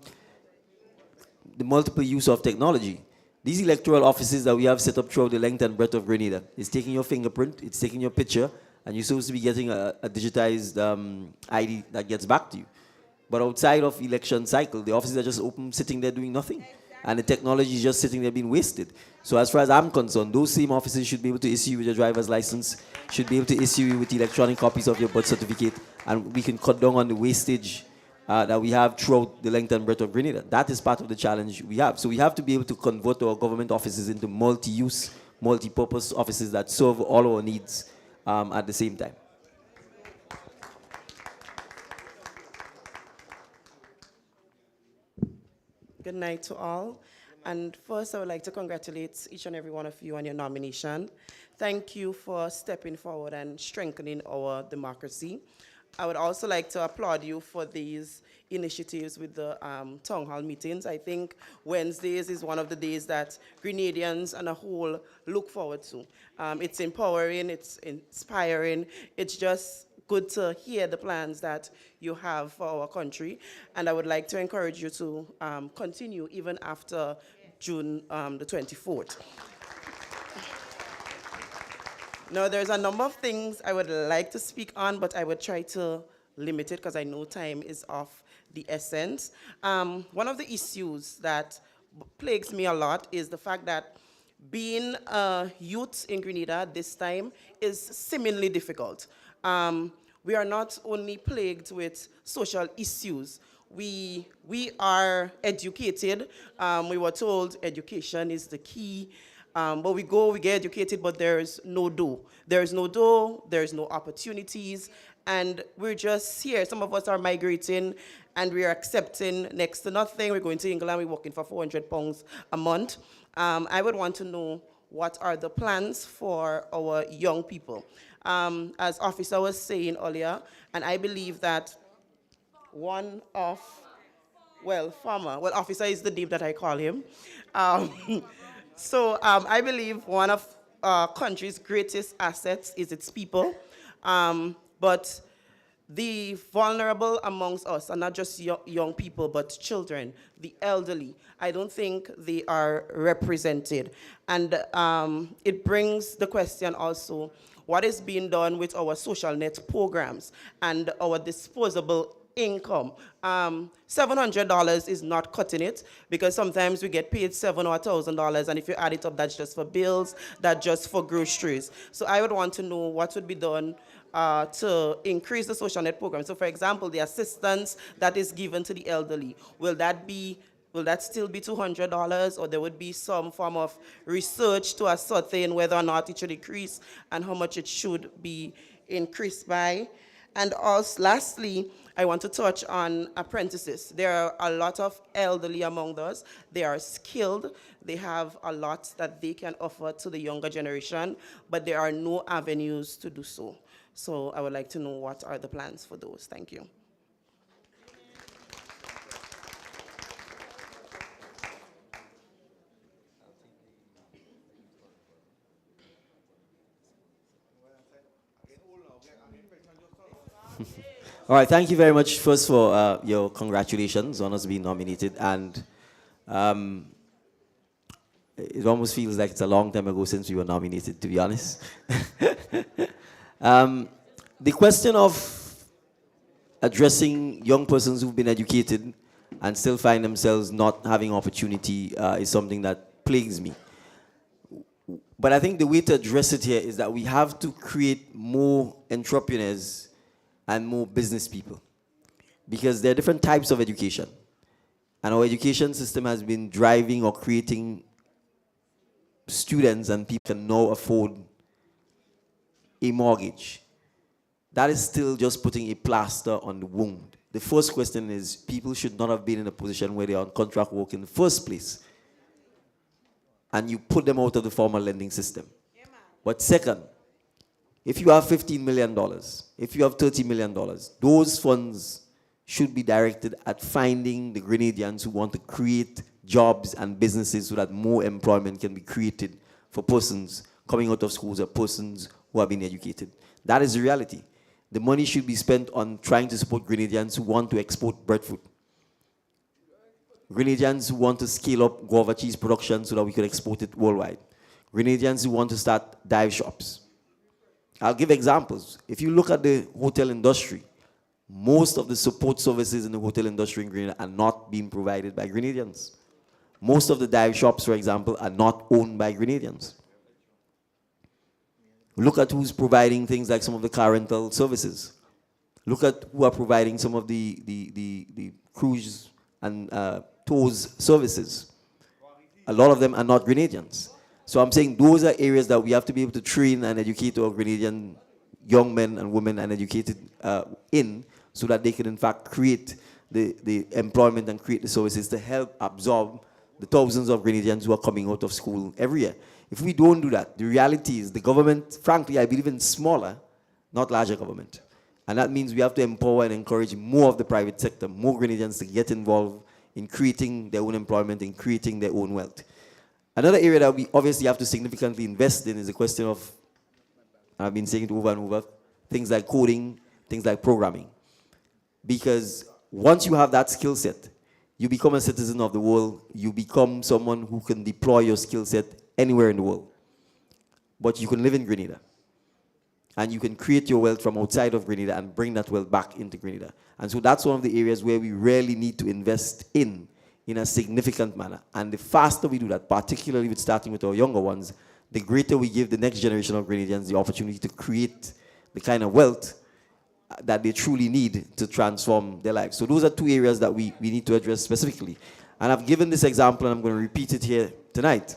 the multiple use of technology. These electoral offices that we have set up throughout the length and breadth of Grenada, it's taking your fingerprint, it's taking your picture, and you're supposed to be getting a digitized ID that gets back to you. But outside of election cycle, the offices are just open, sitting there doing nothing. And the technology is just sitting there being wasted. So as far as I'm concerned, those same offices should be able to issue you with your driver's license, should be able to issue you with electronic copies of your birth certificate, and we can cut down on the wastage that we have throughout the length and breadth of Grenada. That is part of the challenge we have. So we have to be able to convert our government offices into multi-use, multi-purpose offices that serve all our needs at the same time. Good night to all. And first, I would like to congratulate each and every one of you on your nomination. Thank you for stepping forward and strengthening our democracy. I would also like to applaud you for these initiatives with the town hall meetings. I think Wednesdays is one of the days that Grenadians and a whole look forward to. It's empowering, it's inspiring, it's just good to hear the plans that you have for our country. And I would like to encourage you to continue even after June the 24th. Now, there's a number of things I would like to speak on, but I would try to limit it because I know time is of the essence. One of the issues that plagues me a lot is the fact that being a youth in Grenada this time is seemingly difficult. We are not only plagued with social issues, we are educated. We were told education is the key. But we get educated, but there's no dough. There's no dough, there's no opportunities, and we're just here. Some of us are migrating, and we're accepting next to nothing. We're going to England, we're working for £400 a month. I would want to know what are the plans for our young people. As Officer was saying earlier, and I believe that Officer is the name that I call him. So I believe one of our country's greatest assets is its people. But the vulnerable amongst us are not just young people, but children, the elderly. I don't think they are represented. And it brings the question also, what is being done with our social net programs and our disposable income? $700 is not cutting it because sometimes we get paid $7,000 or $1,000, and if you add it up, that's just for bills, that's just for groceries. So I would want to know what would be done to increase the social net program. So for example, the assistance that is given to the elderly, will that still be $200, or there would be some form of research to ascertain whether or not it should increase and how much it should be increased by? And also, lastly, I want to touch on apprentices. There are a lot of elderly among us. They are skilled. They have a lot that they can offer to the younger generation, but there are no avenues to do so. So I would like to know what are the plans for those. Thank you. All right, thank you very much first for your congratulations on us being nominated. And it almost feels like it's a long time ago since we were nominated, to be honest. The question of addressing young persons who've been educated and still find themselves not having opportunity is something that plagues me. But I think the way to address it here is that we have to create more entrepreneurs and more business people, because there are different types of education. And our education system has been driving or creating students and people can now afford a mortgage. That is still just putting a plaster on the wound. The first question is, people should not have been in a position where they are on contract work in the first place. and you put them out of the formal lending system. But second, if you have $15 million, if you have $30 million, those funds should be directed at finding the Grenadians who want to create jobs and businesses so that more employment can be created for persons coming out of schools or persons who have been educated. That is the reality. The money should be spent on trying to support Grenadians who want to export breadfruit. Grenadians who want to scale up guava cheese production so that we can export it worldwide. Grenadians who want to start dive shops. I'll give examples. If you look at the hotel industry, most of the support services in the hotel industry in Grenada are not being provided by Grenadians. Most of the dive shops, for example, are not owned by Grenadians. Look at who's providing things like some of the car rental services. Look at who are providing some of the cruise and tours services. A lot of them are not Grenadians. So I'm saying those are areas that we have to be able to train and educate our Grenadian young men and women and educated in, so that they can in fact create the employment and create the services to help absorb the thousands of Grenadians who are coming out of school every year. If we don't do that, the reality is the government, frankly, I believe in smaller, not larger government. And that means we have to empower and encourage more of the private sector, more Grenadians to get involved in creating their own employment and creating their own wealth. Another area that we obviously have to significantly invest in is the question of, I've been saying it over and over, things like coding, things like programming. Because once you have that skill set, you become a citizen of the world, you become someone who can deploy your skill set anywhere in the world. But you can live in Grenada. And you can create your wealth from outside of Grenada and bring that wealth back into Grenada. And so that's one of the areas where we really need to invest in a significant manner. And the faster we do that, particularly with starting with our younger ones, the greater we give the next generation of Grenadians the opportunity to create the kind of wealth that they truly need to transform their lives. So those are two areas that we need to address specifically. And I've given this example, and I'm going to repeat it here tonight.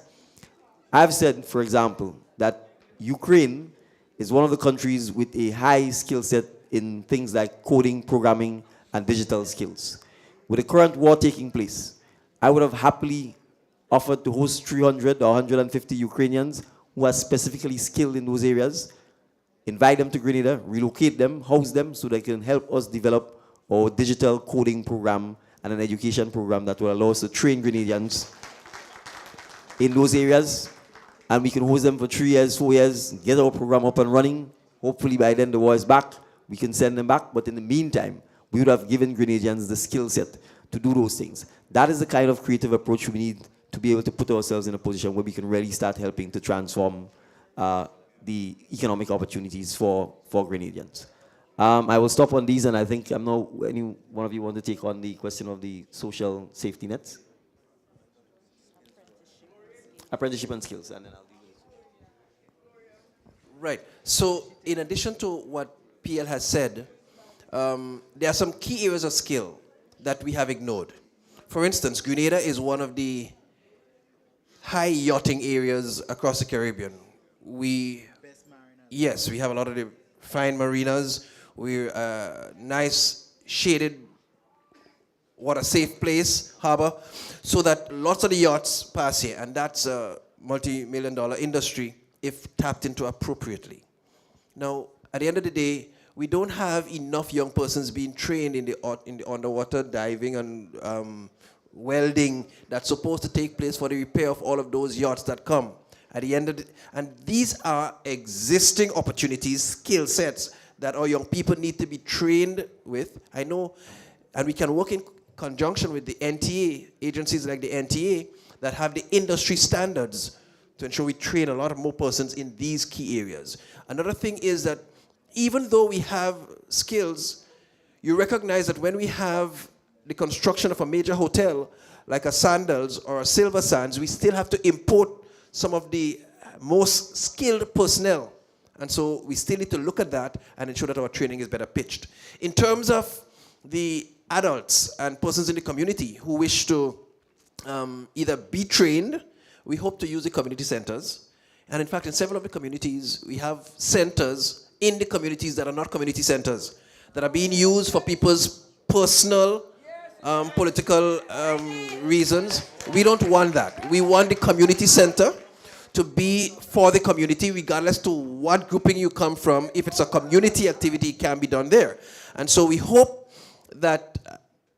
I've said, for example, that Ukraine is one of the countries with a high skill set in things like coding, programming, and digital skills. With the current war taking place, I would have happily offered to host 300 or 150 Ukrainians who are specifically skilled in those areas, invite them to Grenada, relocate them, house them, so they can help us develop our digital coding program and an education program that will allow us to train Grenadians in those areas. And we can host them for 3 years, 4 years, get our program up and running. Hopefully by then the war is back, we can send them back. But in the meantime, we would have given Grenadians the skill set to do those things. That is the kind of creative approach we need to be able to put ourselves in a position where we can really start helping to transform the economic opportunities for Grenadians. I will stop on these, and I think any one of you want to take on the question of the social safety nets? Apprenticeship and skills, and then I'll do this. Right. So in addition to what PL has said, there are some key areas of skill that we have ignored. For instance, Grenada is one of the high yachting areas across the Caribbean. Yes, we have a lot of the fine marinas. We're a nice, shaded, water safe place, harbor, so that lots of the yachts pass here, and that's a multi-million-dollar industry if tapped into appropriately. Now, at the end of the day, we don't have enough young persons being trained in the underwater diving and welding that's supposed to take place for the repair of all of those yachts that come. At the end of the, and these are existing opportunities, skill sets that our young people need to be trained with. I know, and we can work in conjunction with the NTA, agencies like the NTA that have the industry standards to ensure we train a lot of more persons in these key areas. Another thing is that even though we have skills, you recognize that when we have the construction of a major hotel, like a Sandals or a Silver Sands, we still have to import some of the most skilled personnel. And so we still need to look at that and ensure that our training is better pitched. In terms of the adults and persons in the community who wish to either be trained, we hope to use the community centers. And in fact, in several of the communities, we have centers in the communities that are not community centers, that are being used for people's personal political reasons. We don't want that. We want the community center to be for the community, regardless to what grouping you come from. If it's a community activity, it can be done there. And so we hope that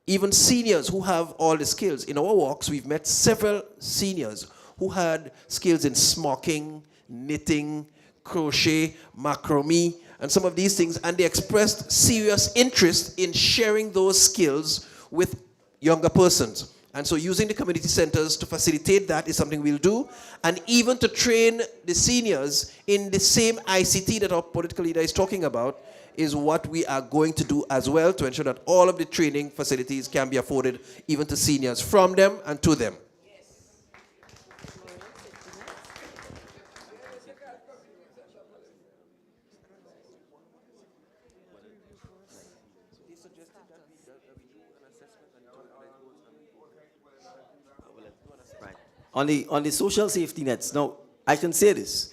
even seniors who have all the skills, in our walks, we've met several seniors who had skills in smocking, knitting, crochet, macrame, and some of these things, and they expressed serious interest in sharing those skills with younger persons. And so using the community centers to facilitate that is something we'll do, and even to train the seniors in the same ICT that our political leader is talking about is what we are going to do as well, to ensure that all of the training facilities can be afforded even to seniors, from them and to them. On the social safety nets, now, I can say this.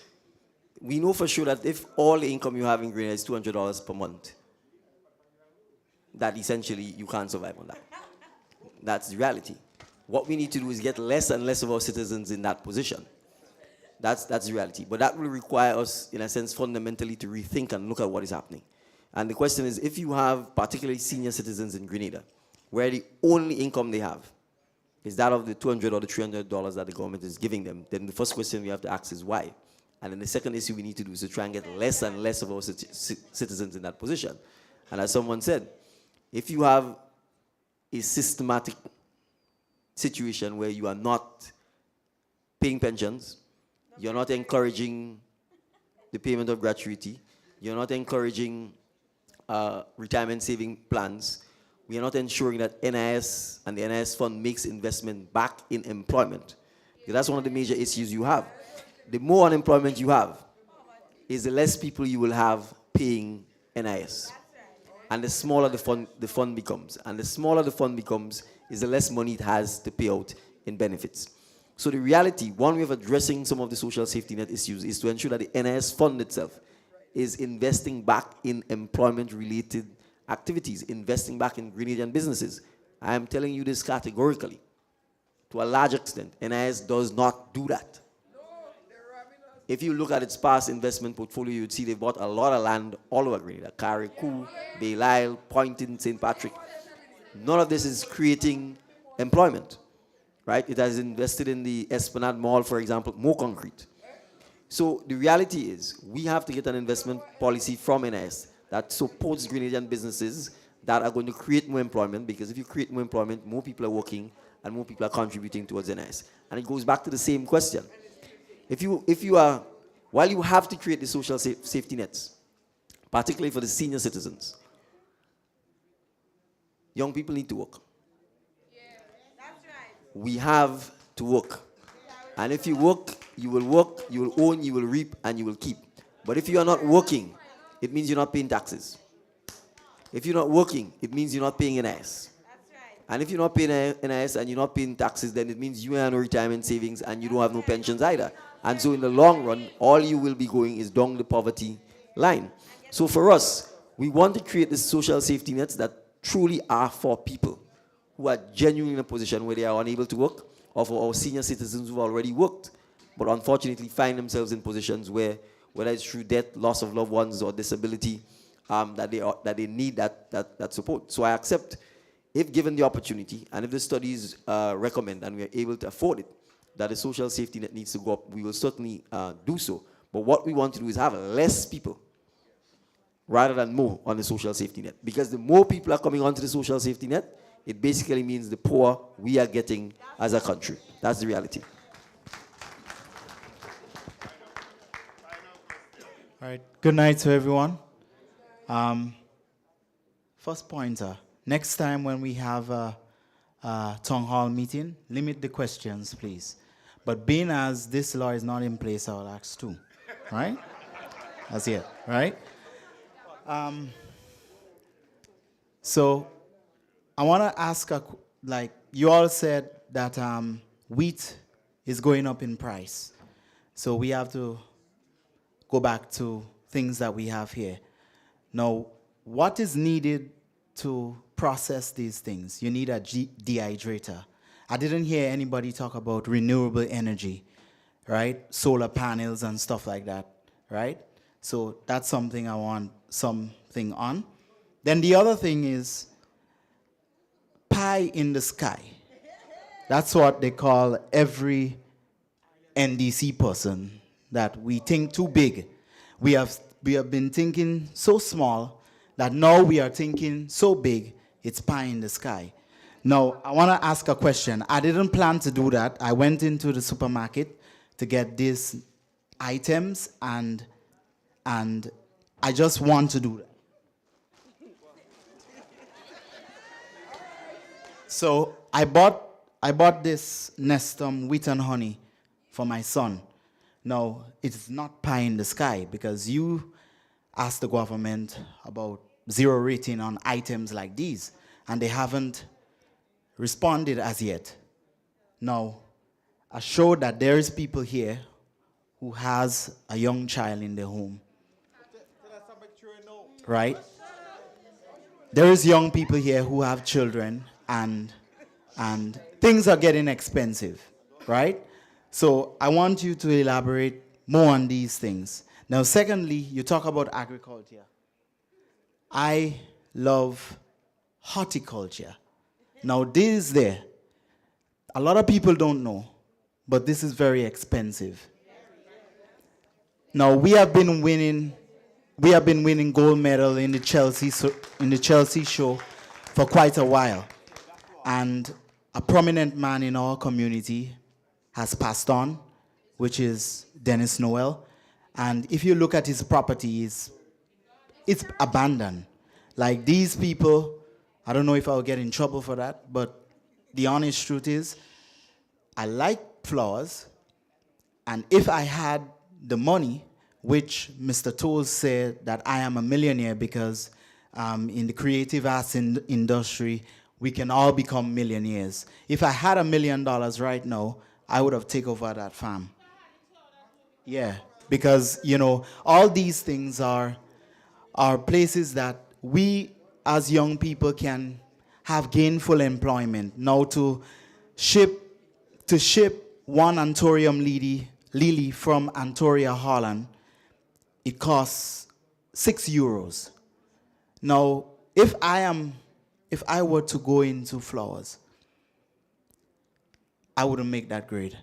We know for sure that if all the income you have in Grenville is $200 per month, that essentially you can't survive on that. That's the reality. What we need to do is get less and less of our citizens in that position. That's the reality. But that will require us, in a sense, fundamentally to rethink and look at what is happening. And the question is, if you have particularly senior citizens in Grenada, where the only income they have is that of the $200 or the $300 that the government is giving them, then the first question we have to ask is why? And then the second issue we need to do is to try and get less and less of our citizens in that position. And as someone said, if you have a systematic situation where you are not paying pensions, you're not encouraging the payment of gratuity, you're not encouraging retirement saving plans, we are not ensuring that NIS and the NIS fund makes investment back in employment. Because that's one of the major issues you have. The more unemployment you have, is the less people you will have paying NIS. And the smaller the fund becomes. And the smaller the fund becomes, is the less money it has to pay out in benefits. So the reality, one way of addressing some of the social safety net issues is to ensure that the NIS fund itself is investing back in employment-related activities, investing back in Grenadian businesses. I am telling you this categorically. To a large extent, NIS does not do that. If you look at its past investment portfolio, you'd see they bought a lot of land all over Grenada. Carriacou, Belle-Isle, Poynton, St. Patrick. None of this is creating employment, right? It has invested in the Esplanade Mall, for example, more concrete. So the reality is, we have to get an investment policy from NIS that supports Grenadian businesses that are going to create more employment, because if you create more employment, more people are working and more people are contributing towards NIS. And it goes back to the same question. If you are, while you have to create the social safety nets, particularly for the senior citizens, young people need to work. We have to work. And if you work, you will own, you will reap, and you will keep. But if you are not working, it means you're not paying taxes. If you're not working, it means you're not paying NIS. And if you're not paying NIS and you're not paying taxes, then it means you have no retirement savings and you don't have no pensions either. And so in the long run, all you will be going is down the poverty line. So for us, we want to create the social safety nets that truly are for people who are genuinely in a position where they are unable to work, or for our senior citizens who have already worked, but unfortunately find themselves in positions where, whether it's through death, loss of loved ones, or disability, that they need that support. So I accept, if given the opportunity, and if the studies recommend and we are able to afford it, that the social safety net needs to go up, we will certainly do so. But what we want to do is have less people rather than more on the social safety net. Because the more people are coming onto the social safety net, it basically means the poor we are getting as a country. That's the reality. All right. Good night to everyone. First pointer. Next time when we have a town hall meeting, limit the questions, please. But being as this law is not in place, I'll ask two. Right? That's it. Right? So I want to ask, like you all said that wheat is going up in price. So we have to go back to things that we have here. Now, what is needed to process these things. You need a dehydrator. I didn't hear anybody talk about renewable energy, right? Solar panels and stuff like that, right? So that's something I want something on. Then the other thing is pie in the sky. That's what they call every NDC person, that we think too big. We have been thinking so small that now we are thinking so big, it's pie in the sky. Now, I want to ask a question. I didn't plan to do that. I went into the supermarket to get these items, and I just want to do that. So I bought this Nestum wheat and honey for my son. Now, it's not pie in the sky, because you asked the government about 0 rating on items like these, and they haven't responded as yet. Now, I show that there is people here who has a young child in their home. Right? There is young people here who have children, and things are getting expensive, right? So I want you to elaborate more on these things. Now, secondly, you talk about agriculture. I love horticulture. Now, this there, a lot of people don't know, but this is very expensive. Now, we have been winning gold medal in the Chelsea show for quite a while. And a prominent man in our community has passed on, which is Dennis Noel. And if you look at his property, it's abandoned. Like, these people, I don't know if I'll get in trouble for that, but the honest truth is, I like flowers, and if I had the money, which Mr. Toles said that I am a millionaire because in the creative arts industry, we can all become millionaires. If I had $1 million right now, I would have taken over that farm. Yeah, because, you know, all these things are places that we as young people can have gainful employment. Now, to ship one Anthurium lily from Antoria, Holland, it costs €6. Now, if I were to go into flowers, I wouldn't make that grade.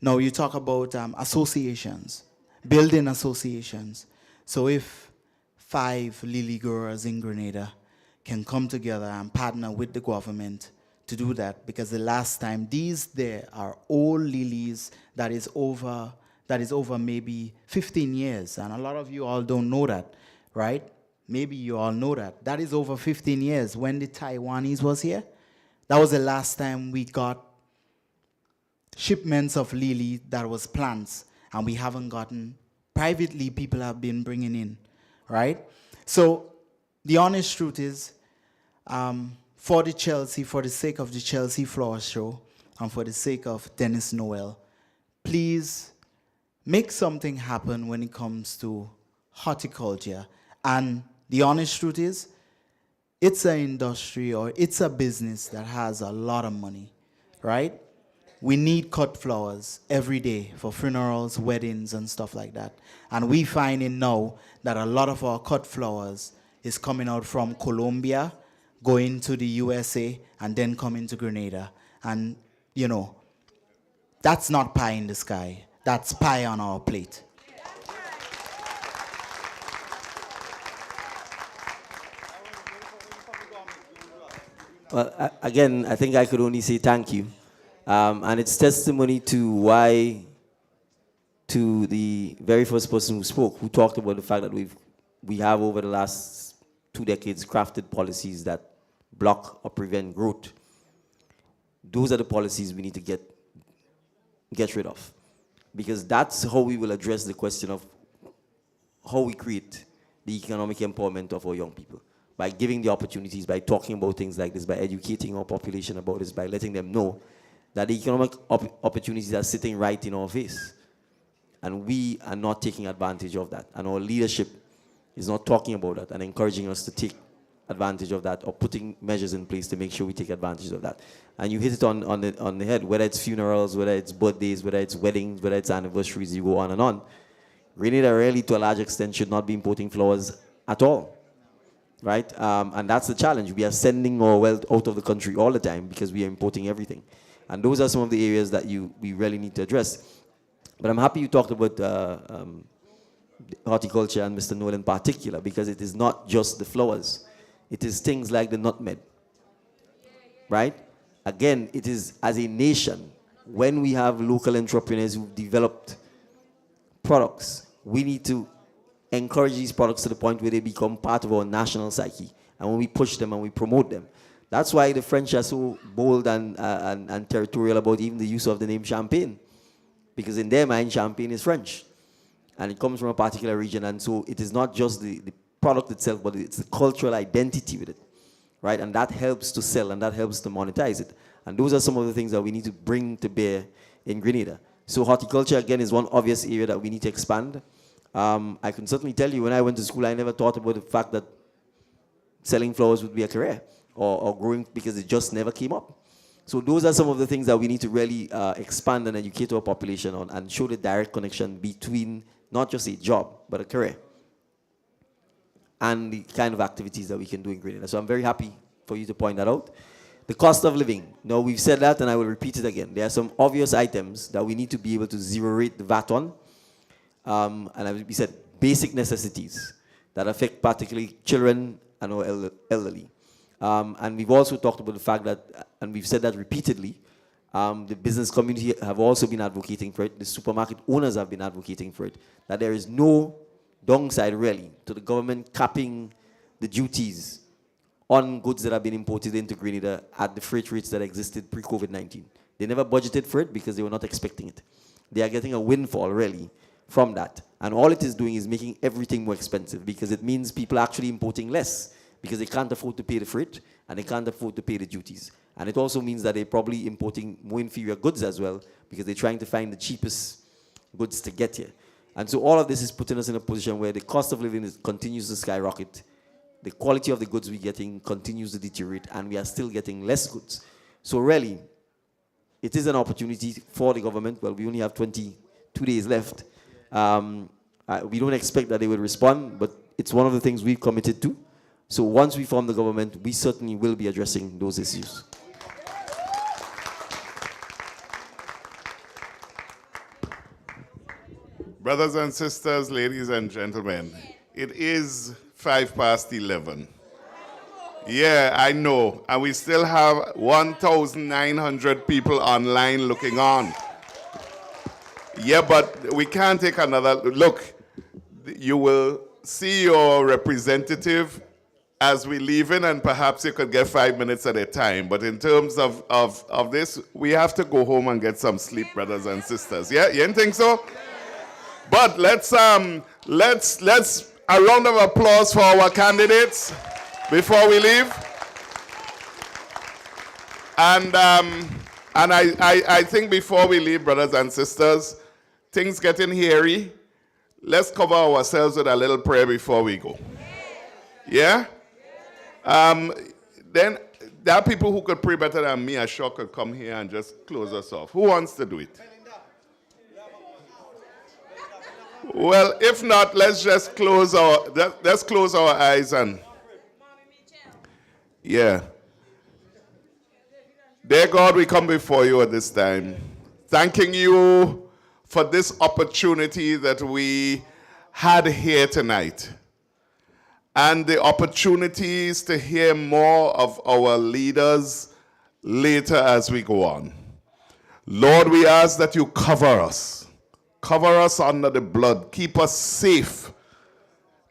Now, you talk about associations, building associations. So if 5 lily growers in Grenada can come together and partner with the government to do that, because the last time, these there are old lilies that is over maybe 15 years, and a lot of you all don't know that, right? Maybe you all know that. That is over 15 years. When the Taiwanese was here, that was the last time we got shipments of lily that was plants, and we haven't gotten. Privately, people have been bringing in, right? So the honest truth is, for the sake of the Chelsea Flower Show, and for the sake of Dennis Noel, please make something happen when it comes to horticulture. And the honest truth is, it's an industry or it's a business that has a lot of money, right? We need cut flowers every day for funerals, weddings, and stuff like that. And we finding now that a lot of our cut flowers is coming out from Colombia, going to the USA, and then coming to Grenada. And, you know, that's not pie in the sky. That's pie on our plate. Well, again, I think I could only say thank you. And it's testimony to the very first person who spoke, who talked about the fact that we have over the last 2 decades crafted policies that block or prevent growth. Those are the policies we need to get rid of, because that's how we will address the question of how we create the economic empowerment of our young people. By giving the opportunities, by talking about things like this, by educating our population about this, by letting them know that the economic opportunities are sitting right in our face. And we are not taking advantage of that. And our leadership is not talking about that and encouraging us to take advantage of that or putting measures in place to make sure we take advantage of that. And you hit it on the head, whether it's funerals, whether it's birthdays, whether it's weddings, whether it's anniversaries, you go on and on. Grenada really, to a large extent, should not be importing flowers at all, right? And that's the challenge. We are sending our wealth out of the country all the time because we are importing everything. And those are some of the areas that we really need to address. But I'm happy you talked about horticulture and Mr. Noel in particular, because it is not just the flowers. It is things like the nutmeg, right? Again, it is as a nation, when we have local entrepreneurs who've developed products, we need to encourage these products to the point where they become part of our national psyche. And when we push them and we promote them. That's why the French are so bold and territorial about even the use of the name champagne. Because in their mind, champagne is French. And it comes from a particular region. And so it is not just the product itself, but it's the cultural identity with it, right? And that helps to sell and that helps to monetize it. And those are some of the things that we need to bring to bear in Grenada. So horticulture, again, is one obvious area that we need to expand. I can certainly tell you, when I went to school, I never thought about the fact that selling flowers would be a career or growing, because it just never came up. So those are some of the things that we need to really expand and educate our population on and show the direct connection between not just a job, but a career and the kind of activities that we can do in Grenada. So I'm very happy for you to point that out. The cost of living. Now, we've said that, and I will repeat it again. There are some obvious items that we need to be able to zero rate the VAT on. And as we said, basic necessities that affect particularly children and our elderly. And we've also talked about the fact that, and we've said that repeatedly, the business community have also been advocating for it. The supermarket owners have been advocating for it, that there is no downside really to the government capping the duties on goods that have been imported into Grenada at the freight rates that existed pre-COVID-19. They never budgeted for it because they were not expecting it. They are getting a windfall really from that. And all it is doing is making everything more expensive, because it means people are actually importing less because they can't afford to pay the freight and they can't afford to pay the duties. And it also means that they're probably importing more inferior goods as well, because they're trying to find the cheapest goods to get here. And so all of this is putting us in a position where the cost of living continues to skyrocket. The quality of the goods we're getting continues to deteriorate, and we are still getting less goods. So really, it is an opportunity for the government. Well, we only have 22 days left. We don't expect that they will respond, but it's one of the things we've committed to. So once we form the government, we certainly will be addressing those issues. Brothers and sisters, ladies and gentlemen, it is 11:05. Yeah, I know. And we still have 1,900 people online looking on. Yeah, but we can't take another look. You will see your representative as we leave in, and perhaps you could get 5 minutes at a time. But in terms of this, we have to go home and get some sleep, brothers and sisters. Yeah, you didn't think so? But let's a round of applause for our candidates before we leave. And I think before we leave, brothers and sisters, things getting hairy. Let's cover ourselves with a little prayer before we go. Yeah? Then there are people who could pray better than me. I'm sure could come here and just close us off. Who wants to do it? Well, if not, let's just close our eyes and yeah. Dear God, we come before you at this time, thanking you for this opportunity that we had here tonight, and the opportunities to hear more of our leaders later as we go on. Lord, we ask that you cover us. Cover us under the blood. Keep us safe.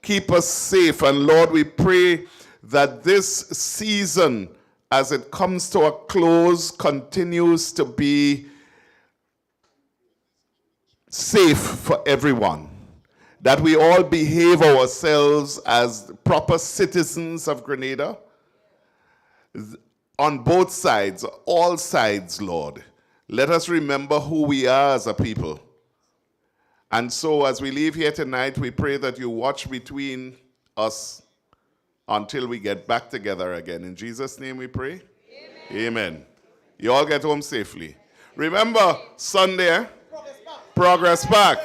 Keep us safe. And Lord, we pray that this season, as it comes to a close, continues to be safe for everyone. That we all behave ourselves as proper citizens of Grenada. On both sides, all sides, Lord. Let us remember who we are as a people. And so as we leave here tonight, we pray that you watch between us until we get back together again. In Jesus' name we pray. Amen. You all get home safely. Remember, Sunday, Progress Park.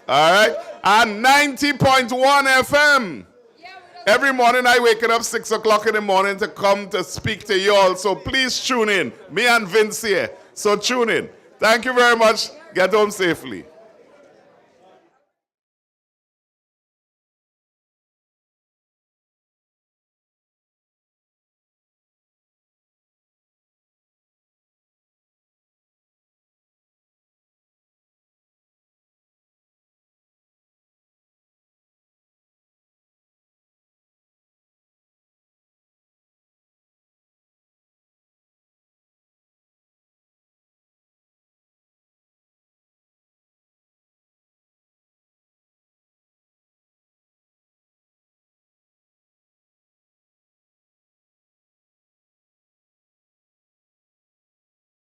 All right? And 90.1 FM. Every morning I wake up 6 o'clock in the morning to come to speak to you all. So please tune in. Me and Vince here. So tune in. Thank you very much. Get home safely.